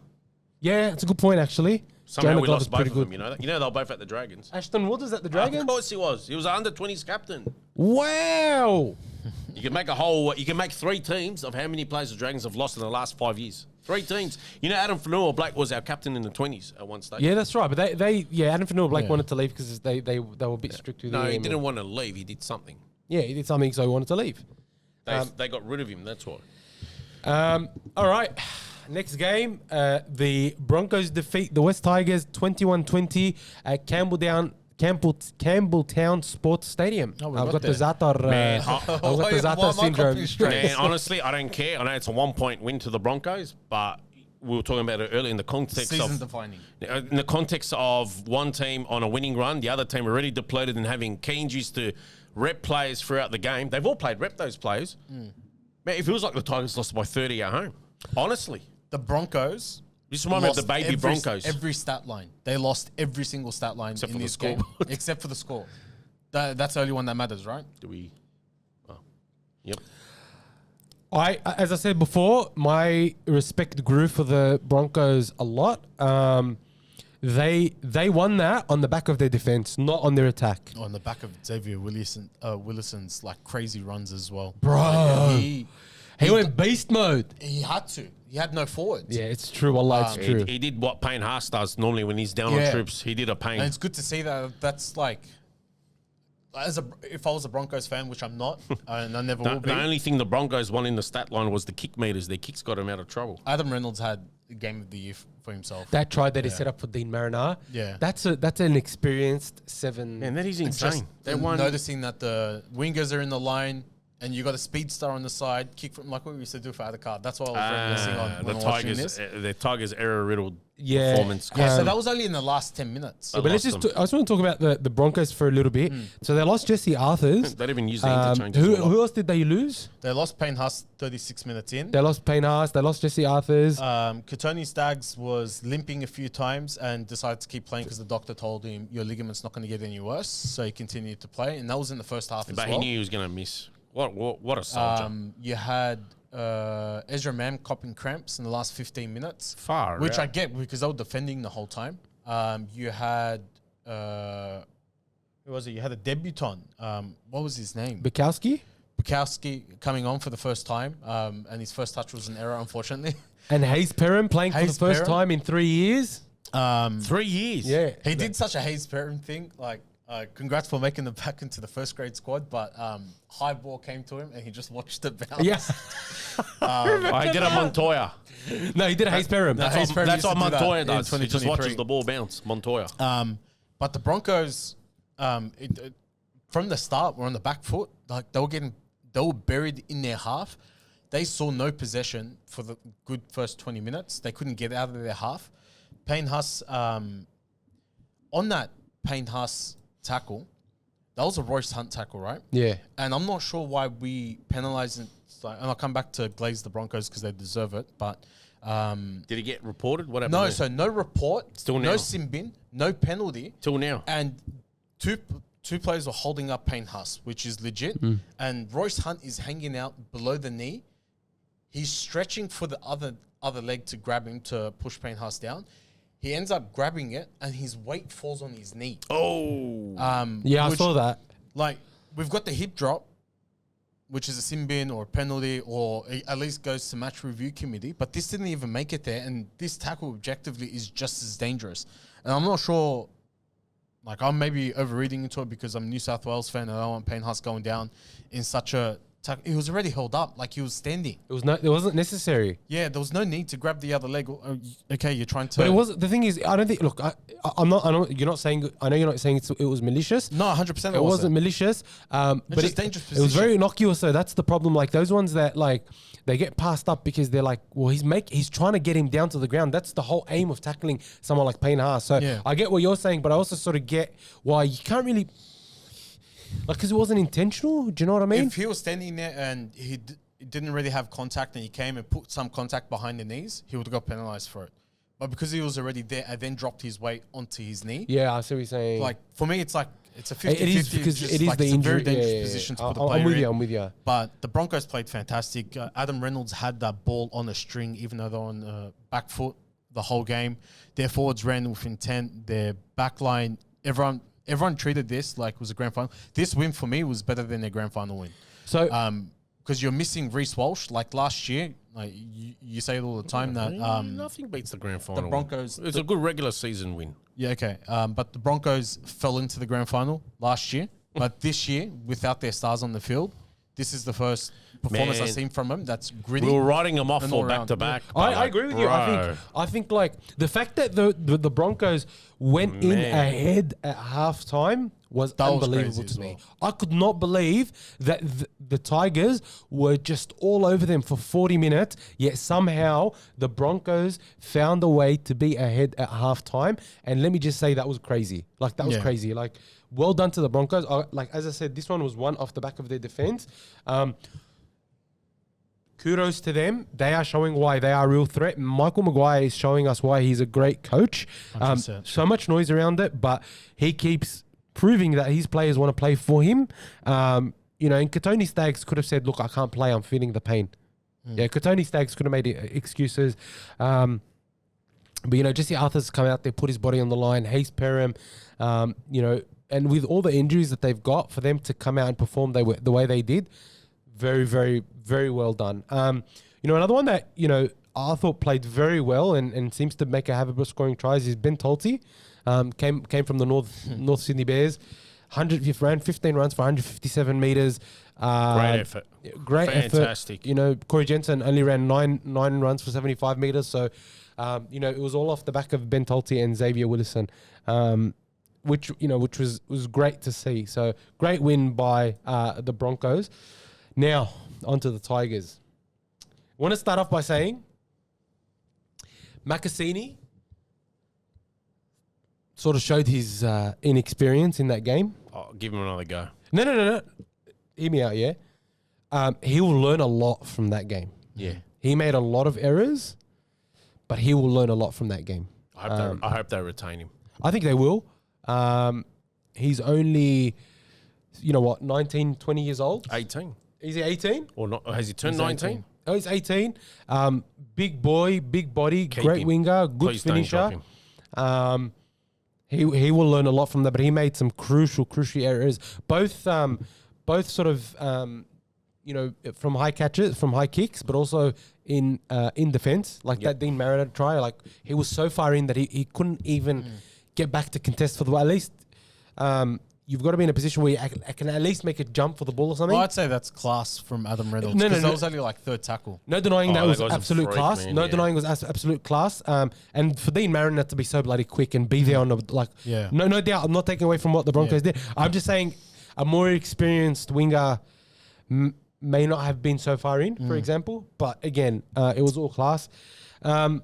Yeah, it's a good point actually. Somehow Jonah we Glover's lost both pretty of them, good. you know that? You know they were both at the Dragons. Ashton Ward is at the Of Dragons. course he was. He was an under-20s captain. Wow. You can make 3 teams of how many players the Dragons have lost in the last 5 years. 3 teams. You know, Adam Fanua-Blake was our captain in the 20s at one stage. Yeah, that's right. But Adam Fanua-Blake Yeah. wanted to leave because they were a bit strict with No, him. he didn't want to leave. He did something. Yeah, he did something, so he wanted to leave. They got rid of him. That's why. All right. Next game, the Broncos defeat the West Tigers 21-20 at Campbelltown Sports Stadium. Oh, we I've got got the there. Zaatar. Man, I've got the Why am Zaatar I syndrome. copying straight? Man, honestly, I don't care. I know it's a 1-point win to the Broncos, but we were talking about it earlier in the context Season of defining. in the context of one team on a winning run, the other team already depleted and having key injuries to rep players throughout the game. They've all played rep, those players. Man, it feels like the Tigers lost by 30 at home. Honestly. The Broncos. Just remind me of the lost baby Broncos. Every stat line. They lost every single stat line Except in for the this game. scoreboard. Except for the score. That's the only one that matters, right? Do we? Oh. Yep. As I said before, my respect grew for the Broncos a lot. They won that on the back of their defense, not on their attack. On the back of Xavier Willison's like crazy runs as well. Bro. He went beast mode. He had to. He had no forwards. Yeah, it's true. Wallah, it's true. He did what Payne Haas does normally when he's down on Yeah. troops. He did a Payne. And it's good to see that. That's like, if I was a Broncos fan, which I'm not, and I never will be. The only thing the Broncos won in the stat line was the kick meters. Their kicks got him out of trouble. Adam Reynolds had a game of the year for himself. That try that he set up for Dean Marinar. Yeah. That's an experienced 7. Man, that is Just insane. They won. noticing that the wingers are in the line and you got a speed star on the side, kick from like what we used to do for Adakar. That's what I was reminiscing on the when watching Tigers, this. the Tigers error-riddled Yeah. performance. Yeah, so that was only in the last 10 minutes. I But let's lost just. I just want to talk about the Broncos for a little bit. So they lost Jesse Arthurs. They didn't use the interchanges. Who else did they lose? They lost Payne Haas 36 minutes in. They lost Payne Haas. They lost Jesse Arthurs. Katoni Staggs was limping a few times and decided to keep playing because the doctor told him your ligament's not going to get any worse. So he continued to play, and that was in the first half as But well. he knew he was going to miss. What a soldier. You had Ezra Mam copping cramps in the last 15 minutes. Far Which out. I get because they were defending the whole time. You had, who was it? You had a debutant. What was his name? Bukowski Bukowski coming on for the first time. And his first touch was an error, unfortunately. and Hayes Perrin playing for the Hayes first Perrin? time in 3 years. 3 years. Yeah. He did such a Hayes Perrin thing. Like, congrats for making the back into the first grade squad. But high ball came to him and he just watched it bounce. Yeah. I did a Montoya. No, he did a Hayes Perrin. No, Hayes Perrin That's used what to do that Montoya in does. He just 2023. watches the ball bounce. Montoya. But the Broncos, from the start, were on the back foot. Like they were buried in their half. They saw no possession for the good first 20 minutes. They couldn't get out of their half. Payne Haas, on that Payne Haas tackle, that was a Royce Hunt tackle, right? Yeah. And I'm not sure why we penalized It's like, and I'll come back to glaze the Broncos because they deserve it. But Did he get reported? What happened? no, there? so no report, Still no now. sin bin, no penalty, Till now. and two players were holding up Payne Haas, which is legit. And Royce Hunt is hanging out below the knee. He's stretching for the other leg to grab him to push Payne Haas down. He ends up grabbing it, and his weight falls on his knee. Oh. Yeah, I which, saw that. Like, we've got the hip drop, which is a sin bin or a penalty, or at least goes to match review committee. But this didn't even make it there, and this tackle objectively is just as dangerous. And I'm not sure, like, I'm maybe overreading into it because I'm a New South Wales fan and I don't want Payne Haas going down in such a tackle. He was already held up, like he was standing. It wasn't necessary. Yeah, there was no need to grab the other leg. Okay, you're trying to. But it was the thing is, I don't think. Look, I'm not. I know you're not saying. I know you're not saying it was malicious. No, 100%. It wasn't malicious. But just dangerous it was position. very innocuous. So that's the problem. Like those ones that like they get passed up because they're like, well, he's trying to get him down to the ground. That's the whole aim of tackling someone like Payne Haas. So Yeah. I get what you're saying, but I also sort of get why you can't really. Like, because it wasn't intentional. Do you know what I mean? If he was standing there and he didn't really have contact and he came and put some contact behind the knees, he would have got penalised for it. But because he was already there and then dropped his weight onto his knee, Yeah, I see what you're saying. like, for me, it's like, it's a 50-50. it is because just it is like, the it's injury. a very dangerous yeah. position to put the player I'm with in. you. I'm with you. But the Broncos played fantastic. Adam Reynolds had that ball on a string, even though they're on back foot the whole game. Their forwards ran with intent. Their back line, everyone treated this like it was a grand final. This win for me was better than their grand final win. So Because you're missing Reece Walsh. Like last year, like you say it all the time that Nothing beats the grand final. Broncos- It's a good regular season win. yeah, okay. But the Broncos fell into the grand final last year. But this year, without their stars on the field, this is the first performance I've Man. seen from them that's gritty. We were writing them off and for all back around. to back. I agree with you. I think like the fact that the Broncos went in ahead at halftime was That was unbelievable crazy to as me. well. I could not believe that the Tigers were just all over them for 40 minutes, yet somehow the Broncos found a way to be ahead at halftime. And let me just say that was crazy. Like that was Yeah. crazy. Like well done to the Broncos. Like as I said, this one was won off the back of their defense. Kudos to them. They are showing why they are a real threat. Michael Maguire is showing us why he's a great coach. 100%. So much noise around it, but he keeps proving that his players want to play for him. And Katoni Staggs could have said, look, I can't play. I'm feeling the pain. Yeah, Katoni Staggs could have made excuses. But, Jesse Arthur's come out there, put his body on the line. Hayes Perham, and with all the injuries that they've got, for them to come out and perform the way they did, very, very, very well done. Another one that, I thought played very well and seems to make a habit of scoring tries is Ben Tolti. Came from the North Sydney Bears. Ran 15 runs for 157 metres. Great effort. Great Fantastic. effort. Corey Jensen only ran nine runs for 75 metres. So, it was all off the back of Ben Tolti and Xavier Willison, which was great to see. So great win by the Broncos. Now, onto the Tigers. I want to start off by saying Makasini sort of showed his inexperience in that game. Oh, give him another go. No. Hear me out, yeah? He will learn a lot from that game. Yeah. He made a lot of errors, but he will learn a lot from that game. I hope they retain him. I think they will. He's only, 19, 20 years old. 18. Is he 18? Or not? Has he turned He's 19? 18. Oh, he's 18. Big boy, big body, Keep great him. winger, good Please don't drop finisher. him. He will learn a lot from that, but he made some crucial errors. Both sort of from high catches, from high kicks, but also in defense. Like that Dean Mariner try, like he was so far in that he couldn't even get back to contest for the ball. At least you've got to be in a position where you can at least make a jump for the ball or something. Well, I'd say that's class from Adam Reynolds. No, Because that no. was only like third tackle. No denying that that was guy's a absolute freak, class. man, No yeah. denying was absolute class. And for Dean Mariner to be so bloody quick and be there on the Yeah. no doubt. I'm not taking away from what the Broncos did. I'm just saying a more experienced winger may not have been so far in, for example. But again, it was all class. But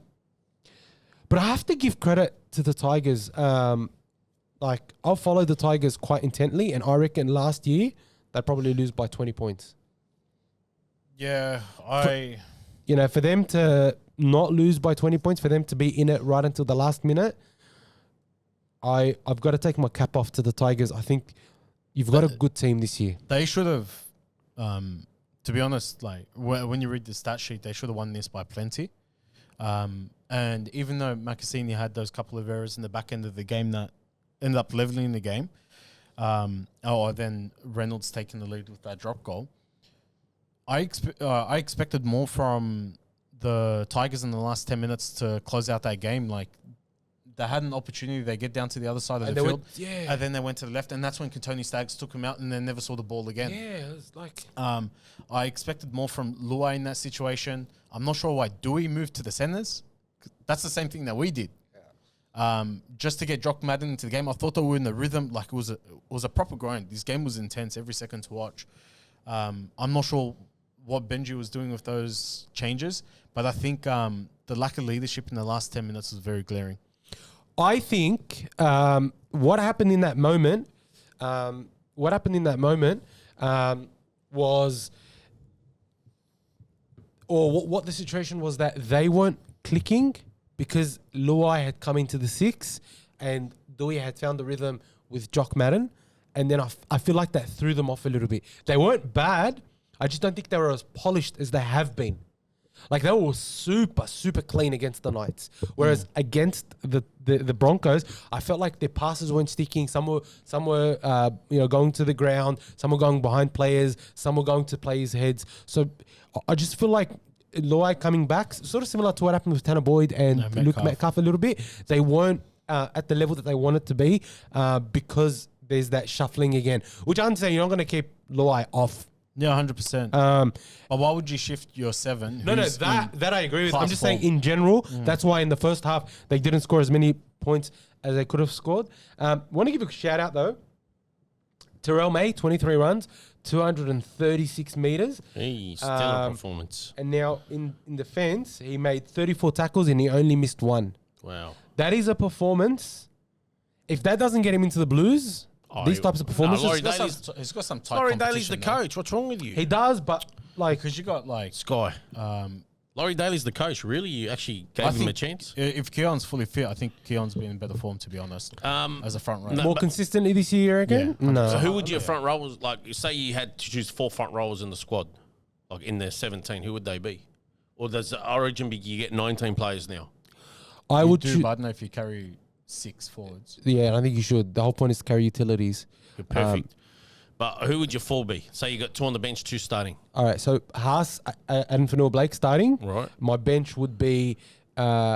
I have to give credit to the Tigers. I'll follow the Tigers quite intently, and I reckon last year they'd probably lose by 20 points. Yeah, You know, for them to not lose by 20 points, for them to be in it right until the last minute, I've got to take my cap off to the Tigers. I think you've got a good team this year. They should have, to be honest, like when you read the stat sheet, they should have won this by plenty. And even though Makasini had those couple of errors in the back end of the game that ended up leveling the game, then Reynolds taking the lead with that drop goal, I expected more from the Tigers in the last 10 minutes to close out that game. Like, they had an opportunity. They get down to the other side of the field. And then they went to the left. And that's when Tony Staggs took him out and then never saw the ball again. Yeah, it was like... I expected more from Luai in that situation. I'm not sure why Dewey moved to the centers. That's the same thing that we did. Just to get Jock Madden into the game. I thought they were in the rhythm. Like, it was a proper grind. This game was intense every second to watch. I'm not sure what Benji was doing with those changes, but I think the lack of leadership in the last 10 minutes was very glaring. I think what happened in that moment, was, or what the situation was, that they weren't clicking because Luai had come into the six and Dewey had found the rhythm with Jock Madden, and then I feel like that threw them off a little bit. They weren't bad. I just don't think they were as polished as they have been. Like, they were super, super clean against the Knights. Whereas against the Broncos, I felt like their passes weren't sticking. Some were going to the ground. Some were going behind players. Some were going to players' heads. So I just feel like Luai coming back, sort of similar to what happened with Tanner Boyd and Luke Metcalf a little bit. They weren't at the level that they wanted to be because there's that shuffling again. Which I understand you're not going to keep Luai off. Yeah, 100%. But why would you shift your 7? No, that I agree with. I'm just saying in general, that's why in the first half they didn't score as many points as they could have scored. Want to give a shout out though. Terrell May, 23 runs, 236 meters. Hey, stellar performance. And now in defense, he made 34 tackles and he only missed 1. Wow. That is a performance. If that doesn't get him into the Blues, these types of performances. He's got some tight Laurie Daly's competition the now. coach. What's wrong with you? He does, but like... Because you got like... Sky. Laurie Daly's the coach. Really? You actually gave him a chance? If Keon's fully fit, I think Keon's been in better form, to be honest, as a front rower. More consistently this year again? Yeah. No. So who would your front rowers, like, say you had to choose 4 front rowers in the squad, like in the 17, who would they be? Or does the Origin be, you get 19 players now? I would but I don't know if you carry 6 forwards. Yeah, I think you should. The whole point is to carry utilities. Perfect. But who would your 4 be? Say you got 2 on the bench, 2 starting. All right, so Haas and Fanua Blake starting. Right. My bench would be Jacob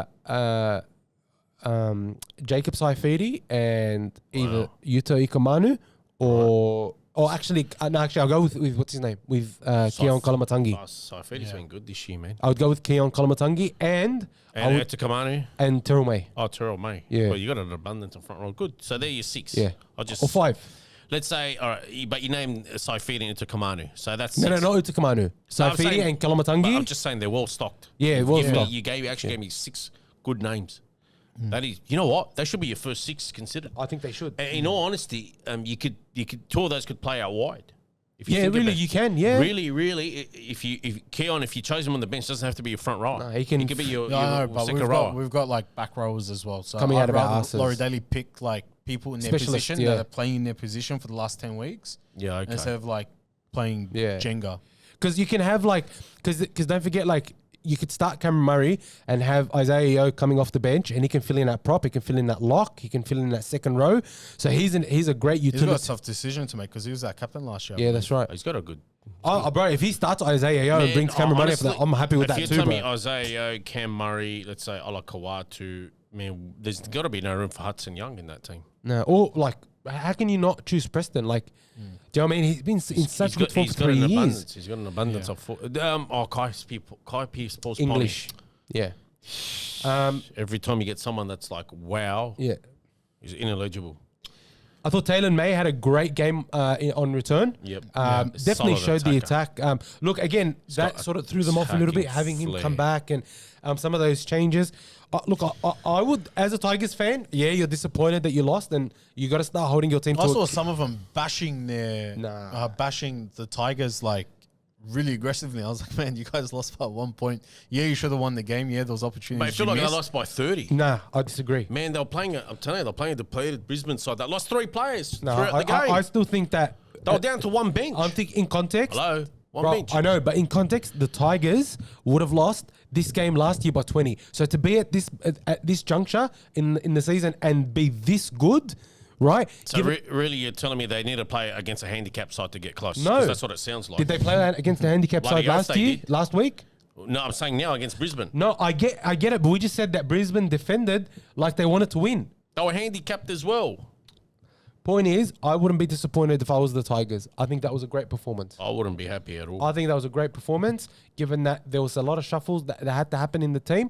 Saifidi and either Yuto Ikamanu or actually I'll go with what's his name? With Keon Kalamatangi. Saifidi's been good this year, man. I would go with Keon Kalamatangi and Etakamanu. And Terrell May. Oh, Terrell May. Yeah. Well, you got an abundance of front row. Good. So there you're 6. Yeah. Or Or 5. Let's say, all right, but you named Saifidi and Utakamanu. So that's 6. No, not Utakamanu. Saifidi and Kalamatangi. I'm just saying they're well stocked. Yeah, well stocked. You actually gave me 6 good names. That is, you know what? They should be your first 6 considered. I think they should. In all honesty, you could 2 of those could play out wide. If Yeah, really, you can. Yeah. Really, if you chose him on the bench, doesn't have to be your front rower. No, he can could be your but second rower. we've got like back rowers as well. So Coming out of our asses. Laurie Daly pick like people in their Specialists, position yeah. that are playing in their position for the last 10 weeks. Yeah, okay. Instead of like playing Jenga. Because you can have like, because don't forget, like, you could start Cameron Murray and have Isaiah Yeo coming off the bench, and he can fill in that prop, he can fill in that lock, he can fill in that second row. So he's a great He's utility. got a tough decision to make because he was our captain last year. Yeah, that's right. He's got a good. Oh, bro, if he starts Isaiah Yeo and brings Cameron Murray for that, I'm happy with that too, If you tell bro. me Isaiah Yeo, Cam Murray, let's say Ola Kawatu, man, there's got to be no room for Hudson Young in that team. No, or like, how can you not choose Preston? Like, do you know what I mean? He's been in such good form for 3 years. He's got an abundance of. Kai Pearce, Paul's English. Yeah. Every time you get someone that's like, wow, Yeah. he's ineligible. I thought Taylor May had a great game on return. Yep. Definitely Solid showed the attacker. attack. Look, again, that got sort of threw them off a little bit, having him flair. come back and some of those changes. Look, I would, as a Tigers fan, you're disappointed that you lost, and you got to start holding your team. I saw some of them bashing Nah. bashing the Tigers like really aggressively. I was like, man, you guys lost by 1 point. Yeah, you should have won the game. Yeah, there was But I opportunities. feel you like they missed. lost by 30. Nah, I disagree. Man, I'm telling you, they're playing a depleted Brisbane side that lost 3 players No, throughout the game. I still think that They were down to one bench. I think in context. Hello? One Bro, bench. I know, but in context, the Tigers would have lost this game last year by 20. So to be at this juncture in the season and be this good, right? So really, you're telling me they need to play against a handicap side to get close? No. 'Cause that's what it sounds like. Did they play that against the handicap Bloody side oath they did. last week? No, I'm saying now against Brisbane. No, I get it, but we just said that Brisbane defended like they wanted to win. They were handicapped as well. Point is, I wouldn't be disappointed if I was the Tigers. I think that was a great performance. I wouldn't be happy at all. I think that was a great performance, given that there was a lot of shuffles that had to happen in the team.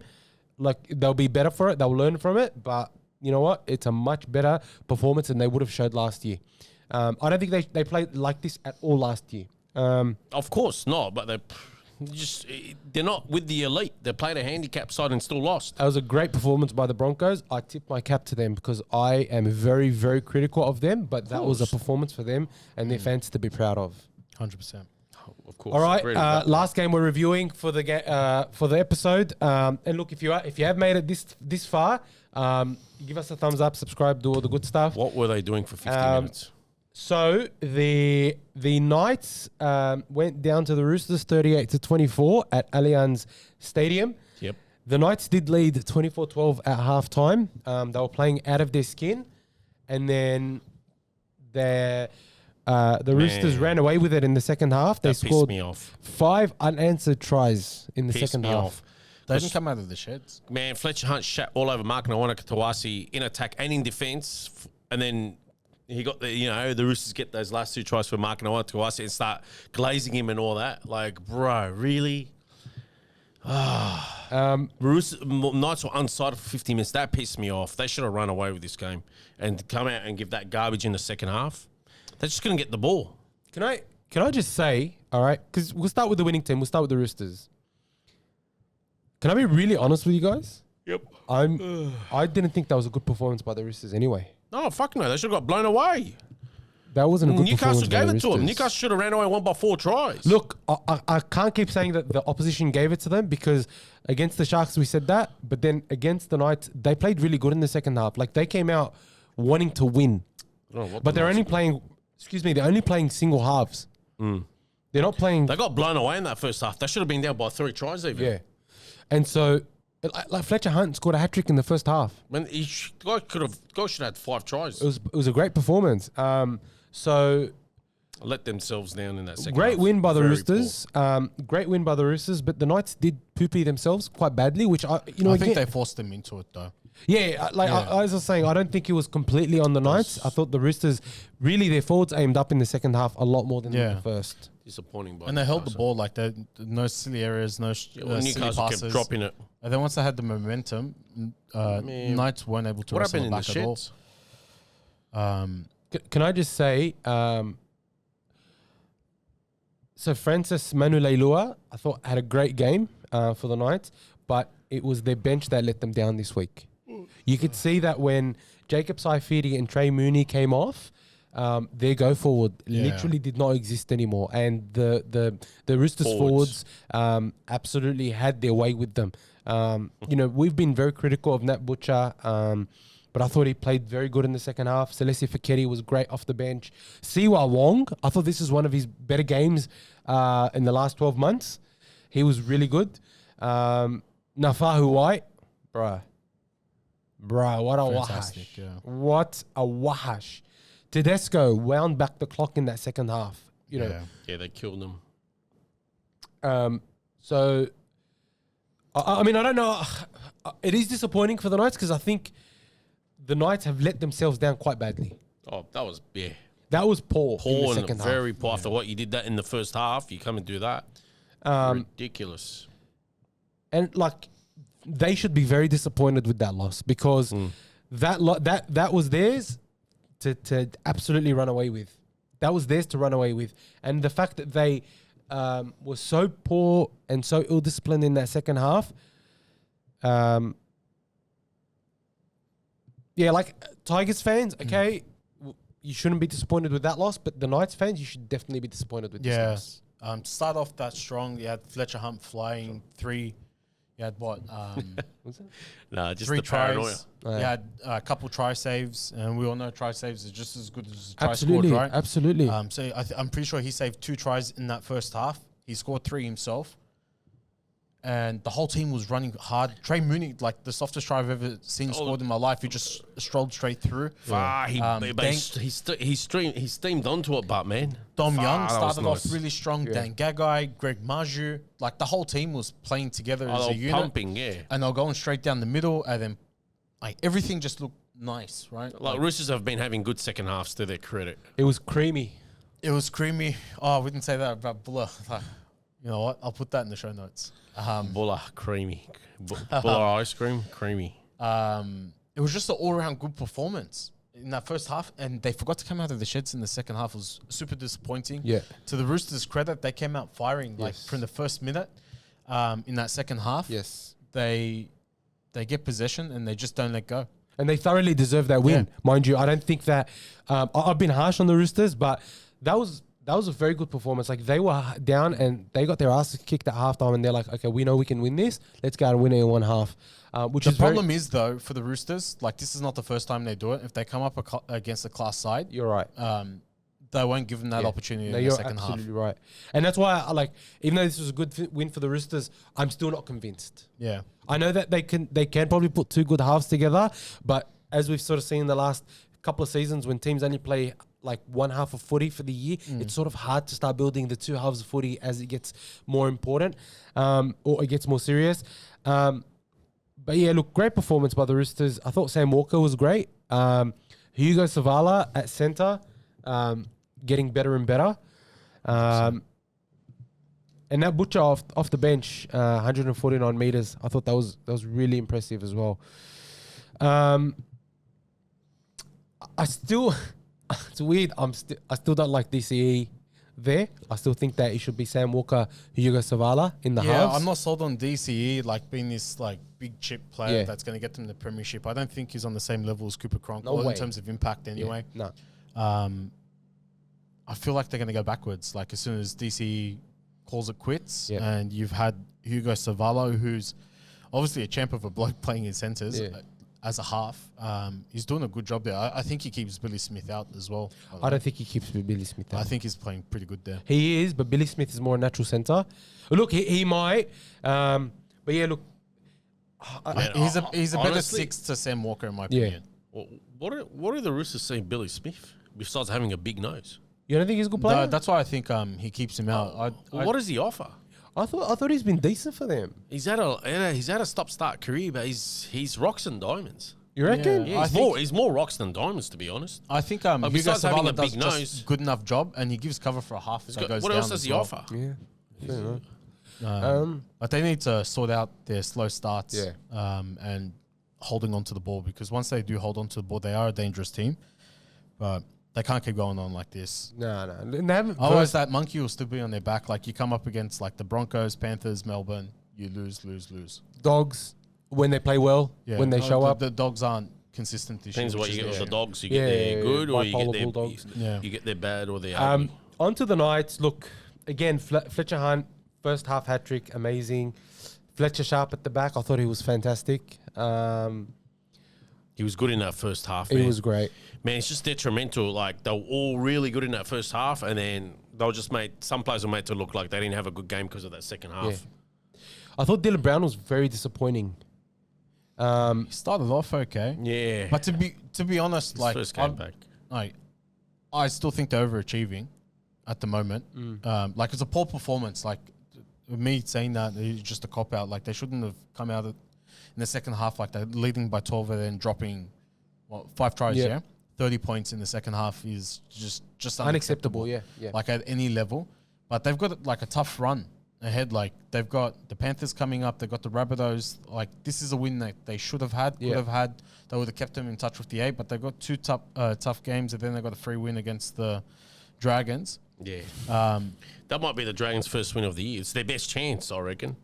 Like, they'll be better for it. They'll learn from it. But you know what? It's a much better performance than they would have showed last year. I don't think they played like this at all last year. Of course not, but they're not with the elite. They played a handicap side and still lost. That was a great performance by the Broncos. I tip my cap to them because I am very, very critical of them. But that was a performance for them and their fans to be proud of. 100%. Of course. All right, Agree with that. last game we're reviewing for the episode. And look, if you have made it this far, give us a thumbs up, subscribe, do all the good stuff. What were they doing for 50 minutes? So the Knights went down to the Roosters 38-24 at Allianz Stadium. Yep. The Knights did lead 24-12 at halftime. They were playing out of their skin, and then the Roosters ran away with it in the second half. They That pissed scored me off. 5 unanswered tries in the Pissed second me half. off. They didn't come out of the sheds. Man, Fletcher Hunt shat all over Mark Nawaqanitawase in attack and in defence, and then he got the Roosters get those last 2 tries for Mark Nawaqanitawase and start glazing him and all that. Like, bro, really? Roosters, Knights were unsighted for 50 minutes. That pissed me off. They should have run away with this game and come out and give that garbage in the second half. They're just going to get the ball. Can I just say, all right, because we'll start with the winning team. We'll start with the Roosters. Can I be really honest with you guys? Yep. I didn't think that was a good performance by the Roosters anyway. No, fuck no. They should have got blown away. That wasn't a good performance Newcastle by gave the it to them. Roosters. Newcastle should have ran away and won by 4 tries. Look, I can't keep saying that the opposition gave it to them because against the Sharks we said that, but then against the Knights they played really good in the second half. Like they came out wanting to win, I don't know what but the they're Knights- only playing. They're only playing single halves. They're not playing. They got blown away in that first half. They should have been down by 3 tries even. Yeah, and so like Fletcher Hunt scored a hat trick in the first half. When guy should have had 5 tries. It was a great performance. So Let themselves down in that second great half. win by the Very Roosters. Great win by the Roosters, but the Knights did poo-pee themselves quite badly, which I think they forced them into it though. Yeah, I was just saying, I don't think it was completely on the Knights. I thought the Roosters, really, their forwards aimed up in the second half a lot more than the first. Disappointing. By And they held the Newcastle. ball like that. No silly areas, no silly Newcastle passes. kept dropping it. And then once they had the momentum, Knights weren't able to What wrestle happened it in the back at all. sheds? Can I just say, so Francis Manuleilua, I thought had a great game for the Knights, but it was their bench that let them down this week. You could see that when Jacob Saifidi and Trey Mooney came off, their go forward literally did not exist anymore, and the Roosters forwards absolutely had their way with them. We've been very critical of Nat Butcher, but I thought he played very good in the second half. Celeste Feketi was great off the bench. Siwa Wong, I thought this is one of his better games in the last 12 months. He was really good. Nafahu White, bruh, what a Fantastic, wahash. yeah. What a wahash. Tedesco wound back the clock in that second half. Yeah, they killed them. So, I mean, I don't know. It is disappointing for the Knights because I think the Knights have let themselves down quite badly. Oh, that was That was poor in the poor and second half. very poor. After what you did that in the first half, you come and do that. Ridiculous. And like, they should be very disappointed with that loss because that was theirs to absolutely run away with. That was theirs to run away with. And the fact that they were so poor and so ill-disciplined in that second half, like Tigers fans, okay, you shouldn't be disappointed with that loss, but the Knights fans, you should definitely be disappointed with this loss. Start off that strong. You had Fletcher Hunt flying 3. You had what? Was it? No, just 3 the paranoia. tries. You had a couple try saves, and we all know try saves are just as good as a try Absolutely, scored, right? absolutely. So I'm pretty sure he saved 2 tries in that first half. He scored 3 himself. And the whole team was running hard. Trey Mooney, like the softest try I've ever seen scored in my life. He just strolled straight through. He steamed onto it, but man. Dom Young that was started off nice. really strong. Dan Gagai, Greg Maju. Like the whole team was playing together as Oh, a they were unit. pumping, yeah. And they were going straight down the middle. And then like everything just looked nice, right? Like Roosters have been having good second halves to their credit. It was creamy. It was creamy. Oh, we didn't say that about Buller. You know what? I'll put that in the show notes. Buller, creamy. Buller ice cream, creamy. It was just an all-around good performance in that first half, and they forgot to come out of the sheds in the second half. It was super disappointing. Yeah. To the Roosters' credit, they came out firing like Yes. from the first minute in that second half. Yes. They get possession and they just don't let go. And they thoroughly deserve that win, Yeah. mind you. I don't think that I've been harsh on the Roosters, but that was a very good performance. Like they were down and they got their asses kicked at halftime, and they're like, okay, we know we can win this. Let's go and win it in one half. Which The is very- problem is though for the Roosters, like this is not the first time they do it. If they come up against a class side, You're right. they won't give them that Yeah. opportunity No, in the you're second half. absolutely right. And that's why I like, even though this was a good win for the Roosters, I'm still not convinced. Yeah. I know that they can probably put 2 good halves together, but as we've sort of seen in the last couple of seasons, when teams only play like one half of footy for the year, it's sort of hard to start building the 2 halves of footy as it gets more important, or it gets more serious. But yeah, look, great performance by the Roosters. I thought Sam Walker was great. Hugo Savala at centre, getting better and better. And that Butcher off the bench, 149 meters. I thought that was really impressive as well. I still, it's weird. I still don't like DCE there. I still think that it should be Sam Walker, Hugo Savala in the Yeah, halves. I'm not sold on DCE like being this like big chip player Yeah. that's going to get them the premiership. I don't think he's on the same level as Cooper Cronk No way. in terms of impact anyway. No. I feel like they're going to go backwards. Like as soon as DCE calls it quits, Yeah. and you've had Hugo Savala, who's obviously a champ of a bloke playing in centres Yeah. as a half. He's doing a good job there. I think he keeps Billy Smith out as well. I don't think he keeps Billy Smith out. I think he's playing pretty good there. He is, but Billy Smith is more a natural centre. Look, he might. But yeah, look. Man, He's a better honestly- 6 to Sam Walker in my Yeah. opinion. Well, what are the Roosters saying Billy Smith besides having a big nose? You don't think he's a good player? That's why I think he keeps him out. What does he offer? I thought he's been decent for them. He's had a stop-start career, but he's rocks and diamonds. You reckon? Yeah, I he's more rocks than diamonds, to be honest. I think Hugo besides having Savala a does big just nose- good enough job, and he gives cover for a half. So it goes What down else does as he well. offer? Yeah. Fair enough. But they need to sort out their slow starts, Yeah. and holding on to the ball, because once they do hold on to the ball, they are a dangerous team. But they can't keep going on like this. No. They haven't Otherwise, that monkey will still be on their back. Like you come up against like the Broncos, Panthers, Melbourne, you lose. Dogs when they play well, when they show up. The Dogs aren't consistent this Depends year. what which you is get the with the issue. dogs. You get their good or you bipolar get their Bulldogs. Yeah. you get their bad or their ugly. On to the Knights. Look, again, Fletcher Hunt, first half hat-trick, amazing. Fletcher Sharp at the back, I thought he was fantastic. He was good in that first half. He Man. was great. Man, it's just detrimental. Like they were all really good in that first half, and then they were just made. Some players were made to look like they didn't have a good game because of that second half. Yeah. I thought Dylan Brown was very disappointing. He started off okay. Yeah, But to be honest, his like first game back. I still think they're overachieving at the moment. Like it's a poor performance. Like me saying that is just a cop out. Like they shouldn't have come out in the second half like they're leading by 12 and then dropping 5 tries. Yeah. Yeah, 30 points in the second half is just Unacceptable, yeah. Like at any level. But they've got like a tough run ahead. Like they've got the Panthers coming up. They've got the Rabbitohs. Like this is a win that they should have had, could have had. They would have kept them in touch with the 8. But they've got 2 tough games, and then they've got a free win against the Dragons. Yeah, that might be the Dragons' first win of the year. It's their best chance, I reckon.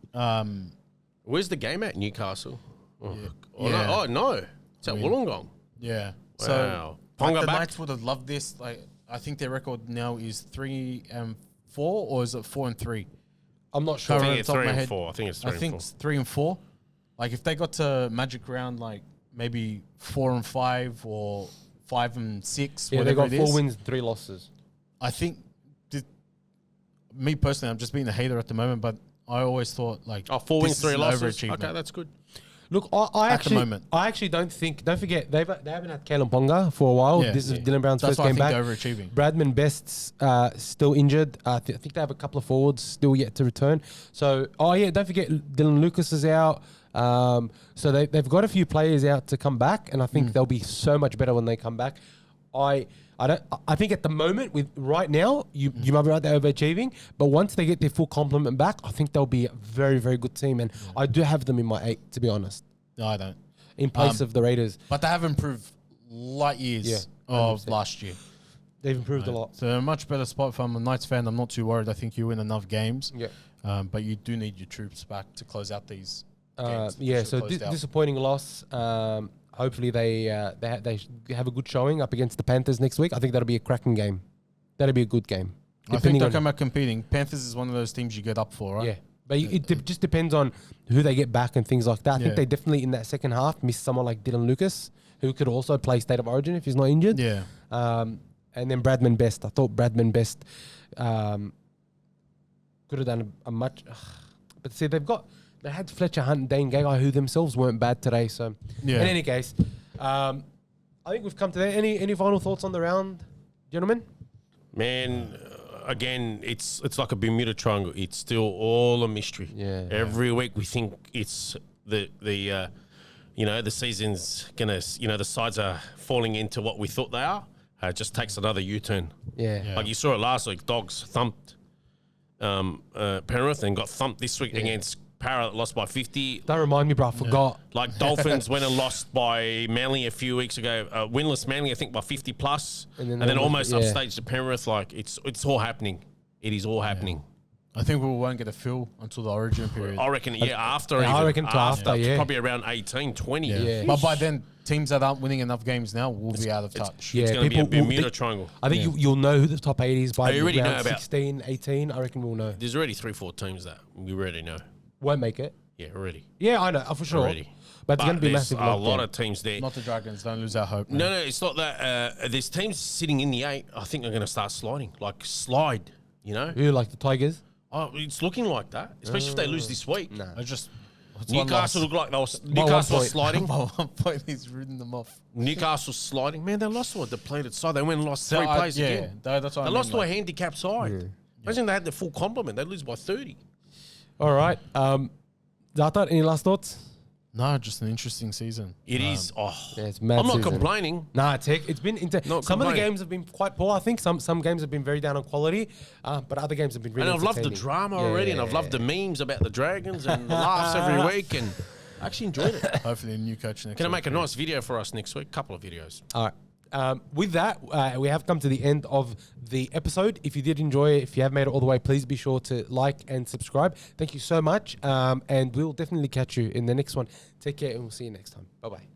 Where's the game at? Newcastle. Yeah. No, it's at Wollongong. Yeah. Wow. So Ponga the back. Knights would have loved this. Like I think their record now is 3-5 4 or is it 4 and 3? I'm not sure. I Can't think remember it's off the top of 3 my and head. 4. I think it's 3 I and think 4. it's 3 and 4. Like if they got to Magic Round, like maybe 4 and 5 or 5 and 6, Yeah, they whatever got it 4 is. wins, 3 losses. I think, me personally, I'm just being a hater at the moment, but I always thought like, Oh, 4 this wins, is 3 an losses. overachievement. Okay, that's good. Look, I At the moment. actually don't think. Don't forget, they haven't had Kalen Ponga for a while. Yeah, This is yeah. Dylan Brown's That's first why I game think back. they're overachieving. Bradman Best's still injured. I think they have a couple of forwards still yet to return. So, don't forget Dylan Lucas is out. So they've got a few players out to come back, and I think they'll be so much better when they come back. I think at the moment, with right now, you might be right, they're overachieving, but once they get their full complement back, I think they'll be a very, very good team, and I do have them in my 8, to be honest, No, I don't. in place of the Raiders. But they have improved light years Yeah, of 100%. last year. They've improved a lot. So a much better spot. If I'm a Knights fan, I'm not too worried. I think you win enough games. Yeah. But you do need your troops back to close out these games. So disappointing loss. Hopefully they have a good showing up against the Panthers next week. I think that'll be a cracking game. That'll be a good game. I think they'll come out competing. Panthers is one of those teams you get up for, right? Yeah. But just depends on who they get back and things like that. I think Yeah. they definitely, in that second half, missed someone like Dylan Lucas, who could also play State of Origin if he's not injured. Yeah. And then Bradman Best. I thought Bradman Best could have done a much... But see, they had Fletcher Hunt and Dane Gagai, who themselves weren't bad today. So, Yeah. in any case, I think we've come to that. Any final thoughts on the round, gentlemen? Man, again, it's like a Bermuda Triangle. It's still all a mystery. Yeah. Every week we think it's the season's gonna, the sides are falling into what we thought they are. It just takes another U-turn. Yeah. Like you saw it last week, Dogs thumped Penrith and got thumped this week against Para that lost by 50. Don't remind me, bro. I forgot. Like Dolphins went and lost by Manly a few weeks ago. Winless Manly, I think, by 50 plus. And then And then almost yeah. upstaged to Penrith. Like, it's all happening. It is all happening. I think we won't get a feel until the Origin period. I reckon, after. Yeah, I even. reckon to after, yeah. Probably around 18, 20. Yeah. But by then, teams that aren't winning enough games now will be out of touch. Yeah, It's going to be a people will Bermuda think- Triangle. I think you'll know who the top 8 is by you already know round about- 16, 18. I reckon we'll know. There's already 3-4 teams that we already know. Won't make it. Yeah, already. Yeah, I know, for sure. Already. But it's going to be there's massive. a lot lockdown. of teams there. Not the Dragons. Don't lose our hope. No, it's not that. There's teams sitting in the 8, I think are going to start sliding. Like, slide, Who, like the Tigers? Oh, it's looking like that, especially if they lose this week. No. I just Newcastle look like they were By Newcastle 1 point. sliding. By 1 point, he's ridden them off. Newcastle sliding. Man, they lost to a depleted side. They went and lost 3 I- players yeah, again. that's what They I lost mean, to a handicapped side. Imagine they had the full complement. They'd lose by 30. All right. Zaatar, any last thoughts? No, just an interesting season. It is. Oh, Yeah, it's mad I'm not season. complaining. Nah, it's been Not some of the complaining. games have been quite poor. I think some games have been very down on quality, but other games have been really And I've loved the entertaining. drama Yeah, already, yeah, and I've loved the yeah. memes about the Dragons and the laughs every week, and I actually enjoyed it. Hopefully, a new coach next Can I week. make a nice video for us next week? Couple of videos. All right. With that, we have come to the end of the episode. If you did enjoy it, if you have made it all the way, please be sure to like and subscribe. Thank you so much. And we'll definitely catch you in the next one. Take care and we'll see you next time. Bye-bye.